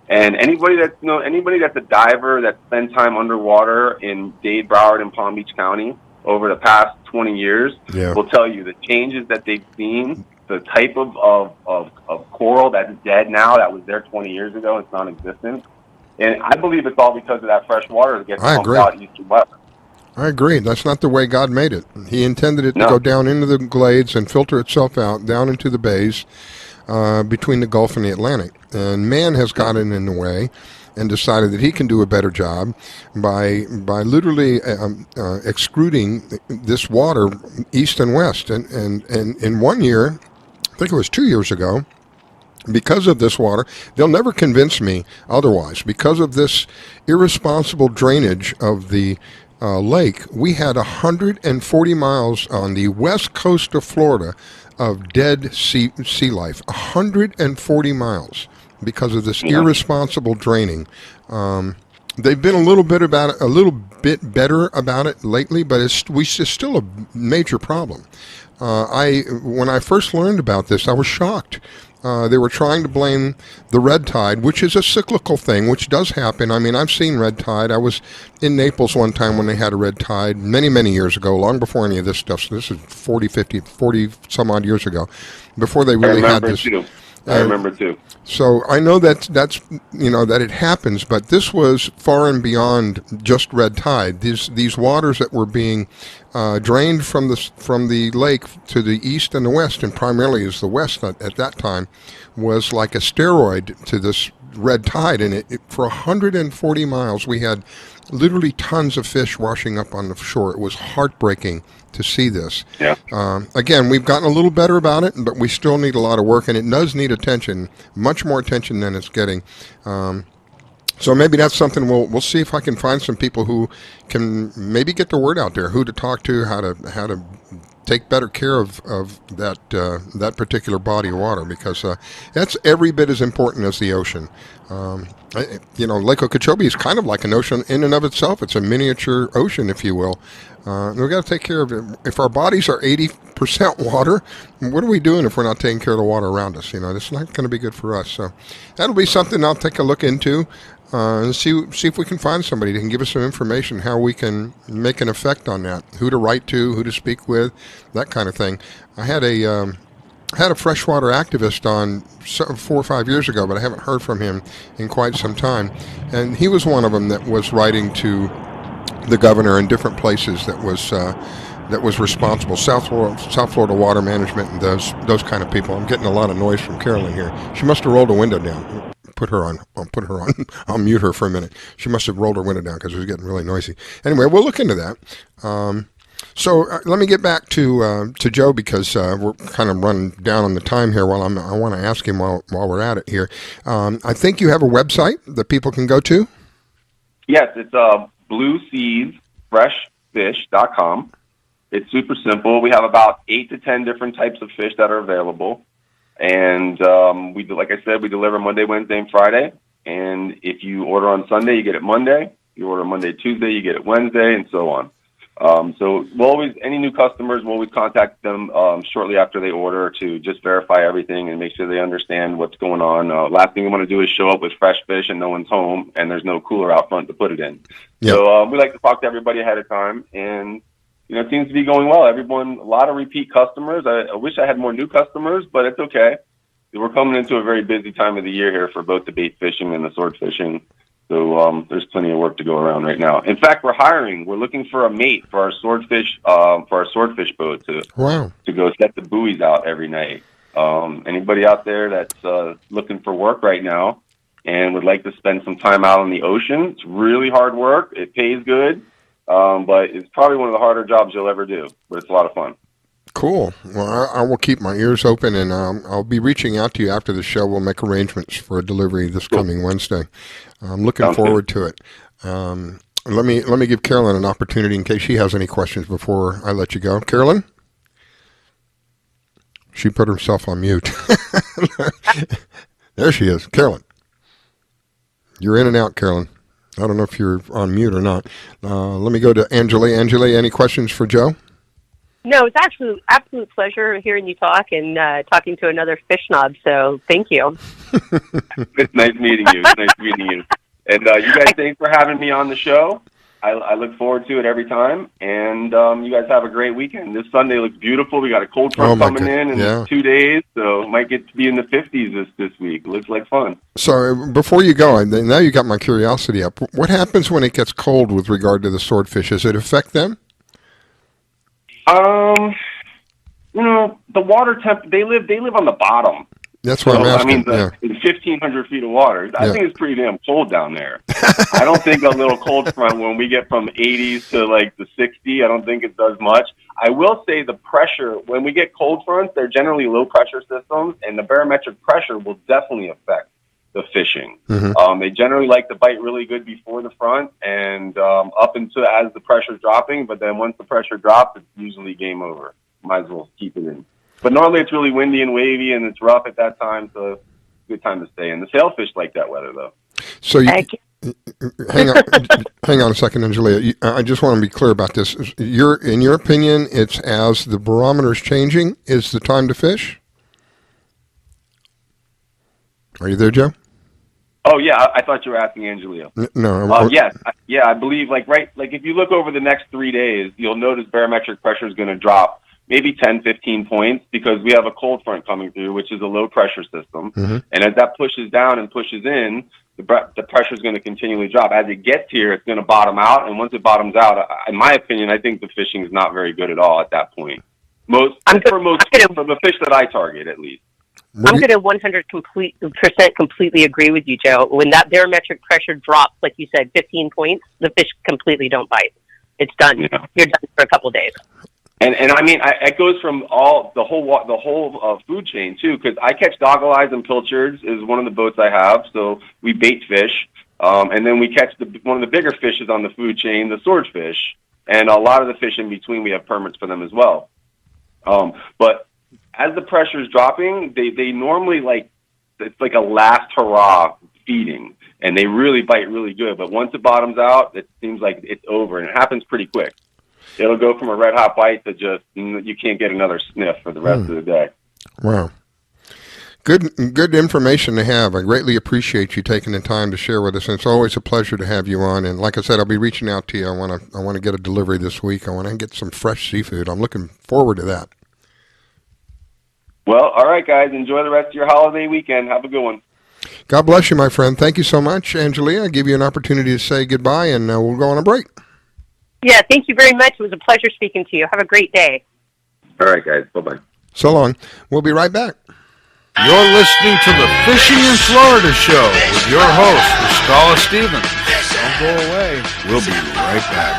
And anybody that's a diver that spent time underwater in Dade, Broward, and Palm Beach County over the past 20 years will tell you the changes that they've seen, the type of coral that's dead now that was there 20 years ago, it's non-existent. And I believe it's all because of that fresh water that gets pumped out east and west. I agree. That's not the way God made it. He intended it to go down into the glades and filter itself out down into the bays between the Gulf and the Atlantic. And man has gotten in the way and decided that he can do a better job by literally excluding this water east and west. And in 1 year, I think it was 2 years ago, because of this water, they'll never convince me otherwise. Because of this irresponsible drainage of the lake, we had 140 miles on the west coast of Florida of dead sea life. 140 miles because of this irresponsible draining. They've been a little bit better about it lately, but it's still a major problem. When I first learned about this, I was shocked. They were trying to blame the red tide, which is a cyclical thing, which does happen. I mean, I've seen red tide. I was in Naples one time when they had a red tide many, many years ago, long before any of this stuff. So this is 40 some odd years ago, before they really had this. I remember too. So I know that's that it happens, but this was far and beyond just red tide. These waters that were being drained from the lake to the east and the west, and primarily is the west at that time, was like a steroid to this red tide. And for 140 miles, we had literally tons of fish washing up on the shore. It was heartbreaking to see this. Yeah. Again, we've gotten a little better about it, but we still need a lot of work, and it does need attention, much more attention than it's getting. So maybe that's something we'll see if I can find some people who can maybe get the word out there, who to talk to, how to take better care of that particular body of water, because that's every bit as important as the ocean. Lake Okeechobee is kind of like an ocean in and of itself. It's a miniature ocean, if you will. We've got to take care of it. If our bodies are 80% water, what are we doing if we're not taking care of the water around us? It's not going to be good for us. So that'll be something I'll take a look into and see if we can find somebody that can give us some information, how we can make an effect on that, who to write to, who to speak with, that kind of thing. I had a freshwater activist on 4 or 5 years ago, but I haven't heard from him in quite some time. And he was one of them that was writing to the governor in different places that was responsible. South Florida Water Management and those kind of people. I'm getting a lot of noise from Carolyn here. She must have rolled a window down. Put her on. I'll mute her for a minute. She must have rolled her window down because it was getting really noisy. Anyway, we'll look into that. So let me get back to Joe, because we're kind of running down on the time here. I want to ask him while we're at it here. I think you have a website that people can go to. Yes, it's blueseasfreshfish.com. It's super simple. We have about 8 to 10 different types of fish that are available. And like I said, we deliver Monday, Wednesday, and Friday. And if you order on Sunday, you get it Monday. You order Monday, Tuesday, you get it Wednesday, and so on. So any new customers, we'll always contact them shortly after they order to just verify everything and make sure they understand what's going on. Last thing we want to do is show up with fresh fish and no one's home and there's no cooler out front to put it in. Yep. So we like to talk to everybody ahead of time, and it seems to be going well. A lot of repeat customers. I wish I had more new customers, but it's okay. We're coming into a very busy time of the year here for both the bait fishing and the sword fishing. So there's plenty of work to go around right now. In fact, we're hiring. We're looking for a mate for our swordfish boat to go set the buoys out every night. Anybody out there that's looking for work right now and would like to spend some time out on the ocean? It's really hard work. It pays good, but it's probably one of the harder jobs you'll ever do. But it's a lot of fun. Cool. Well, I will keep my ears open, and I'll be reaching out to you after the show. We'll make arrangements for a delivery this coming Wednesday. I'm looking forward to it. Let me give Carolyn an opportunity in case she has any questions before I let you go. Carolyn? She put herself on mute. There she is. Carolyn. You're in and out, Carolyn. I don't know if you're on mute or not. Let me go to Angelia. Angelia, any questions for Joe? No, it's actually absolute pleasure hearing you talk and talking to another fish snob. So thank you. It's nice meeting you. It's nice meeting you. And you guys, thanks for having me on the show. I look forward to it every time. And you guys have a great weekend. This Sunday looks beautiful. We got a cold front coming in 2 days, so might get to be in the 50s this week. Looks like fun. So before you go, now you got my curiosity up. What happens when it gets cold with regard to the swordfish? Does it affect them? The water temp, they live on the bottom. That's what I'm asking. In 1,500 feet of water, I think it's pretty damn cold down there. I don't think a little cold front, when we get from 80s to like the 60, I don't think it does much. I will say the pressure, when we get cold fronts, they're generally low pressure systems, and the barometric pressure will definitely affect the fishing. Mm-hmm. They generally like to bite really good before the front and up until as the pressure's dropping, but then once the pressure drops, it's usually game over. Might as well keep it in. But normally it's really windy and wavy and it's rough at that time, so it's a good time to stay in. The sailfish like that weather, though. So you, hang on a second, Angelia. I just want to be clear about this. In your opinion, it's as the barometer is changing is the time to fish? Are you there, Joe? Oh, yeah, I thought you were asking Angelia. No. Yes, I believe, like if you look over the next 3 days, you'll notice barometric pressure is going to drop maybe 10, 15 points because we have a cold front coming through, which is a low pressure system. Mm-hmm. And as that pushes down and pushes in, the pressure is going to continually drop. As it gets here, it's going to bottom out. And once it bottoms out, in my opinion, I think the fishing is not very good at all at that point. For the fish that I target, at least. I'm going to 100% completely agree with you, Joe. When that barometric pressure drops, like you said, 15 points, the fish completely don't bite. It's done. Yeah. You're done for a couple of days. And I mean, it goes from the whole food chain too, because I catch goggle eyes and pilchards is one of the boats I have. So we bait fish, and then we catch one of the bigger fishes on the food chain, the swordfish, and a lot of the fish in between. We have permits for them as well. But as the pressure is dropping, they normally it's like a last hurrah feeding, and they really bite really good. But once it bottoms out, it seems like it's over, and it happens pretty quick. It'll go from a red hot bite to just you can't get another sniff for the rest of the day. Wow. Good information to have. I greatly appreciate you taking the time to share with us, and it's always a pleasure to have you on. And like I said, I'll be reaching out to you. I want to get a delivery this week. I want to get some fresh seafood. I'm looking forward to that. Well, all right, guys. Enjoy the rest of your holiday weekend. Have a good one. God bless you, my friend. Thank you so much, Angelia. I'll give you an opportunity to say goodbye, and we'll go on a break. Yeah, thank you very much. It was a pleasure speaking to you. Have a great day. All right, guys. Bye-bye. So long. We'll be right back. You're listening to the Fishing in Florida Show with your host, Scala Stevens. Don't go away. We'll be right back.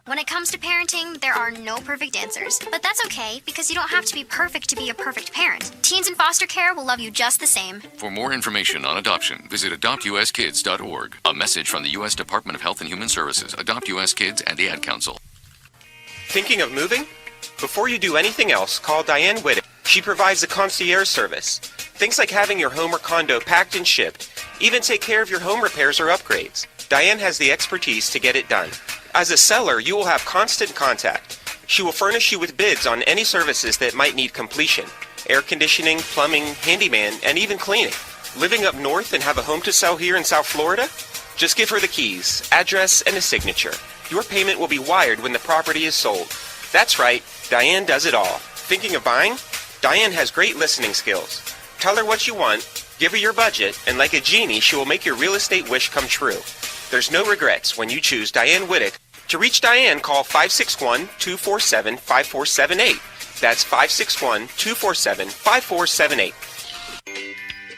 When it comes to parenting, there are no perfect answers. But that's okay, because you don't have to be perfect to be a perfect parent. Teens in foster care will love you just the same. For more information on adoption, visit adoptuskids.org. A message from the U.S. Department of Health and Human Services, Adopt U.S. Kids, and the Ad Council. Thinking of moving? Before you do anything else, call Diane Whittick. She provides a concierge service. Things like having your home or condo packed and shipped. Even take care of your home repairs or upgrades. Diane has the expertise to get it done. As a seller, you will have constant contact. She will furnish you with bids on any services that might need completion. Air conditioning, plumbing, handyman, and even cleaning. Living up north and have a home to sell here in South Florida? Just give her the keys, address, and a signature. Your payment will be wired when the property is sold. That's right, Diane does it all. Thinking of buying? Diane has great listening skills. Tell her what you want, give her your budget, and like a genie, she will make your real estate wish come true. There's no regrets when you choose Diane Whittick. To reach Diane, call 561-247-5478. That's 561-247-5478.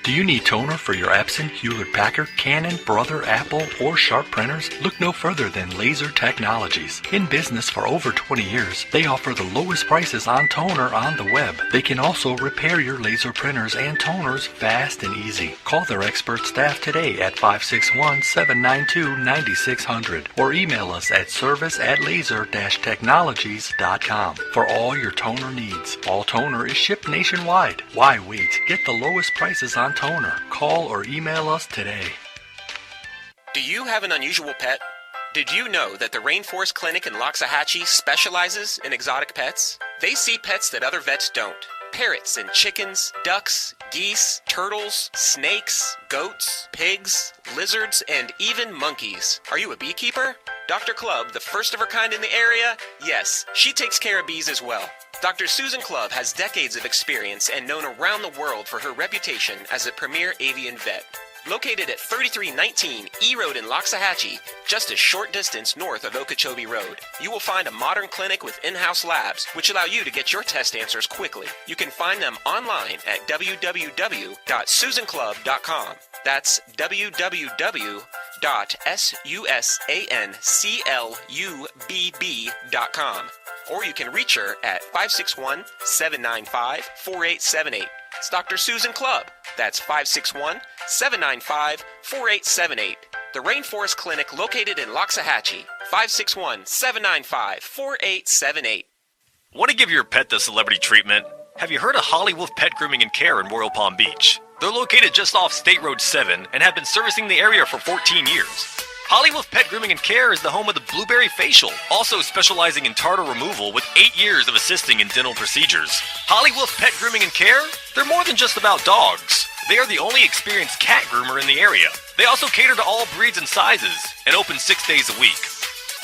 Do you need toner for your Epson, Hewlett-Packard, Canon, Brother, Apple, or Sharp printers? Look no further than Laser Technologies. In business for over 20 years, they offer the lowest prices on toner on the web. They can also repair your laser printers and toners fast and easy. Call their expert staff today at 561-792-9600 or email us at service@laser-technologies.com for all your toner needs. All toner is shipped nationwide. Why wait? Get the lowest prices on toner. Call or email us today. Do you have an unusual pet? Did you know that the Rainforest Clinic in Loxahatchee specializes in exotic pets? They see pets that other vets don't. Parrots and chickens, ducks, geese, turtles, snakes, goats, pigs, lizards, and even monkeys. Are you a beekeeper? Dr. Clubb, the first of her kind in the area? Yes, she takes care of bees as well. Dr. Susan Clubb has decades of experience and known around the world for her reputation as a premier avian vet. Located at 3319 E Road in Loxahatchee, just a short distance north of Okeechobee Road, you will find a modern clinic with in-house labs, which allow you to get your test answers quickly. You can find them online at www.susanclub.com. That's www.susanclubb.com. or you can reach her at 561-795-4878. It's Dr. Susan Clubb. That's 561-795-4878. The Rainforest Clinic located in Loxahatchee. 561-795-4878. Want to give your pet the celebrity treatment? Have you heard of Holly Wolf Pet Grooming and Care in Royal Palm Beach? They're located just off State Road 7 and have been servicing the area for 14 years. Holly Wolf Pet Grooming and Care is the home of the Blueberry Facial, also specializing in tartar removal with 8 years of assisting in dental procedures. Holly Wolf Pet Grooming and Care? They're more than just about dogs. They are the only experienced cat groomer in the area. They also cater to all breeds and sizes and open 6 days a week.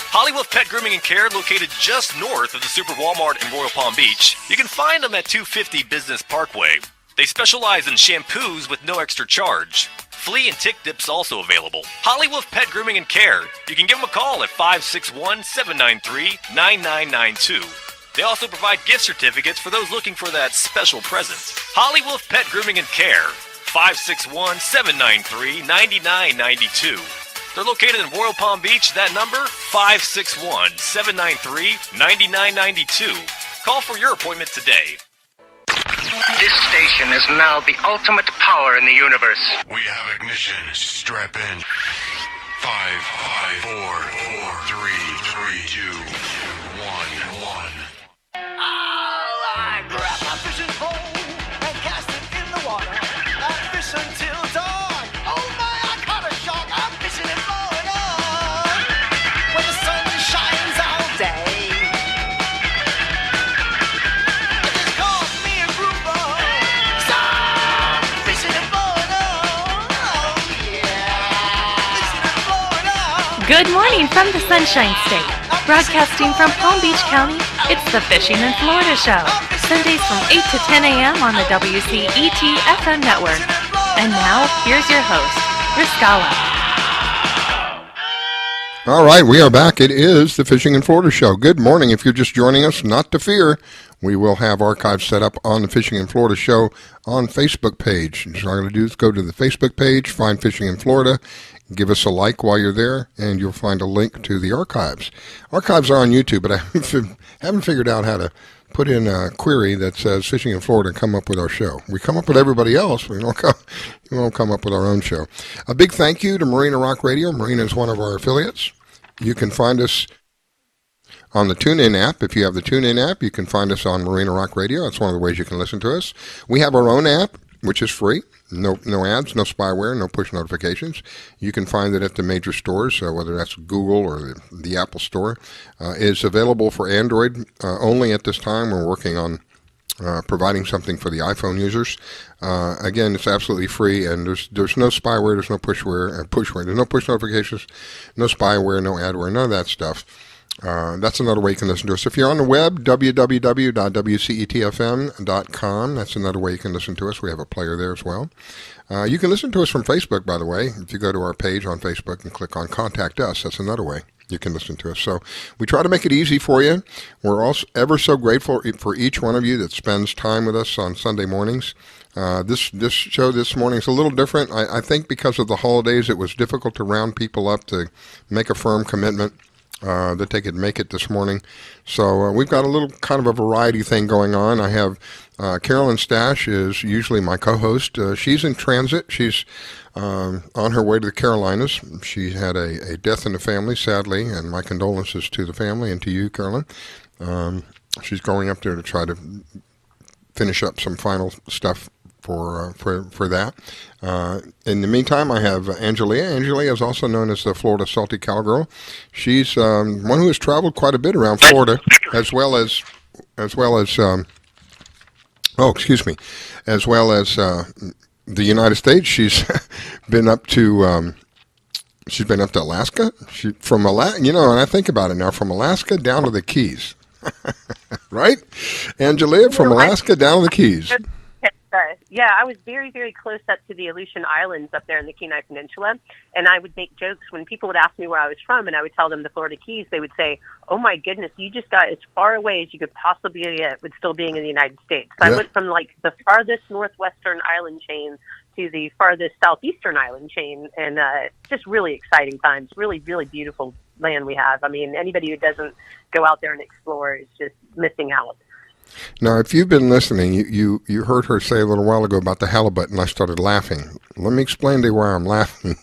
Holly Wolf Pet Grooming and Care, located just north of the Super Walmart in Royal Palm Beach. You can find them at 250 Business Parkway. They specialize in shampoos with no extra charge. Flea and tick dips also available. Holly Wolf Pet Grooming and Care. You can give them a call at 561-793-9992. They also provide gift certificates for those looking for that special present. Holly Wolf Pet Grooming and Care. 561-793-9992. They're located in Royal Palm Beach. That number, 561-793-9992. Call for your appointment today. This station is now the ultimate power in the universe. We have ignition. Strap in. 5, 4, 3, 2, 1. I grab my fishing pole and cast it in the water. I fish until dawn. Oh my, I caught a shark. I'm fishing and blowing on. When the sun shines all day. It just calls me a grouper. So I'm fishing and blowing on. Oh yeah. Fishing and blowing on. Good morning from the Sunshine State. Broadcasting from Palm Beach County, it's the Fishing in Florida Show. Sundays from 8 to 10 a.m. on the WCET FM network. And now, here's your host, Riscala. All right, we are back. It is the Fishing in Florida Show. Good morning. If you're just joining us, not to fear. We will have archives set up on the Fishing in Florida Show on Facebook page. So all you're going to do is go to the Facebook page, find Fishing in Florida, give us a like while you're there, and you'll find a link to the archives. Archives are on YouTube, but I haven't figured out how to put in a query that says Fishing in Florida and come up with our show. We come up with everybody else, but we won't come up with our own show. A big thank you to Marina Rock Radio. Marina is one of our affiliates. You can find us on the TuneIn app. If you have the TuneIn app, you can find us on Marina Rock Radio. That's one of the ways you can listen to us. We have our own app, which is free. No ads, no spyware, no push notifications. You can find it at the major stores, whether that's Google or the Apple Store. It's available for Android only at this time. We're working on providing something for the iPhone users. Again, it's absolutely free, and there's no spyware, there's no pushware, there's no push notifications, no spyware, no adware, none of that stuff. That's another way you can listen to us. If you're on the web, www.wcetfm.com. That's another way you can listen to us. We have a player there as well. You can listen to us from Facebook, by the way. If you go to our page on Facebook and click on Contact Us, that's another way you can listen to us. So we try to make it easy for you. We're also ever so grateful for each one of you that spends time with us on Sunday mornings. This show this morning is a little different. I think because of the holidays, it was difficult to round people up to make a firm commitment that they could make it this morning. So we've got a little kind of a variety thing going on. I have Carolyn Stash is usually my co-host. She's in transit. She's on her way to the Carolinas. She had a death in the family, sadly, and my condolences to the family and to you, Carolyn. She's going up there to try to finish up some final stuff for that. In the meantime, I have Angelia. Angelia is also known as the Florida Salty Cowgirl. She's one who has traveled quite a bit around Florida, as well as the United States. She's been up to Alaska. And I think about it now, from Alaska down to the Keys, right? Angelia, from Alaska down to the Keys. Yeah, I was very, very close up to the Aleutian Islands up there in the Kenai Peninsula, and I would make jokes when people would ask me where I was from, and I would tell them the Florida Keys. They would say, "Oh my goodness, you just got as far away as you could possibly get with still being in the United States." So I went from like the farthest northwestern island chain to the farthest southeastern island chain, and just really exciting times. Really, really beautiful land we have. I mean, anybody who doesn't go out there and explore is just missing out. Now, if you've been listening, you heard her say a little while ago about the halibut, and I started laughing. Let me explain to you why I'm laughing.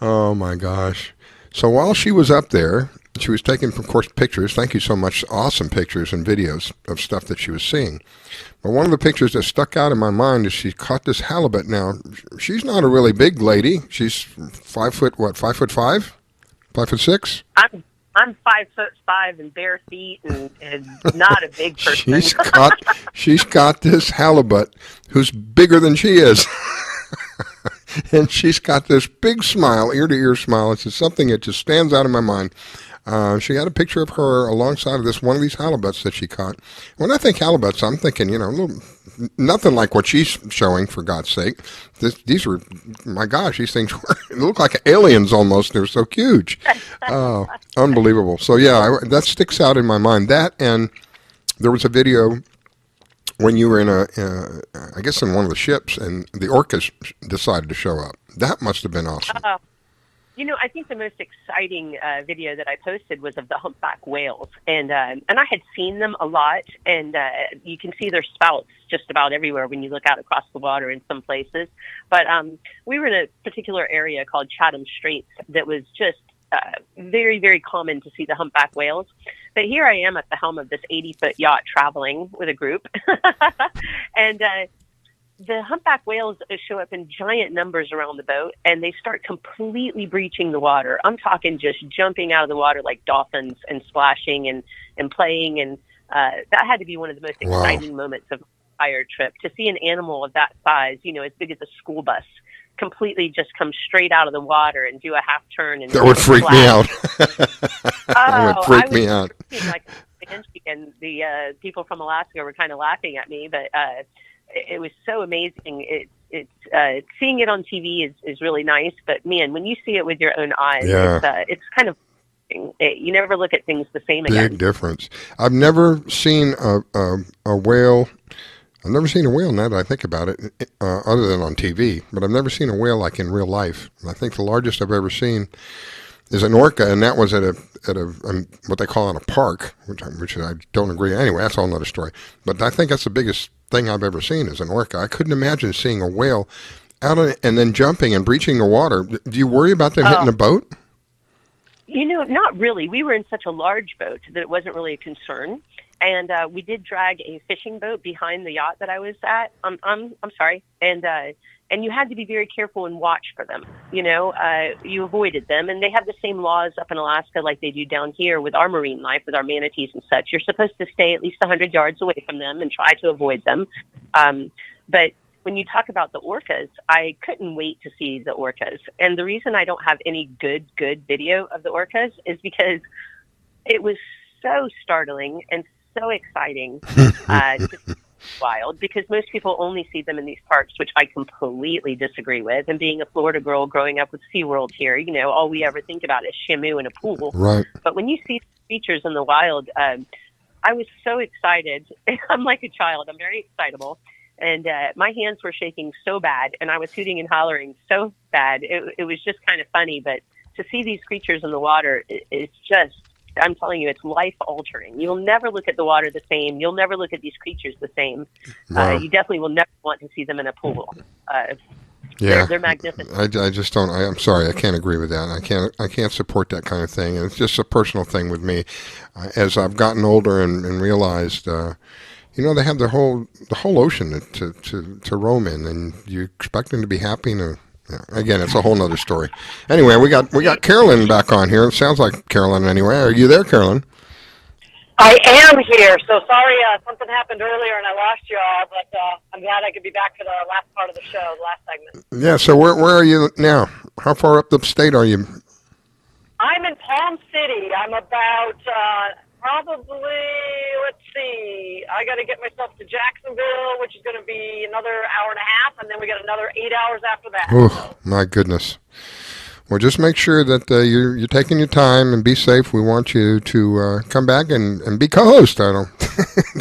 Oh, my gosh. So while she was up there, she was taking, of course, pictures. Thank you so much. Awesome pictures and videos of stuff that she was seeing. But one of the pictures that stuck out in my mind is she caught this halibut. Now, she's not a really big lady. She's 5 foot, what, 5'5"? 5'6"? I'm 5'5" and bare feet and not a big person. She's got this halibut who's bigger than she is. And she's got this big smile, ear-to-ear smile. It's just something that just stands out in my mind. She had a picture of her alongside of this one of these halibuts that she caught. When I think halibuts, I'm thinking, nothing like what she's showing, for God's sake. These were, my gosh, these things look like aliens almost. They're so huge. Oh, unbelievable. So, yeah, that sticks out in my mind. That, and there was a video when you were in I guess in one of the ships, and the orcas decided to show up. That must have been awesome. I think the most exciting video that I posted was of the humpback whales, and I had seen them a lot, and you can see their spouts just about everywhere when you look out across the water in some places. But we were in a particular area called Chatham Straits that was just very, very common to see the humpback whales. But here I am at the helm of this 80-foot yacht traveling with a group, and the humpback whales show up in giant numbers around the boat, and they start completely breaching the water. I'm talking just jumping out of the water like dolphins and splashing and playing, and that had to be one of the most exciting moments of my entire trip, to see an animal of that size, as big as a school bus, completely just come straight out of the water and do a half turn. And that would freak me out. That would freak me out. Like a banshee, and the people from Alaska were kind of laughing at me, but it was so amazing. Seeing it on TV is really nice, but man, when you see it with your own eyes, it's kind of, you never look at things the same again. Big difference. I've never seen a whale. I've never seen a whale now that I think about it, other than on TV, but I've never seen a whale like in real life. I think the largest I've ever seen is an orca, and that was at a what they call in a park, which I don't agree. Anyway, that's a whole nother story. But I think that's the biggest thing I've ever seen is an orca. I couldn't imagine seeing a whale out on, and then jumping and breaching the water. Do you worry about them hitting a boat? Not really. We were in such a large boat that it wasn't really a concern. And we did drag a fishing boat behind the yacht that I was at. I'm sorry. And you had to be very careful and watch for them. You avoided them. And they have the same laws up in Alaska like they do down here with our marine life, with our manatees and such. You're supposed to stay at least 100 yards away from them and try to avoid them. But when you talk about the orcas, I couldn't wait to see the orcas. And the reason I don't have any good video of the orcas is because it was so startling and so exciting, wild, because most people only see them in these parks, which I completely disagree with. And being a Florida girl growing up with SeaWorld here, all we ever think about is Shamu and a pool. Right. But when you see features in the wild, I was so excited. I'm like a child. I'm very excitable. And my hands were shaking so bad, and I was hooting and hollering so bad. It was just kind of funny. But to see these creatures in the water is just, I'm telling you, it's life-altering. You'll never look at the water the same. You'll never look at these creatures the same. Wow. You definitely will never want to see them in a pool. They're magnificent. I just don't. I'm sorry, I can't agree with that. I can't support that kind of thing. And it's just a personal thing with me. As I've gotten older and realized, they have the whole ocean to roam in, and you expect them to be happy. And again, it's a whole nother story. Anyway, we got Carolyn back on here. It sounds like Carolyn anyway. Are you there, Carolyn? I am here. So sorry, something happened earlier and I lost you all, but I'm glad I could be back for the last part of the show, the last segment. Yeah. So where are you now? How far up the state are you? I'm in Palm City. I'm about probably, let's see, I got to get myself to Jacksonville, which is going to be another hour and a half, and then we got another 8 hours after that. Oh, my goodness. Well, just make sure that you're taking your time and be safe. We want you to come back and be co-host. I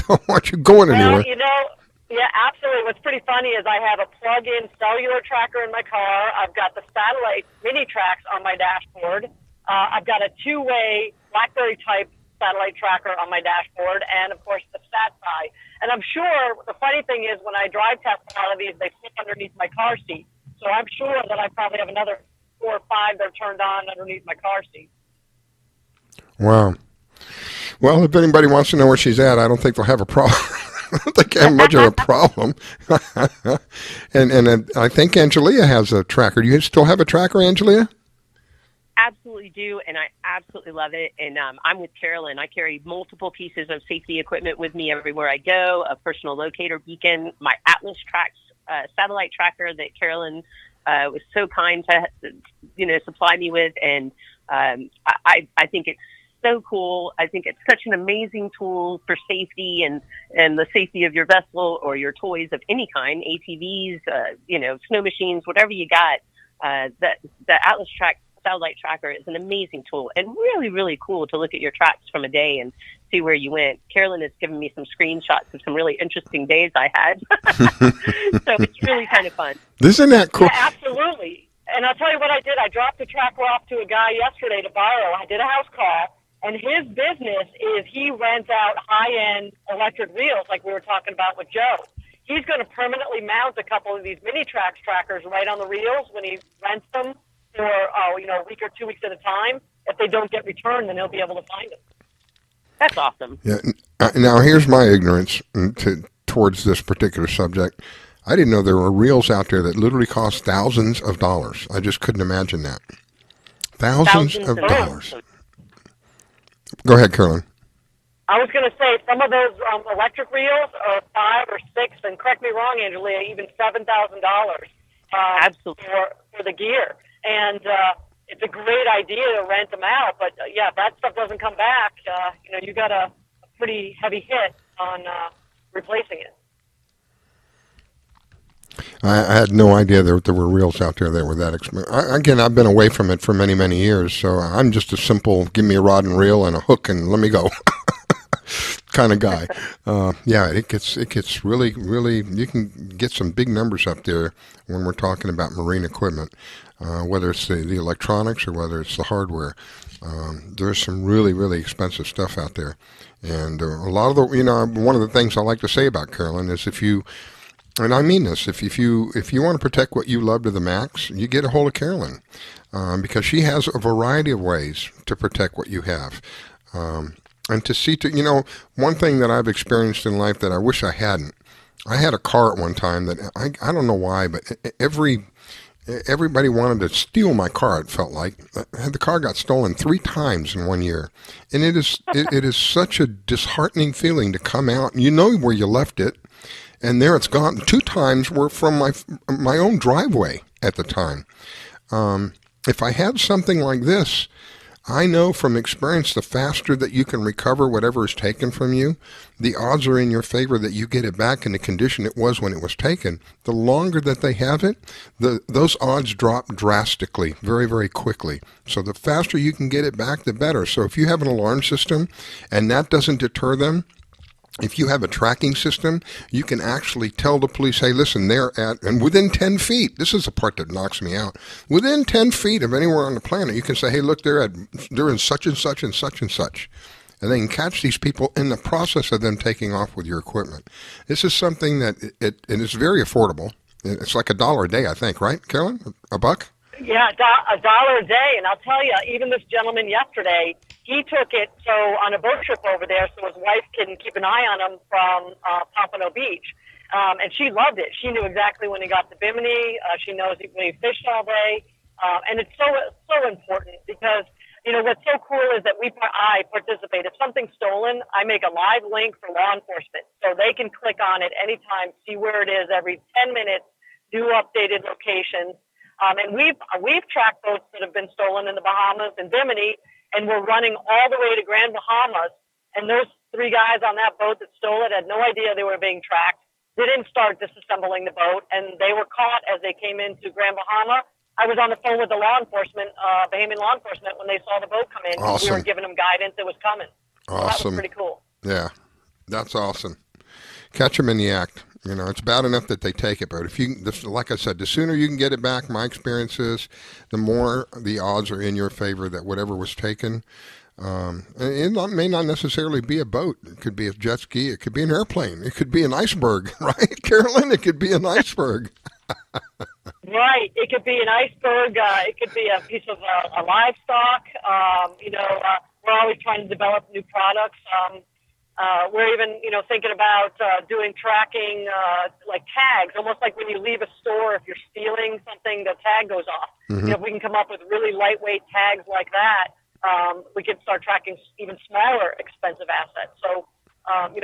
don't want you going anywhere. Yeah, absolutely. What's pretty funny is I have a plug-in cellular tracker in my car. I've got the satellite mini Trax on my dashboard. I've got a two-way BlackBerry type satellite tracker on my dashboard, and of course the SatSci. And I'm sure the funny thing is when I drive test a lot of these, they fit underneath my car seat. So I'm sure that I probably have another 4 or 5 that are turned on underneath my car seat. Wow. Well, if anybody wants to know where she's at, I don't think they'll have a problem. I don't think they have much of a problem. and I think Angelia has a tracker. Do you still have a tracker, Angelia? Absolutely do, and I absolutely love it. And I'm with Carolyn. I carry multiple pieces of safety equipment with me everywhere I go, a personal locator beacon, my Atlas Trax satellite tracker that Carolyn was so kind to supply me with. And I think it's so cool. I think it's such an amazing tool for safety and the safety of your vessel or your toys of any kind, ATVs, snow machines, whatever you got. The Atlas Trax satellite tracker is an amazing tool and really, really cool to look at your tracks from a day and see where you went. Carolyn has given me some screenshots of some really interesting days I had. So it's really kind of fun. Isn't that cool? Yeah, absolutely. And I'll tell you what I did. I dropped the tracker off to a guy yesterday to borrow. I did a house call, and his business is he rents out high-end electric reels like we were talking about with Joe. He's going to permanently mount a couple of these mini Trax trackers right on the reels when he rents them for a week or 2 weeks at a time. If they don't get returned, then he'll be able to find them. That's awesome. Yeah. Now, here's my ignorance towards this particular subject. I didn't know there were reels out there that literally cost thousands of dollars. I just couldn't imagine that. Thousands of dollars. Go ahead, Carolyn. I was going to say some of those electric reels are 5 or 6, and correct me wrong, Angelia, even $7,000 Absolutely. for the gear. And it's a great idea to rent them out, but yeah, if that stuff doesn't come back, you got a pretty heavy hit on replacing it. I had no idea there were reels out there that were that expensive. Again, I've been away from it for many, many years, so I'm just a simple give me a rod and reel and a hook and let me go kind of guy. It gets really, really, you can get some big numbers up there when we're talking about marine equipment, whether it's the electronics or whether it's the hardware. There's some really, really expensive stuff out there. And a lot of one of the things I like to say about Carolyn is and I mean this, if you want to protect what you love to the max, you get a hold of Carolyn, because she has a variety of ways to protect what you have. And to see one thing that I've experienced in life that I wish I hadn't. I had a car at one time that I don't know why, but everybody wanted to steal my car. It felt like the car got stolen 3 times in 1 year, and it is such a disheartening feeling to come out and you know where you left it, and there it's gone. 2 times were from my own driveway at the time. If I had something like this, I know from experience the faster that you can recover whatever is taken from you, the odds are in your favor that you get it back in the condition it was when it was taken. The longer that they have it, those odds drop drastically, very, very quickly. So the faster you can get it back, the better. So if you have an alarm system and that doesn't deter them, if you have a tracking system, you can actually tell the police, hey, listen, and within 10 feet, this is the part that knocks me out, within 10 feet of anywhere on the planet, you can say, hey, look, they're in such and such and such and such. And they can catch these people in the process of them taking off with your equipment. This is something that it is very affordable. It's like $1 a day, I think, right, Carolyn? $1? Yeah, $1 a day. And I'll tell you, even this gentleman yesterday, he took it on a boat trip over there so his wife can keep an eye on him from Pompano Beach. And she loved it. She knew exactly when he got to Bimini. She knows when he fished all day. And it's so important because, what's so cool is that I participate. If something's stolen, I make a live link for law enforcement. So they can click on it anytime, see where it is every 10 minutes, do updated locations. And we've tracked boats that have been stolen in the Bahamas and Bimini, and we're running all the way to Grand Bahamas. And those 3 guys on that boat that stole it had no idea they were being tracked. They didn't start disassembling the boat, and they were caught as they came into Grand Bahama. I was on the phone with the law enforcement, Bahamian law enforcement, when they saw the boat come in. Awesome. We were giving them guidance. It was coming. Awesome. So that was pretty cool. Yeah, that's awesome. Catch them in the act. It's bad enough that they take it, but like I said, the sooner you can get it back, my experience is, the more the odds are in your favor that whatever was taken, and it may not necessarily be a boat. It could be a jet ski. It could be an airplane. It could be an iceberg, right, Carolyn? It could be an iceberg. Right. It could be an iceberg. It could be a piece of a livestock. We're always trying to develop new products. We're even, thinking about doing tracking like tags, almost like when you leave a store, if you're stealing something, the tag goes off. Mm-hmm. If we can come up with really lightweight tags like that, we can start tracking even smaller, expensive assets. So,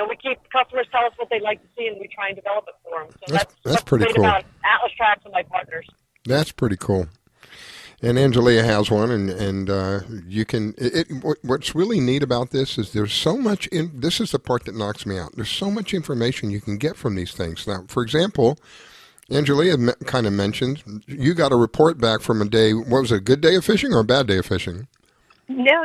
we keep customers tell us what they'd like to see, and we try and develop it for them. So that's pretty great cool. about Atlas Trax and my partners. That's pretty cool. And Angelia has one, and you can. What's really neat about this is there's so much. This is the part that knocks me out. There's so much information you can get from these things. Now, for example, Angelia kind of mentioned you got a report back from a day. What was it? A good day of fishing or a bad day of fishing? No,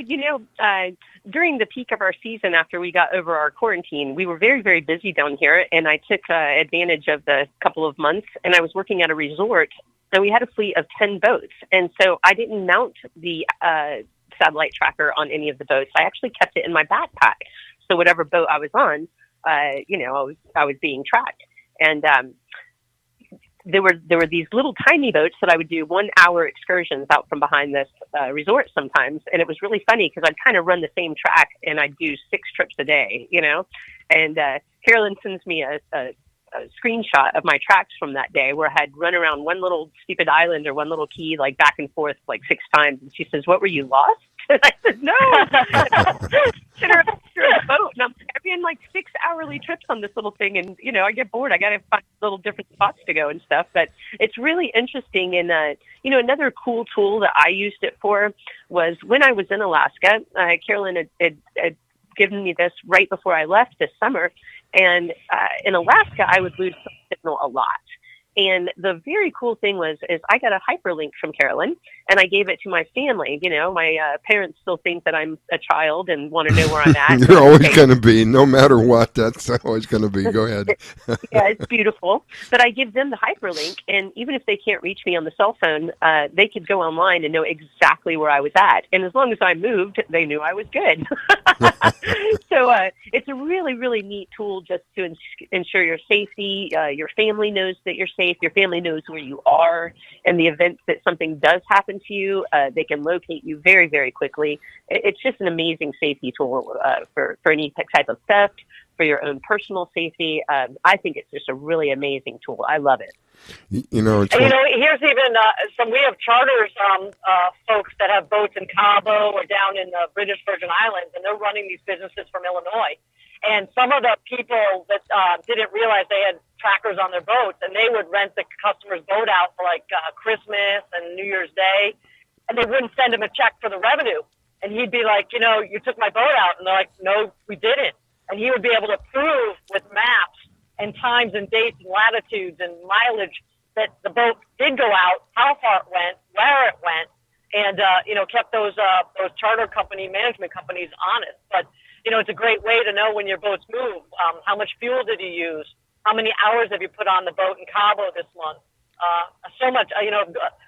during the peak of our season after we got over our quarantine, we were very, very busy down here, and I took advantage of the couple of months, and I was working at a resort, and we had a fleet of 10 boats, and so I didn't mount the satellite tracker on any of the boats. I actually kept it in my backpack, so whatever boat I was on, I was being tracked, and there were these little tiny boats that I would do 1 hour excursions out from behind this resort sometimes. And it was really funny because I'd kind of run the same track and I'd do 6 trips a day, and Carolyn sends me a screenshot of my tracks from that day where I had run around one little stupid island or one little key, like back and forth like 6 times. And she says, "What, were you lost?" And I said, "No." You're a boat, and I'm in like 6 hourly trips on this little thing, and I get bored. I got to find little different spots to go and stuff. But it's really interesting. And another cool tool that I used it for was when I was in Alaska. Carolyn had given me this right before I left this summer, and in Alaska I would lose signal a lot. And the very cool thing is I got a hyperlink from Carolyn, and I gave it to my family. My parents still think that I'm a child and want to know where I'm at. You're always going to be, no matter what. That's always going to be. Go ahead. Yeah, it's beautiful. But I give them the hyperlink, and even if they can't reach me on the cell phone, they could go online and know exactly where I was at. And as long as I moved, they knew I was good. So it's a really, really neat tool just to ensure your safety. Your family knows that you're safe. Your family knows where you are. In the event that something does happen to you, they can locate you very, very quickly. It's just an amazing safety tool for any type of theft, for your own personal safety. I think it's just a really amazing tool. I love it. Here's even we have charters, folks that have boats in Cabo or down in the British Virgin Islands, and they're running these businesses from Illinois. And some of the people that didn't realize they had trackers on their boats, and they would rent the customer's boat out for like Christmas and New Year's Day, and they wouldn't send him a check for the revenue. And he'd be like, you took my boat out. And they're like, no, we didn't. And he would be able to prove with maps and times and dates and latitudes and mileage that the boat did go out, how far it went, where it went, and kept those charter company management companies honest. But it's a great way to know when your boats move. How much fuel did you use? How many hours have you put on the boat in Cabo this month? So much,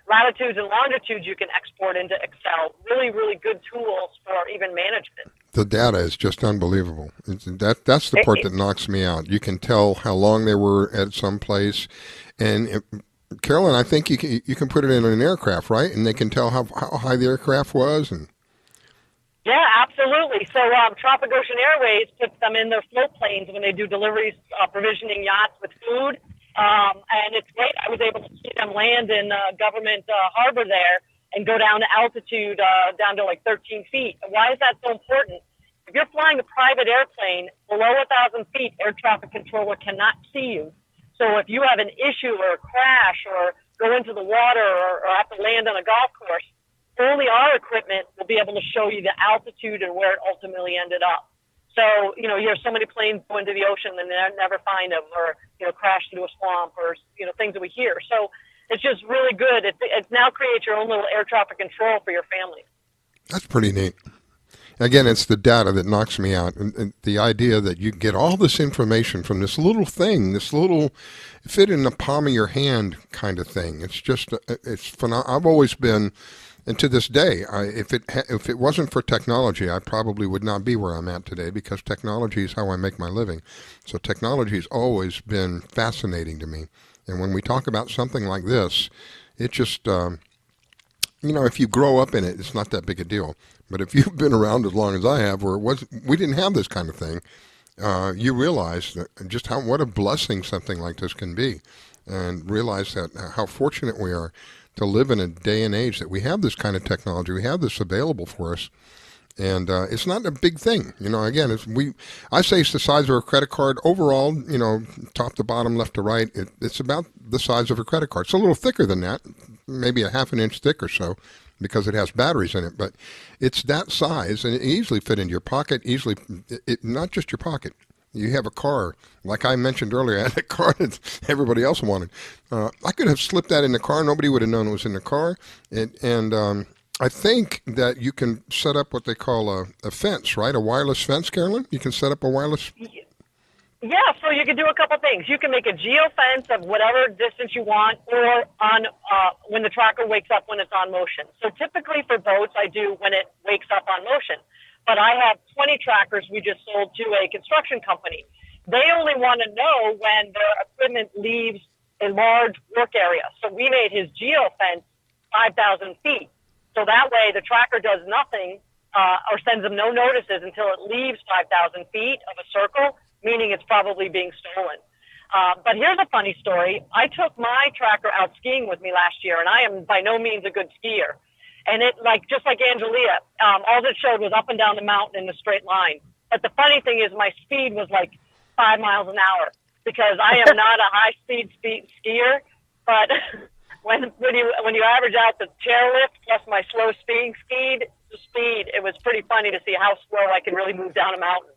latitudes and longitudes you can export into Excel. Really, really good tools for even management. The data is just unbelievable. That's the part that knocks me out. You can tell how long they were at some place. And Carolyn, I think you can put it in an aircraft, right? And they can tell how high the aircraft was. And yeah, absolutely. So Tropic Ocean Airways puts them in their float planes when they do deliveries, provisioning yachts with food. And it's great. I was able to see them land in government harbor there and go down to altitude down to like 13 feet. Why is that so important? If you're flying a private airplane below 1,000 feet, air traffic controller cannot see you. So if you have an issue or a crash or go into the water or have to land on a golf course, only our equipment will be able to show you the altitude and where it ultimately ended up. So, you hear so many planes go into the ocean and they never find them, or, crash into a swamp, or, things that we hear. So it's just really good. It now creates your own little air traffic control for your family. That's pretty neat. again, it's the data that knocks me out. And the idea that you get all this information from this little thing, this little fit in the palm of your hand kind of thing. It's just, it's phenomenal. I've always been, and to this day, if it wasn't for technology, I probably would not be where I'm at today, because technology is how I make my living. So technology has always been fascinating to me. And when we talk about something like this, it just, if you grow up in it, it's not that big a deal. But if you've been around as long as I have, where we didn't have this kind of thing, you realize just what a blessing something like this can be, and realize that how fortunate we are to live in a day and age that we have this kind of technology, we have this available for us, and it's not a big thing. Again, I say it's the size of a credit card. Overall, top to bottom, left to right, it's about the size of a credit card. It's a little thicker than that, maybe a half an inch thick or so, because it has batteries in it, but it's that size, and it easily fit into your pocket, not just your pocket. You have a car, like I mentioned earlier, I had a car that everybody else wanted. I could have slipped that in the car, nobody would have known it was in the car, and I think that you can set up what they call a fence, right? A wireless fence, Carolyn? You can set up a wireless... Yeah, so you can do a couple things. You can make a geofence of whatever distance you want, or on when the tracker wakes up when it's on motion. So typically for boats, I do when it wakes up on motion. But I have 20 trackers we just sold to a construction company. They only want to know when their equipment leaves a large work area. So we made his geofence 5,000 feet. So that way the tracker does nothing or sends them no notices until it leaves 5,000 feet of a circle, meaning it's probably being stolen. But here's a funny story. I took my tracker out skiing with me last year, and I am by no means a good skier. And it, just like Angelia, all it showed was up and down the mountain in a straight line. But the funny thing is my speed was like 5 miles an hour, because I am not a high-speed skier. But when you average out the chairlift plus my slow speed, it was pretty funny to see how slow I can really move down a mountain.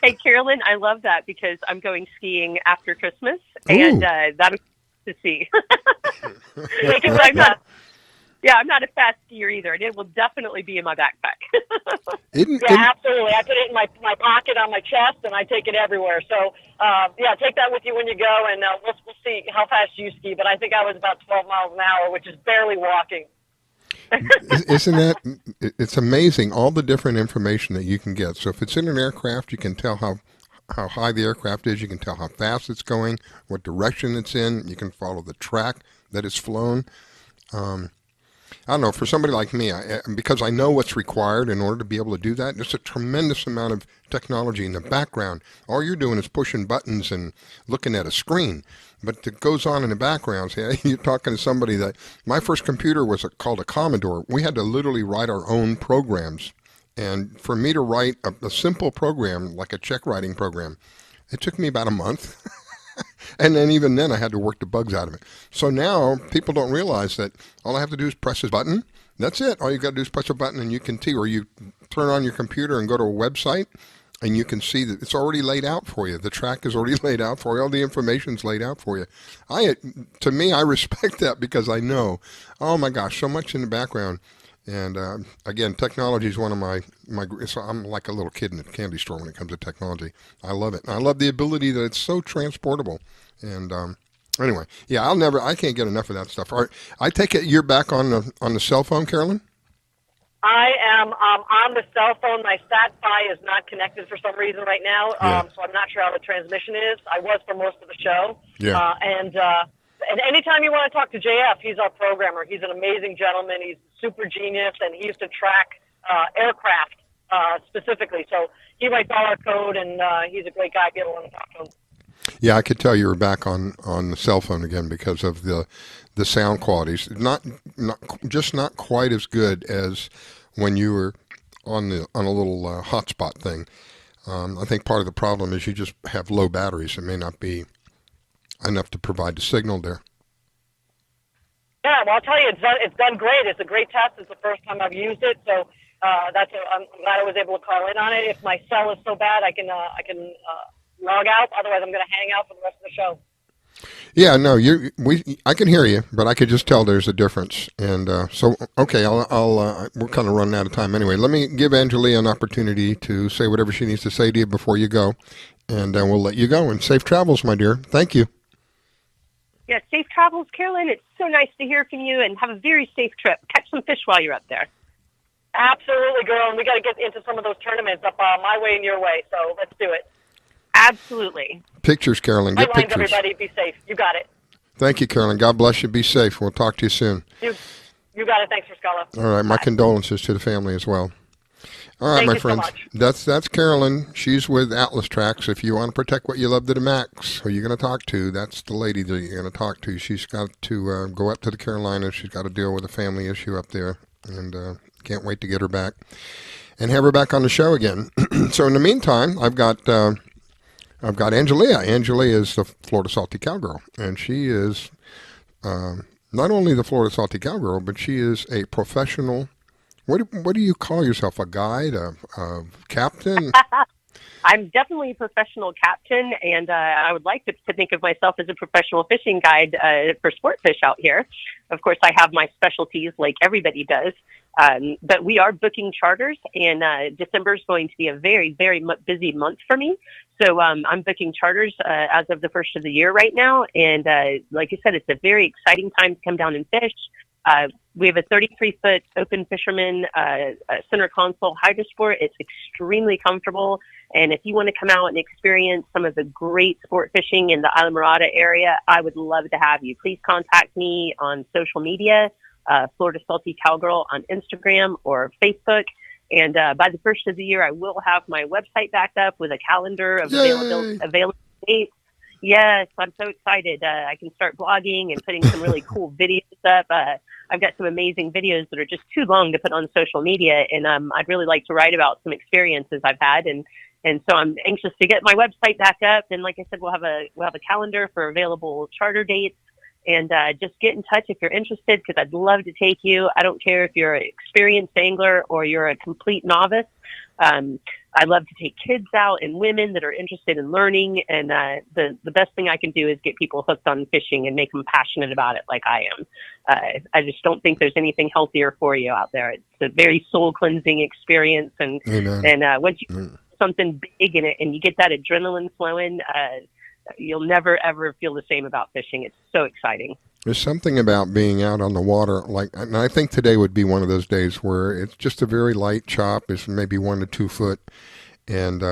Hey, Carolyn, I love that, because I'm going skiing after Christmas, and that'll to see. I'm not a fast skier either, and it will definitely be in my backpack. Absolutely. I put it in my pocket on my chest, and I take it everywhere. So, take that with you when you go, and we'll see how fast you ski. But I think I was about 12 miles an hour, which is barely walking. Isn't that, it's amazing all the different information that you can get. So if it's in an aircraft, you can tell how high the aircraft is, you can tell how fast it's going, what direction it's in, you can follow the track that it's flown. I don't know, for somebody like me, because I know what's required in order to be able to do that, there's a tremendous amount of technology in the background. All you're doing is pushing buttons and looking at a screen. But it goes on in the background. You're talking to somebody that, my first computer was called a Commodore. We had to literally write our own programs. And for me to write a simple program, like a check writing program, it took me about a month. And then even then I had to work the bugs out of it. So now people don't realize that all I have to do is press a button. That's it. All you got to do is press a button and you can or you turn on your computer and go to a website, and you can see that it's already laid out for you. The track is already laid out for you. All the information's laid out for you. To me, I respect that, because I know, oh my gosh, so much in the background. And again, technology is one of my. So I'm like a little kid in a candy store when it comes to technology. I love it. And I love the ability that it's so transportable. And anyway, I can't get enough of that stuff. All right, I take it you're back on the cell phone, Carolyn? I am on the cell phone. My SatFi is not connected for some reason right now, so I'm not sure how the transmission is. I was for most of the show. Yeah. And anytime you want to talk to JF, he's our programmer. He's an amazing gentleman. He's super genius, and he used to track aircraft specifically. So he writes all our code, and he's a great guy if you ever want to talk to him. Yeah, I could tell you were back on the cell phone again because of the sound qualities. Not quite as good as when you were on a little hotspot thing. I think part of the problem is you just have low batteries. It may not be enough to provide the signal there. Yeah, well, I'll tell you, it's done great. It's a great test. It's the first time I've used it, so I'm glad I was able to call in on it. If my cell is so bad, I can log out. Otherwise, I'm going to hang out for the rest of the show. Yeah, no, I can hear you, but I could just tell there's a difference. And so, okay, we're kind of running out of time anyway. Let me give Angelia an opportunity to say whatever she needs to say to you before you go, and we'll let you go. And safe travels, my dear. Thank you. Yeah, safe travels, Carolyn. It's so nice to hear from you, and have a very safe trip. Catch some fish while you're up there. Absolutely, girl. And we got to get into some of those tournaments up my way and your way. So let's do it. Absolutely. Pictures, Carolyn. Get Lines, pictures. everybody. Be safe. You got it. Thank you, Carolyn. God bless you. Be safe. We'll talk to you soon. You got it. Thanks, Scala. All right. My condolences to the family as well. All right, Thank my you so friends. much. That's Carolyn. She's with Atlas Trax. If you want to protect what you love to the max, who you're going to talk to, that's the lady that you're going to talk to. She's got to go up to the Carolinas. She's got to deal with a family issue up there, and can't wait to get her back and have her back on the show again. So in the meantime, I've got Angelia. Angelia is the Florida Salty Cowgirl, and she is not only the Florida Salty Cowgirl, but she is a professional. What do you call yourself? A guide, a captain? I'm definitely a professional captain, and I would like to think of myself as a professional fishing guide for sport fish out here. Of course, I have my specialties like everybody does, but we are booking charters, and December is going to be a very, very busy month for me. So I'm booking charters as of the first of the year right now, and like I said, it's a very exciting time to come down and fish. We have a 33-foot open fisherman center console hydrosport. It's extremely comfortable. And if you want to come out and experience some of the great sport fishing in the Islamorada area, I would love to have you. Please contact me on social media, Florida Salty Cowgirl on Instagram or Facebook. And by the first of the year, I will have my website back up with a calendar of available dates. Yes, I'm so excited. I can start blogging and putting some really cool videos up. I've got some amazing videos that are just too long to put on social media, and I'd really like to write about some experiences I've had, and so I'm anxious to get my website back up. And like I said, we'll have a calendar for available charter dates, and just get in touch if you're interested, because I'd love to take you. I don't care if you're an experienced angler or you're a complete novice. I love to take kids out and women that are interested in learning. And the best thing I can do is get people hooked on fishing and make them passionate about it like I am. I just don't think there's anything healthier for you out there. It's a very soul cleansing experience. And once you do something big in it and you get that adrenaline flowing, you'll never, ever feel the same about fishing. It's so exciting. There's something about being out on the water, and I think today would be one of those days where it's just a very light chop. It's maybe 1 to 2 foot, and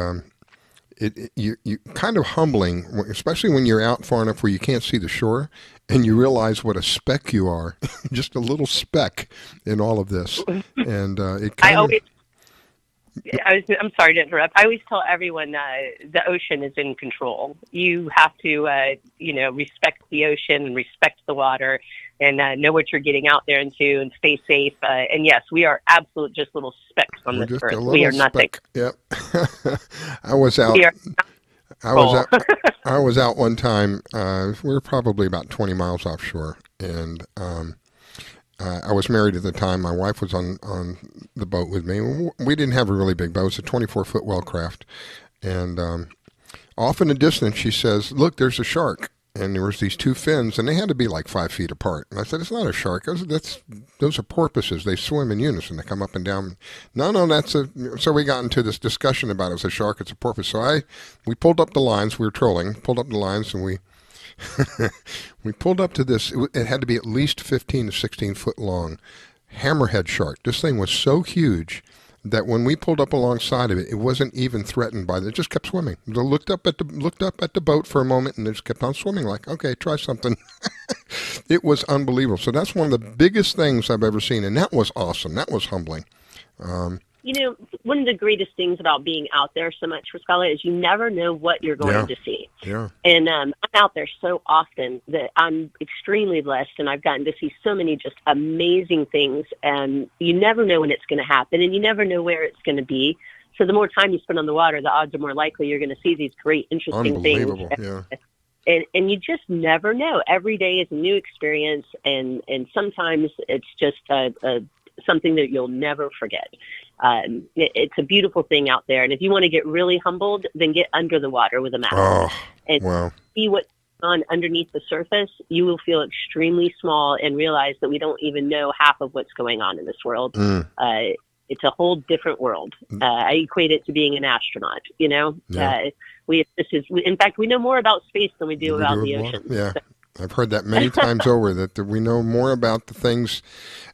you kind of humbling, especially when you're out far enough where you can't see the shore, and you realize what a speck you are, just a little speck in all of this, and it kind of. I'm sorry to interrupt. I always tell everyone the ocean is in control. You have to, respect the ocean and respect the water, and know what you're getting out there into, and stay safe. And yes, we are absolute just little specks on this earth. We are nothing. Yep. I was out. I was out one time. We were probably about 20 miles offshore, and I was married at the time. My wife was on the boat with me. We didn't have a really big boat. It was a 24-foot wellcraft. And off in the distance, she says, "Look, there's a shark." And there was these 2 fins, and they had to be like 5 feet apart. And I said, "It's not a shark. Those are porpoises. They swim in unison. They come up and down." No, that's a... So we got into this discussion about it's a shark, it's a porpoise. So we pulled up the lines. We were trolling, pulled up the lines, and we pulled up to this. It had to be at least 15 to 16 foot long hammerhead shark. This thing was so huge that when we pulled up alongside of it, it wasn't even threatened by it. It just kept swimming. It looked up at the boat for a moment, and it just kept on swimming like, okay, try something. It was unbelievable. So that's one of the biggest things I've ever seen, and that was awesome. That was humbling. One of the greatest things about being out there so much, Rascala, is you never know what you're going to see. Yeah. And I'm out there so often that I'm extremely blessed, and I've gotten to see so many just amazing things. And you never know when it's going to happen, and you never know where it's going to be. So the more time you spend on the water, the odds are more likely you're going to see these great, interesting things. Yeah. And you just never know. Every day is a new experience, and sometimes it's just something that you'll never forget. It's a beautiful thing out there, and if you want to get really humbled, then get under the water with a mask and see on underneath the surface, you will feel extremely small and realize that we don't even know half of what's going on in this world. It's a whole different world. I equate it to being an astronaut, you know? Yeah. In fact, we know more about space than we do about the ocean. Yeah. I've heard that many times over, that we know more about the things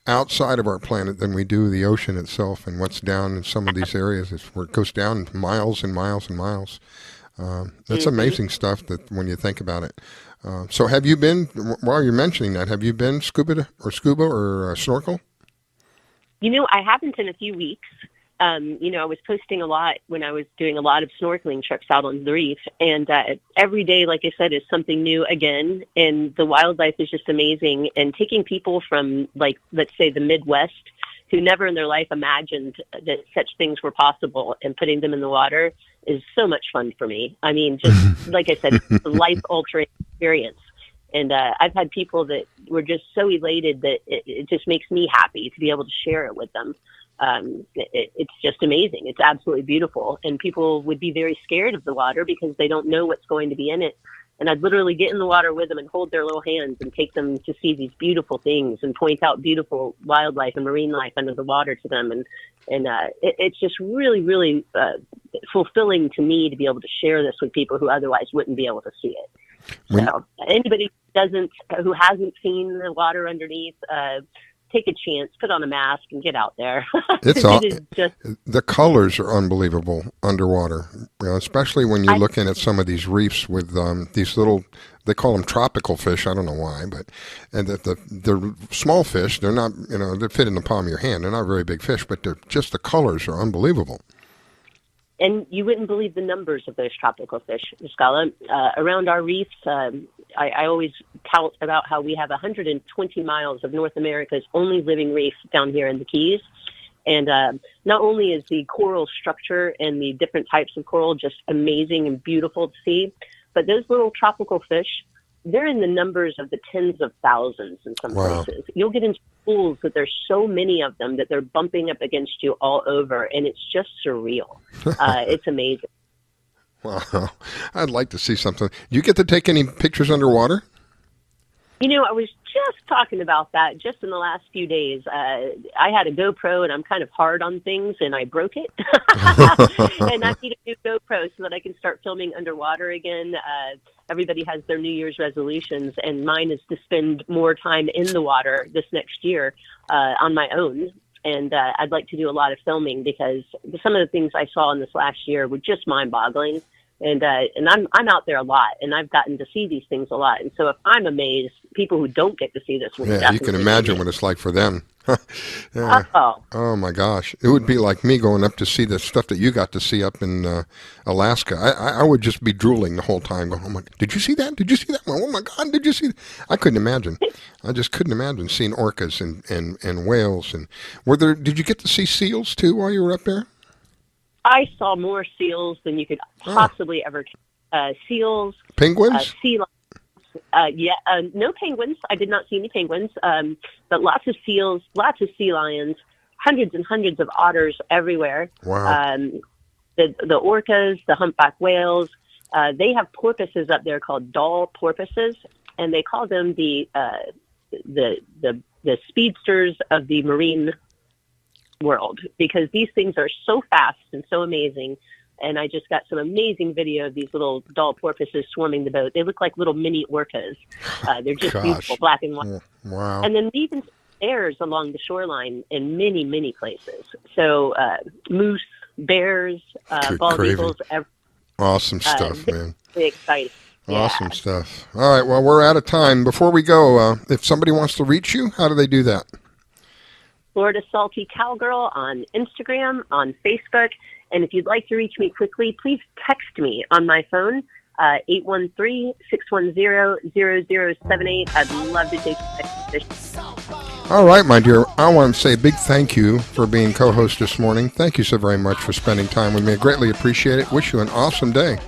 outside of our planet than we do the ocean itself, and what's down in some of these areas. It's where it goes down miles and miles and miles. That's amazing stuff that when you think about it. So have you been, while you're mentioning that, have you been scuba or snorkel? You know, I haven't in a few weeks. You know, I was posting a lot when I was doing a lot of snorkeling trips out on the reef. And every day, like I said, is something new again. And the wildlife is just amazing. And taking people from, like, let's say the Midwest, who never in their life imagined that such things were possible, and putting them in the water is so much fun for me. I mean, just like I said, it's a life-altering experience. And I've had people that were just so elated that it just makes me happy to be able to share it with them. It's just amazing. It's absolutely beautiful. And people would be very scared of the water because they don't know what's going to be in it. And I'd literally get in the water with them and hold their little hands and take them to see these beautiful things and point out beautiful wildlife and marine life under the water to them. And it's just really, really fulfilling to me to be able to share this with people who otherwise wouldn't be able to see it. So anybody who hasn't seen the water underneath, take a chance, put on a mask, and get out there. The colors are unbelievable underwater, especially when you're looking at some of these reefs with these little, they call them tropical fish. I don't know why, and they're small fish. They're not, they fit in the palm of your hand. They're not very big fish, but the colors are unbelievable. And you wouldn't believe the numbers of those tropical fish, Scala. Around our reefs, I always tout about how we have 120 miles of North America's only living reef down here in the Keys. And not only is the coral structure and the different types of coral just amazing and beautiful to see, but those little tropical fish, they're in the numbers of the tens of thousands in some places. You'll get into pools that there's so many of them that they're bumping up against you all over, and it's just surreal. It's amazing. Wow. I'd like to see something. Do you get to take any pictures underwater? You know, I was just talking about that just in the last few days. I had a GoPro, and I'm kind of hard on things, and I broke it. And I need a new GoPro so that I can start filming underwater again. Everybody has their New Year's resolutions, and mine is to spend more time in the water this next year on my own. And I'd like to do a lot of filming because some of the things I saw in this last year were just mind-boggling. And I'm out there a lot, and I've gotten to see these things a lot. And so if I'm amazed, people who don't get to see this will definitely you can imagine what it's like for them. Yeah. Oh my gosh, it would be like me going up to see the stuff that you got to see up in Alaska. I would just be drooling the whole time, going, "Oh my! Did you see that? Did you see that? Oh my God! Did you see that?" I couldn't imagine. I just couldn't imagine seeing orcas and whales. And did you get to see seals too while you were up there? I saw more seals than you could possibly ever. Seals, penguins, sea lions. No penguins. I did not see any penguins, but lots of seals, lots of sea lions, hundreds and hundreds of otters everywhere. Wow. The orcas, the humpback whales, they have porpoises up there called doll porpoises, and they call them the speedsters of the marine world because these things are so fast and so amazing. And I just got some amazing video of these little doll porpoises swarming the boat. They look like little mini orcas. They're just beautiful, black and white. Wow. And then even bears along the shoreline in many, many places. So moose, bears, bald eagles. Awesome stuff, man. Really exciting. Awesome stuff. All right, well, we're out of time. Before we go, if somebody wants to reach you, how do they do that? Florida Salty Cowgirl on Instagram, on Facebook. And if you'd like to reach me quickly, please text me on my phone, 813-610-0078. I'd love to take a text. All right, my dear. I want to say a big thank you for being co-host this morning. Thank you so very much for spending time with me. I greatly appreciate it. Wish you an awesome day.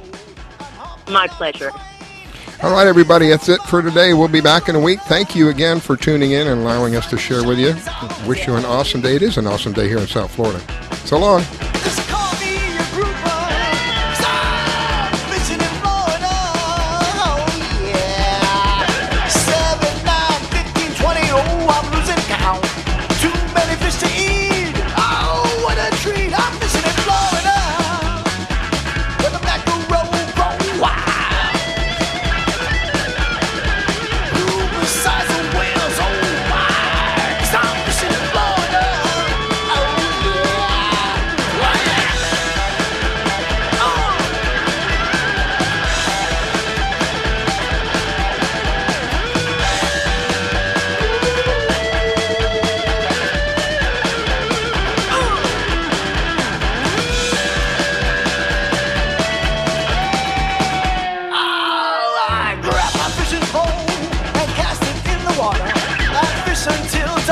My pleasure. All right, everybody. That's it for today. We'll be back in a week. Thank you again for tuning in and allowing us to share with you. Wish you an awesome day. It is an awesome day here in South Florida. So long. Fishing in Florida, oh yeah. fish until